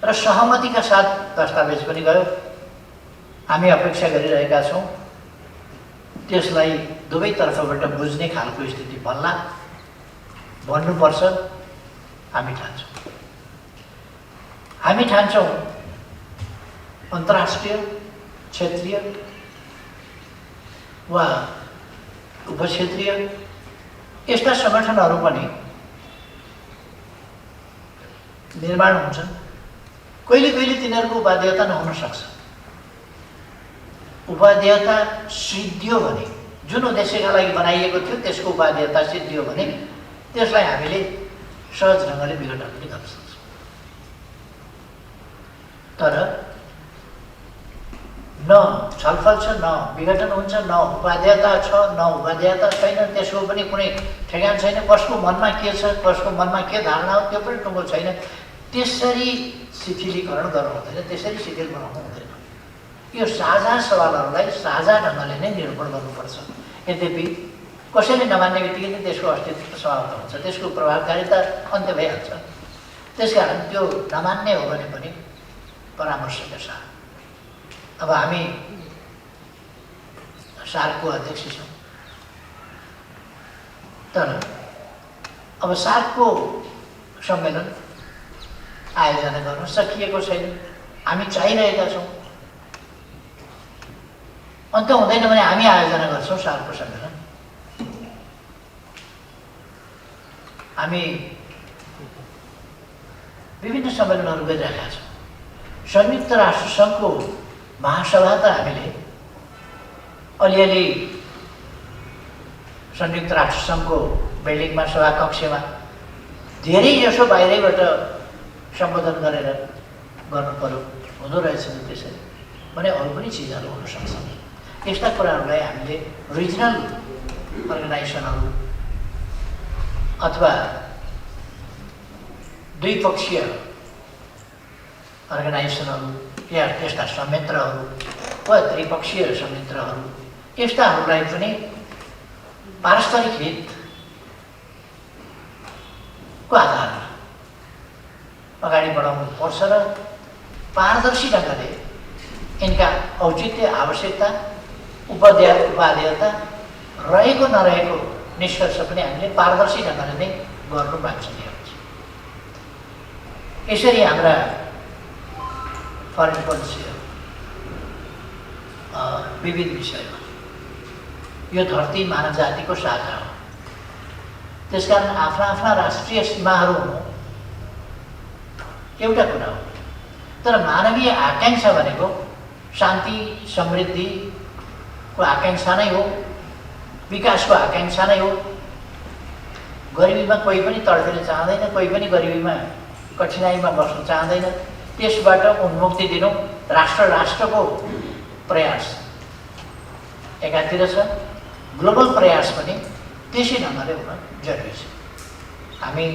र सहमतिका साथ दस्तावेज पनि गयो। हामी अपेक्षा गरिरहेका छौँ त्यसलाई दुवैतर्फबाट बुझ्ने खालको स्थिति बन्ला, भन्नुपर्छ। हामी ठान्छौँ अन्तर्राष्ट्रिय, क्षेत्रीय वा उपक्षेत्रीय यस्ता सङ्गठनहरू पनि निर्माण हुन्छन्। कहिले कहिले तिनीहरूको उपादेयता नहुन सक्छ। उपादेयता सिद्धियो भने, जुन उद्देश्यका लागि बनाइएको थियो त्यसको उपादेयता सिद्धियो भने त्यसलाई हामीले सहज ढङ्गले विघटन पनि गर्न सक्छौँ। तर न छलफल छ, न विघटन हुन्छ, न उपादेयता छ, न उपादेयता छैन, त्यसको पनि कुनै ठेगान छैन। कसको मनमा के छ, कसको मनमा के धारणा हो त्यो पनि टुङ्गो छैन। त्यसरी शिथिलीकरण गर्नु हुँदैन, त्यसरी शिथिल बनाउनु हुँदैन। यो साझा सवालहरूलाई साझा ढङ्गले नै निरूपण गर्नुपर्छ। यद्यपि कसैले नमान्ने बित्तिकै नै त्यसको अस्तित्व समाप्त हुन्छ, त्यसको प्रभावकारिता अन्त्य भइहाल्छ। त्यसकारण त्यो नमान्ने हो भने पनि परामर्शका साथ। अब हामी सार्कको अध्यक्ष छौँ, तर अब सार्कको सम्मेलन आयोजना गर्न सकिएको छैन। हामी चाहिरहेका छौँ, अन्त हुँदैन भने हामी आयोजना गर्छौँ सार्कको सम्मेलन। हामी विभिन्न सम्मेलनहरू गरिरहेका छौँ। संयुक्त राष्ट्र सङ्घको महासभा त हामीले अलिअलि संयुक्त राष्ट्र सङ्घको बिल्डिङमा, सभाकक्षमा धेरै जसो बाहिरैबाट सम्बोधन गरेर गर्नु पर्यो, हुँदो रहेछ त्यसरी भने अरू पनि चिजहरू हुन सक्छन्। यस्ता कुराहरूलाई हामीले रिजनल अर्गनाइजेसनहरू अथवा द्विपक्षीय अर्गनाइजेसनहरू या त्यस्ता संयन्त्रहरू वा त्रिपक्षीय संयन्त्रहरू यस्ताहरूलाई पनि पारस्परिक हितको आधारमा अगाडि बढाउनु पर्छ र पारदर्शी ढङ्गले यिनका औचित्य, आवश्यकता, उपादेयता रहेको नरहेको निष्कर्ष पनि हामीले पारदर्शी ढङ्गले नै गर्नु बाँच्ने हुन्छ। यसरी हाम्रा फरेन पोलिसीहरू विविध विषयमा, यो धरती मानव जातिको साझा हो। त्यसकारण आफ्ना आफ्ना राष्ट्रिय सीमाहरू हुनु एउटा कुरा हो, तर मानवीय आकाङ्क्षा भनेको शान्ति समृद्धिको आकाङ्क्षा नै हो, विकासको आकाङ्क्षा नै हो। गरिबीमा कोही पनि तड्पिन चाहँदैन, कोही पनि गरिबीमा कठिनाइमा बस्न चाहँदैन। त्यसबाट उन्मुक्ति दिनु राष्ट्रको प्रयास एकातिर छ, ग्लोबल प्रयास पनि त्यसै ढङ्गले हुन जरुरी छ। हामी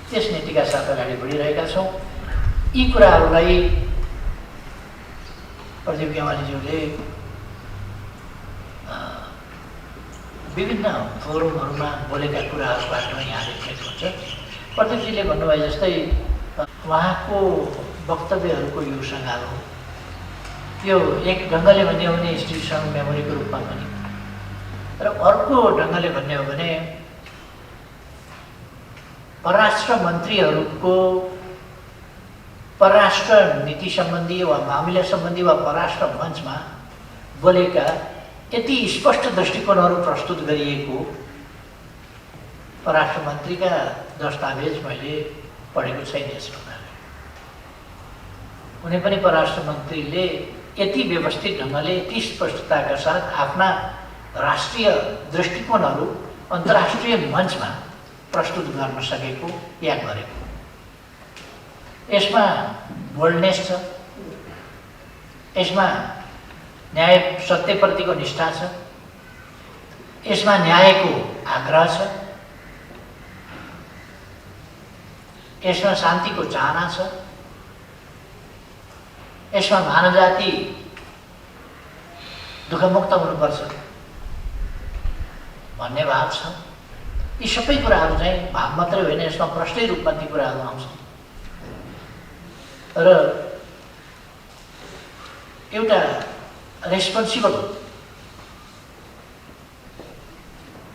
त्यस नीतिका साथ अगाडि बढिरहेका छौँ। यी कुराहरूलाई प्रदीप गेवालीज्यूले विभिन्न फोरमहरूमा बोलेका कुराहरूबाट यहाँ देखेको हुन्छ। प्रदीपजीले भन्नुभए जस्तै उहाँको वक्तव्यहरूको यो सङ्गालो यो एक ढङ्गले भन्ने हो भने इन्स्टिट्युसनल मेमोरीको रूपमा पनि, र अर्को ढङ्गले भन्ने हो भने परराष्ट्र मन्त्रीहरूको परराष्ट्र नीति सम्बन्धी वा मामिला सम्बन्धी वा परराष्ट्र मञ्चमा बोलेका यति स्पष्ट दृष्टिकोणहरू प्रस्तुत गरिएको परराष्ट्र मन्त्रीका दस्तावेज मैले पढेको छैन। यसमा कुनै पनि परराष्ट्र मन्त्रीले यति व्यवस्थित ढङ्गले यति स्पष्टताका साथ आफ्ना राष्ट्रिय दृष्टिकोणहरू अन्तर्राष्ट्रिय मञ्चमा प्रस्तुत गर्न सकेको या गरेको। यसमा बोल्डनेस छ, यसमा न्याय सत्यप्रतिको निष्ठा छ, यसमा न्यायको आग्रह छ, यसमा शान्तिको चाहना छ, यसमा मानव जाति दुःखमुक्त हुनुपर्छ भन्ने भाव छ। यी सबै कुराहरू चाहिँ भाव मात्रै होइन, यसमा प्रष्टै रूपमा ती कुराहरू आउँछन् र एउटा रेस्पोन्सिबल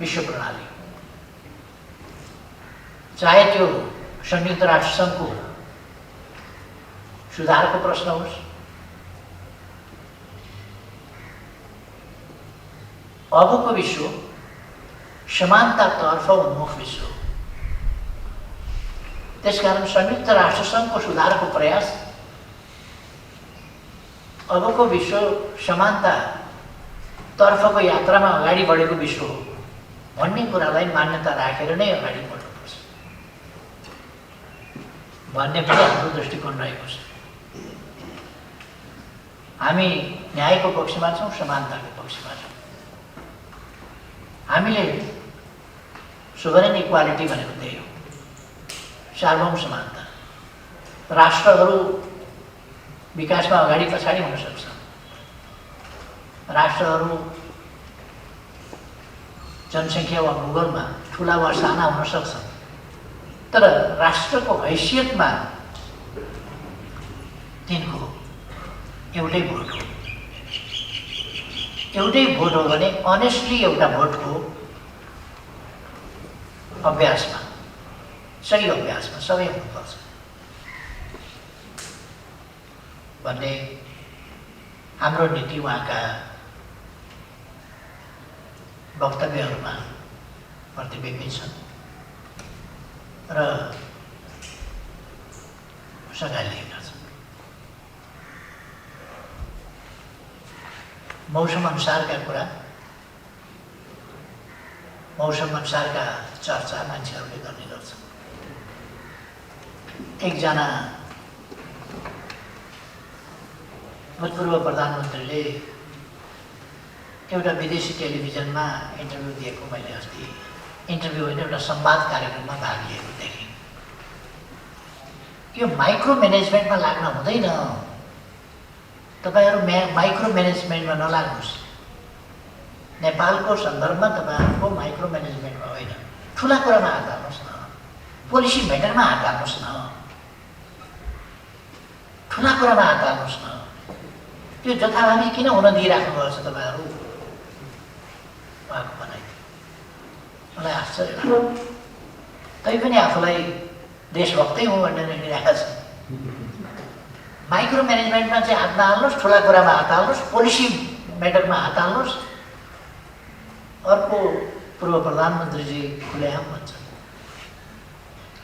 विश्व प्रणाली, चाहे त्यो संयुक्त राष्ट्र सङ्घको सुधारको प्रश्न होस्, अबको विश्व समानतातर्फ उन्मुख विश्व हो। त्यसकारण संयुक्त राष्ट्र सङ्घको सुधारको प्रयास अबको विश्व समानतातर्फको यात्रामा अगाडि बढेको विश्व हो भन्ने कुरालाई मान्यता राखेर नै अगाडि बढ्नुपर्छ भन्ने पनि हाम्रो दृष्टिकोण रहेको छ। हामी न्यायको पक्षमा छौँ, समानताको पक्षमा छौँ। हामीले सोभरेन इक्वालिटी भनेको त्यही हो, सार्वभौम समानता। राष्ट्रहरू विकासमा अगाडि पछाडि हुन सक्छ, राष्ट्रहरू जनसङ्ख्या वा भूगोलमा ठुला वा साना हुन सक्छन्, तर राष्ट्रको हैसियतमा तिनको एउटै भोट हो। एउटै भोट हो भने अनेस्टली एउटा भोटको अभ्यासमा, सही अभ्यासमा सबै हुनुपर्छ भन्ने हाम्रो नीति उहाँका वक्तव्यहरूमा प्रतिबिम्बित छन् र सघाइएका छन्। मौसम अनुसारका कुरा, मौसम अनुसारका चर्चा मान्छेहरूले गर्ने गर्छन्। एकजना भूतपूर्व प्रधानमन्त्रीले एउटा विदेशी टेलिभिजनमा इन्टरभ्यू दिएको मैले अस्ति, इन्टरभ्यू होइन एउटा संवाद कार्यक्रममा भाग लिएको देखेँ। यो माइक्रो म्यानेजमेन्टमा लाग्न हुँदैन, तपाईहरु माइक्रो म्यानेजमेन्टमा नलाग्नुस्। नेपालको सन्दर्भमा तपाईहरुको माइक्रो म्यानेजमेन्टमा होइन, ठुला कुरामा हात हाल्नुस् न, पोलिसी मेटरमा हात हाल्नुस् न, ठुला कुरामा हात हाल्नुस् न। त्यो जथाभावी किन हुन दिइराख्नु भएको छ तपाईहरु? उहाँको भनाइ मलाई आश्चर्य लाग्यो। तैपनि आफूलाई देशभक्तै हुँ भनेर हिँडिरहेका छन्। माइक्रो म्यानेजमेन्टमा चाहिँ हात नहाल्नुहोस्, ठुला कुरामा हात हाल्नुहोस्, पोलिसी मेटरमा हात हाल्नुहोस्। अर्को पूर्व प्रधानमन्त्रीजी खुलेआम भन्छन्,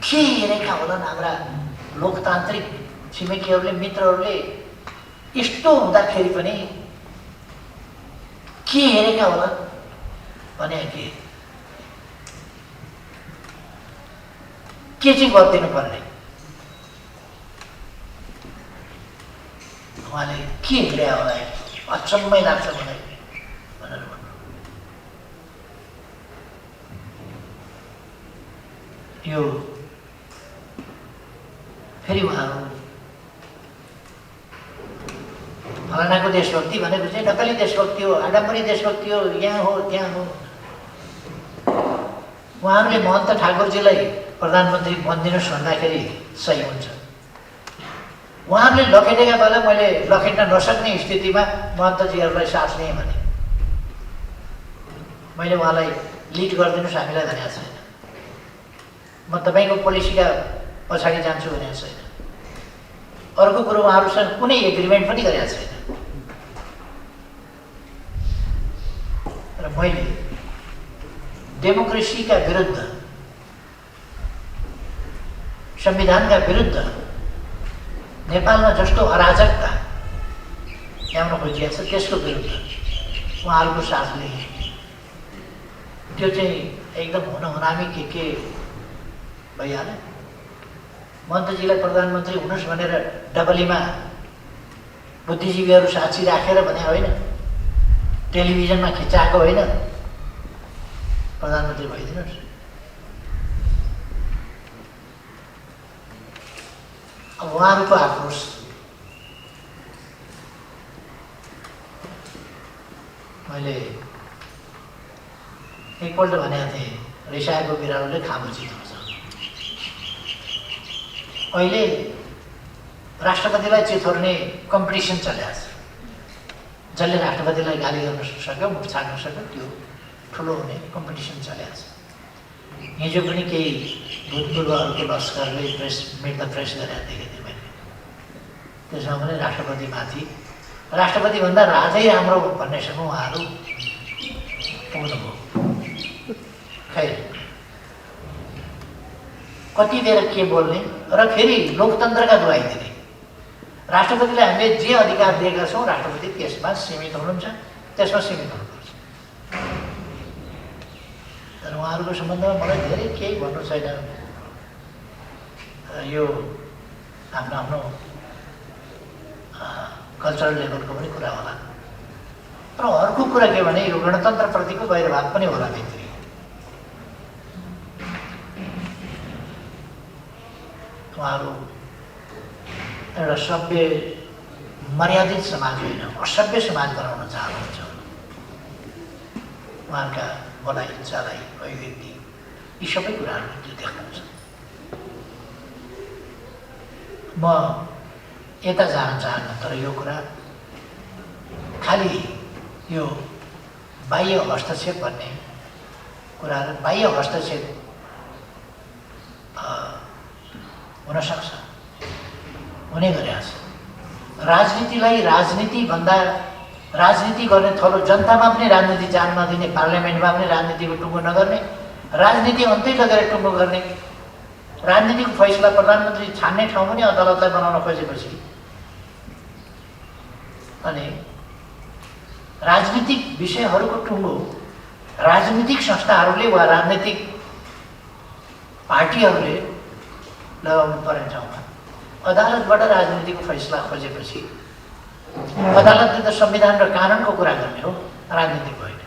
के हेरेका होलान् हाम्रा लोकतान्त्रिक छिमेकीहरूले, मित्रहरूले? यस्तो हुँदाखेरि पनि के हेरेका होला भने के चाहिँ गरिदिनु पर्ने? उहाँले के हेरे होला, अचम्मै लाग्छ मलाई भनेर भन्नु। यो फेरि उहाँहरू फलानाको देशभक्ति भनेको चाहिँ नक्कली देशभक्ति हो, आडम्बरी देशभक्ति हो, यहाँ हो त्यहाँ हो। उहाँहरूले महन्त ठाकुरजीलाई प्रधानमन्त्री बनिदिनुहोस् भन्दाखेरि सही हुन्छ। उहाँहरूले लखेटेका बेला मैले लखेट्न नसक्ने स्थितिमा महन्तजीहरूलाई साथ लिएँ भने मैले उहाँलाई लिड गरिदिनुहोस् हामीलाई भनेको छैन, म तपाईँको पोलिसीका पछाडि जान्छु भनेको छैन। अर्को कुरो उहाँहरूसँग कुनै एग्रिमेन्ट पनि गरेका छैन। र मैले डेमोक्रेसीका विरुद्ध, संविधानका विरुद्ध नेपालमा जस्तो अराजकता ल्याउन खोजिएको छ त्यसको विरुद्ध उहाँहरूको साथले त्यो चाहिँ एकदम हुनामी के भइहाल्यो। महन्तजीलाई प्रधानमन्त्री हुनुहोस् भनेर डबलीमा बुद्धिजीवीहरू साक्षी राखेर भने होइन, टेलिभिजनमा खिचाएको होइन, प्रधानमन्त्री भइदिनुहोस्। अब उहाँहरूको आक्रोश मैले एकपल्ट भनेको थिएँ, रिसाएको बिरालोले खामुची हुन्छ। अहिले राष्ट्रपतिलाई चिथोर्ने कम्पिटिसन चलिरहेको छ। जसले राष्ट्रपतिलाई गाली गर्न सक्यो, मुख छाड्न सक्यो, त्यो ठुलो हुने कम्पिटिसन चलिरहेको छ। हिजो पनि केही भूतपूर्वहरूको लस्करले प्रेस मिट द प्रेस गरेर देखेको थिएँ मैले। त्यसमा पनि राष्ट्रपतिमाथि, राष्ट्रपतिभन्दा राजै राम्रो भन्नेसम्म उहाँहरू पुग्नुभयो। खै कति बेर के बोल्ने र फेरि लोकतन्त्रका दुहाई दिने। राष्ट्रपतिले हामीले जे अधिकार दिएका छौँ राष्ट्रपति त्यसमा सीमित हुनुहुन्छ, त्यसमा सीमित हुनुपर्छ। तर उहाँहरूको सम्बन्धमा मलाई धेरै केही भन्नु छैन। यो आफ्नो आफ्नो कल्चरल लेभलको पनि कुरा होला। र अर्को कुरा के भने यो गणतन्त्रप्रतिको गैरभाव पनि होला भित्री। उहाँहरू एउटा सभ्य मर्यादित समाज होइन, असभ्य समाज बनाउन चाहनुहुन्छ। उहाँहरूका भलाइ, चालाइ, अभिव्यक्ति यी सबै कुराहरू त्यो देख्नुहुन्छ। म यता जान चाहन्न, तर यो कुरा खालि यो बाह्य हस्तक्षेप भन्ने कुराहरू, बाह्य हस्तक्षेप हुनसक्छ, हुने गरेको छ। राजनीतिलाई राजनीतिभन्दा राजनीति गर्ने थलो जनतामा पनि राजनीति जान नदिने, पार्लियामेन्टमा पनि राजनीतिको टुङ्गो नगर्ने, राजनीति अन्तै लगेर टुङ्गो गर्ने, राजनीतिको फैसला प्रधानमन्त्री छान्ने ठाउँ पनि अदालतलाई बनाउन खोजेपछि अनि राजनीतिक विषयहरूको टुङ्गो राजनीतिक संस्थाहरूले वा राजनीतिक पार्टीहरूले लगाउनु पर्ने ठाउँमा अदालतबाट राजनीतिको फैसला खोजेपछि अदालतले त संविधान र कानुनको कुरा गर्ने हो, राजनीतिक होइन।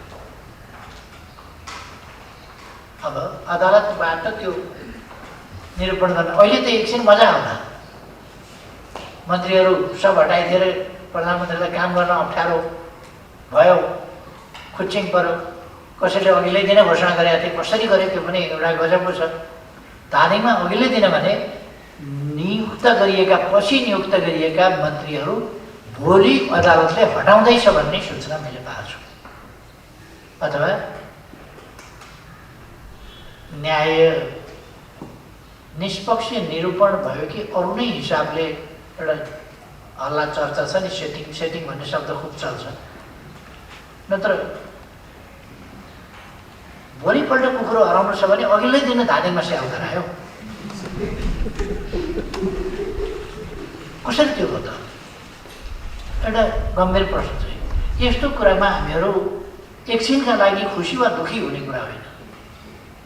अब अदालतबाट त्यो निरूपण गर्न अहिले त एकछिन मजा आउँला। मन्त्रीहरू सब हटाइदिएर प्रधानमन्त्रीलाई काम गर्न अप्ठ्यारो भयो, खुच्चिङ पर्यो। कसैले अघिल्लै दिन घोषणा गरेका थिए, कसरी गरे त्यो पनि एउटा गजबको छ। धादिङमा अघिल्लै दिन भने नियुक्त गरिएका, पछि नियुक्त गरिएका मन्त्रीहरू भोलि अदालतले हटाउँदैछ भन्ने सूचना मैले पाएको छु। अथवा न्याय निष्पक्ष निरूपण भयो कि अरू नै हिसाबले एउटा हल्ला चर्चा छ नि, सेटिङ भन्ने शब्द खुब चल्छ। नत्र भोलिपल्ट कुखुरो हराउनु छ भने अघिल्लै दिन धादिङमा स्याउ गरायो। कसरी त्यो हो त? एउटा गम्भीर प्रश्न चाहिँ यस्तो कुरामा हामीहरू एकछिनका लागि खुसी वा दुःखी हुने कुरा होइन,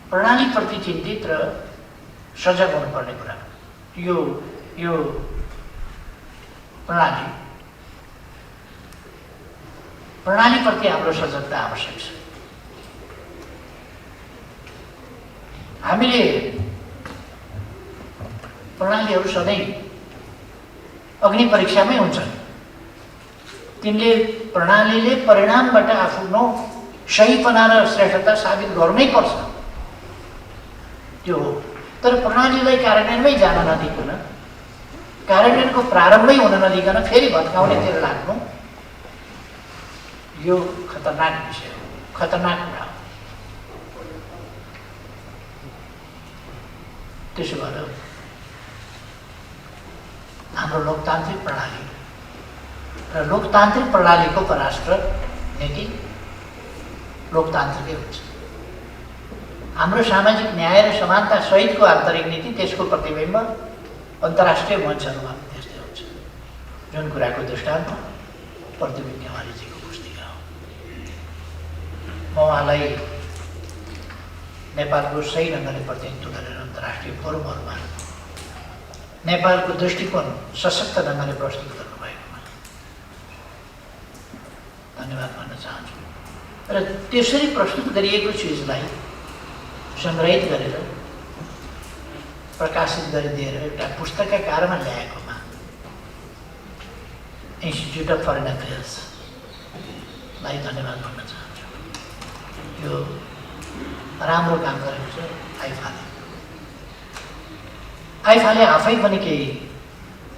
प्रणालीप्रति चिन्तित र सजग हुनुपर्ने कुरा। यो प्रणालीप्रति हाम्रो सजगता आवश्यक छ। हामीले प्रणालीहरू सधैँ अग्नि परीक्षामै हुन्छन्। तिनले प्रणालीले परिणामबाट आफ्नो सहीपना र श्रेष्ठता साबित गर्नै पर्छ, त्यो हो। तर प्रणालीलाई कार्यान्वयनमै जान नदिकन कार्यान्वयनको प्रारम्भै हुन नदिकन फेरि भत्काउनेतिर लाग्नु यो खतरनाक विषय हो, खतरनाक कुरा हो। त्यसो भएर हाम्रो लोकतान्त्रिक प्रणाली र लोकतान्त्रिक प्रणालीको परराष्ट्र नीति लोकतान्त्रिकै हुन्छ। हाम्रो सामाजिक न्याय र समानता सहितको आन्तरिक नीति त्यसको प्रतिबिम्ब अन्तर्राष्ट्रिय मञ्चहरूमा त्यस्तै हुन्छ। जुन कुराको दृष्टान्त प्रदीप नेवारीजीको पुस्तिका हो। म उहाँलाई नेपालको सही ढङ्गले प्रतिनिधित्व गरेर अन्तर्राष्ट्रिय फोरमहरूमा नेपालको दृष्टिकोण सशक्त ढङ्गले प्रस्तुत गर्नुभएकोमा धन्यवाद भन्न चाहन्छु। र त्यसरी प्रस्तुत गरिएको चिजलाई सङ्ग्रहित गरेर प्रकाशित गरिदिएर एउटा पुस्तकाकारमा ल्याएकोमा इन्स्टिट्युट अफ फरेन अफेयर्सलाई धन्यवाद भन्न चाहन्छु। यो राम्रो काम गरेको छ आइफाले। आइफाले आफै पनि केही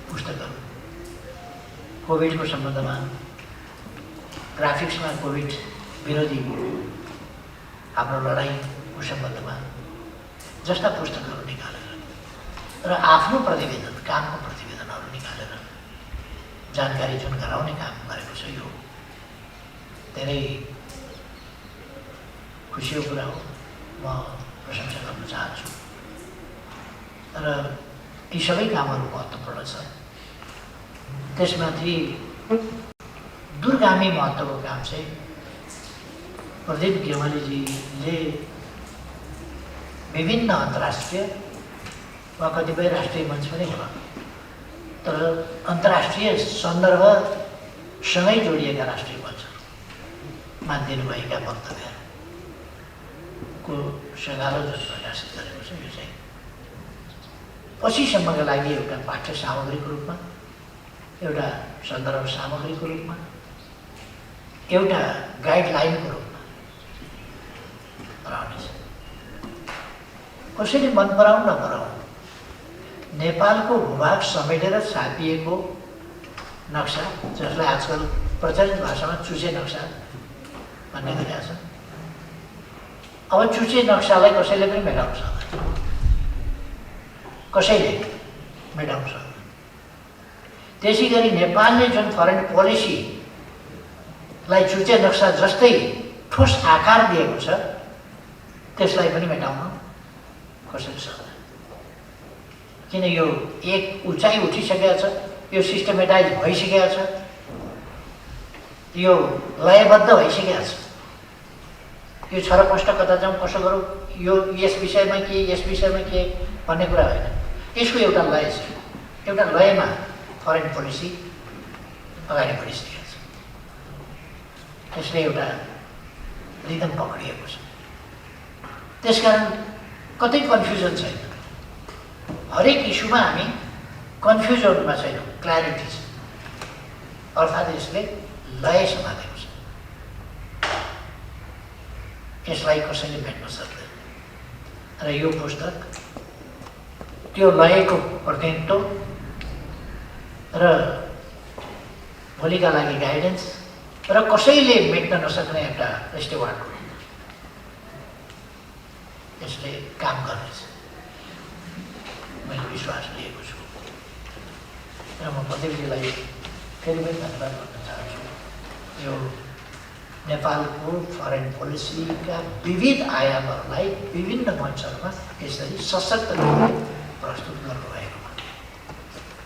पुस्तकहरू कोभिडको सम्बन्धमा, ग्राफिक्समा कोभिड विरोधी हाम्रो लडाइँको सम्बन्धमा जस्ता पुस्तकहरू निकालेर र आफ्नो प्रतिवेदन, कामको प्रतिवेदनहरू निकालेर जानकारी जुन गराउने काम गरेको छ, यो धेरै खुसीको कुरा हो। म प्रशंसा गर्न चाहन्छु। र यी सबै कामहरू महत्त्वपूर्ण छ। त्यसमाथि दूरगामी महत्त्वको काम चाहिँ प्रदीप गेवालीजीले विभिन्न अन्तर्राष्ट्रिय वा कतिपय राष्ट्रिय मञ्च पनि भयो, तर अन्तर्राष्ट्रिय सन्दर्भसँगै जोडिएका राष्ट्रिय मञ्चहरूमा दिनुभएका वक्तव्यहरूको सगालो जुन प्रकाशित गरेको छ, यो चाहिँ पछिसम्मका लागि एउटा पाठ्य सामग्रीको रूपमा, एउटा सन्दर्भ सामग्रीको रूपमा, एउटा गाइडलाइनको रूपमा रहनेछ। कसैले मन पराउन् नपराउन्, नेपालको भूभाग समेटेर छापिएको नक्सा, जसलाई आजकल प्रचलित भाषामा चुचे नक्सा भन्ने गरिरहेको छ। अब चुचे नक्सालाई कसैले पनि मेटाउन सक्दैन, कसैले मेटाउन सक्दैन। त्यसै गरी नेपालले जुन फरेन पोलिसीलाई चुचे नक्सा जस्तै ठोस आकार दिएको छ, त्यसलाई पनि मेटाउन कसैले सक्दैन। किन यो एक उचाइ उठिसकेको छ, यो सिस्टमेटाइज भइसकेको छ, यो लयबद्ध भइसकेको छ। यो छरपष्ट कता जाउँ, कसो गरौँ, यो यस विषयमा के, यस विषयमा के भन्ने कुरा होइन। यसको एउटा लय छ, एउटा लयमा फरेन पोलिसी अगाडि बढिसकेको छ। त्यसले एउटा रिदम पक्रिएको छ। त्यसकारण कतै कन्फ्युजन छैन। हरेक इस्युमा हामी कन्फ्युजनमा छैनौँ, क्ल्यारिटी छ। अर्थात् यसले लय समातेको छ। यसलाई कसैले भेट्न सक्दैन। र यो पुस्तक त्यो लयको प्रतिनिधित्व र भोलिका लागि गाइडेन्स र कसैले मेट्न नसक्ने एउटा स्टेवार्ड हो। यसले काम गर्नेछ, मैले विश्वास लिएको छु। र म प्रदीपजीलाई फेरि पनि धन्यवाद भन्न चाहन्छु। यो नेपालको फरेन पोलिसीका विविध आयामहरूलाई विभिन्न मञ्चहरूमा यसरी सशक्त रूपले प्रस्तुत गर्नुभएकोमा,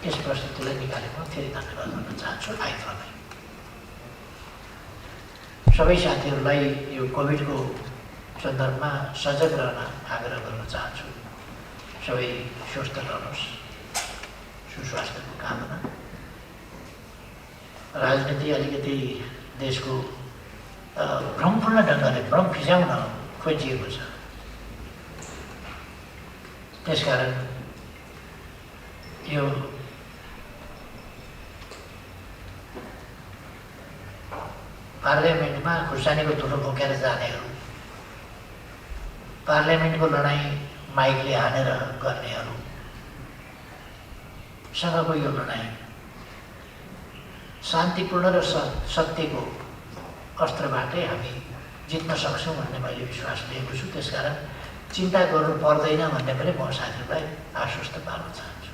यस प्रस्तुतिलाई निकालेकोमा फेरि धन्यवाद भन्न चाहन्छु आइफालाई। सबै साथीहरूलाई यो कोभिडको सन्दर्भमा सजग रहन आग्रह गर्न चाहन्छु। सबै स्वस्थ रहनुहोस्, सुस्वास्थ्यको कामना। राजनीति अलिकति देशको भ्रमपूर्ण ढङ्गले भ्रम फिजाउन खोजिएको छ। त्यसकारण यो पार्लियामेन्टमा खुर्सानीको धुलो बोकेर जानेहरू, पार्लियामेन्टको लडाइँ माइकले हानेर गर्नेहरू सँगको यो लडाइँ शान्तिपूर्ण र सत्यको अस्त्रबाटै हामी जित्न सक्छौँ भन्ने मैले विश्वास लिएको छु। त्यसकारण चिन्ता गर्नु पर्दैन भन्ने पनि म साथीहरूलाई आश्वस्त पार्न चाहन्छु।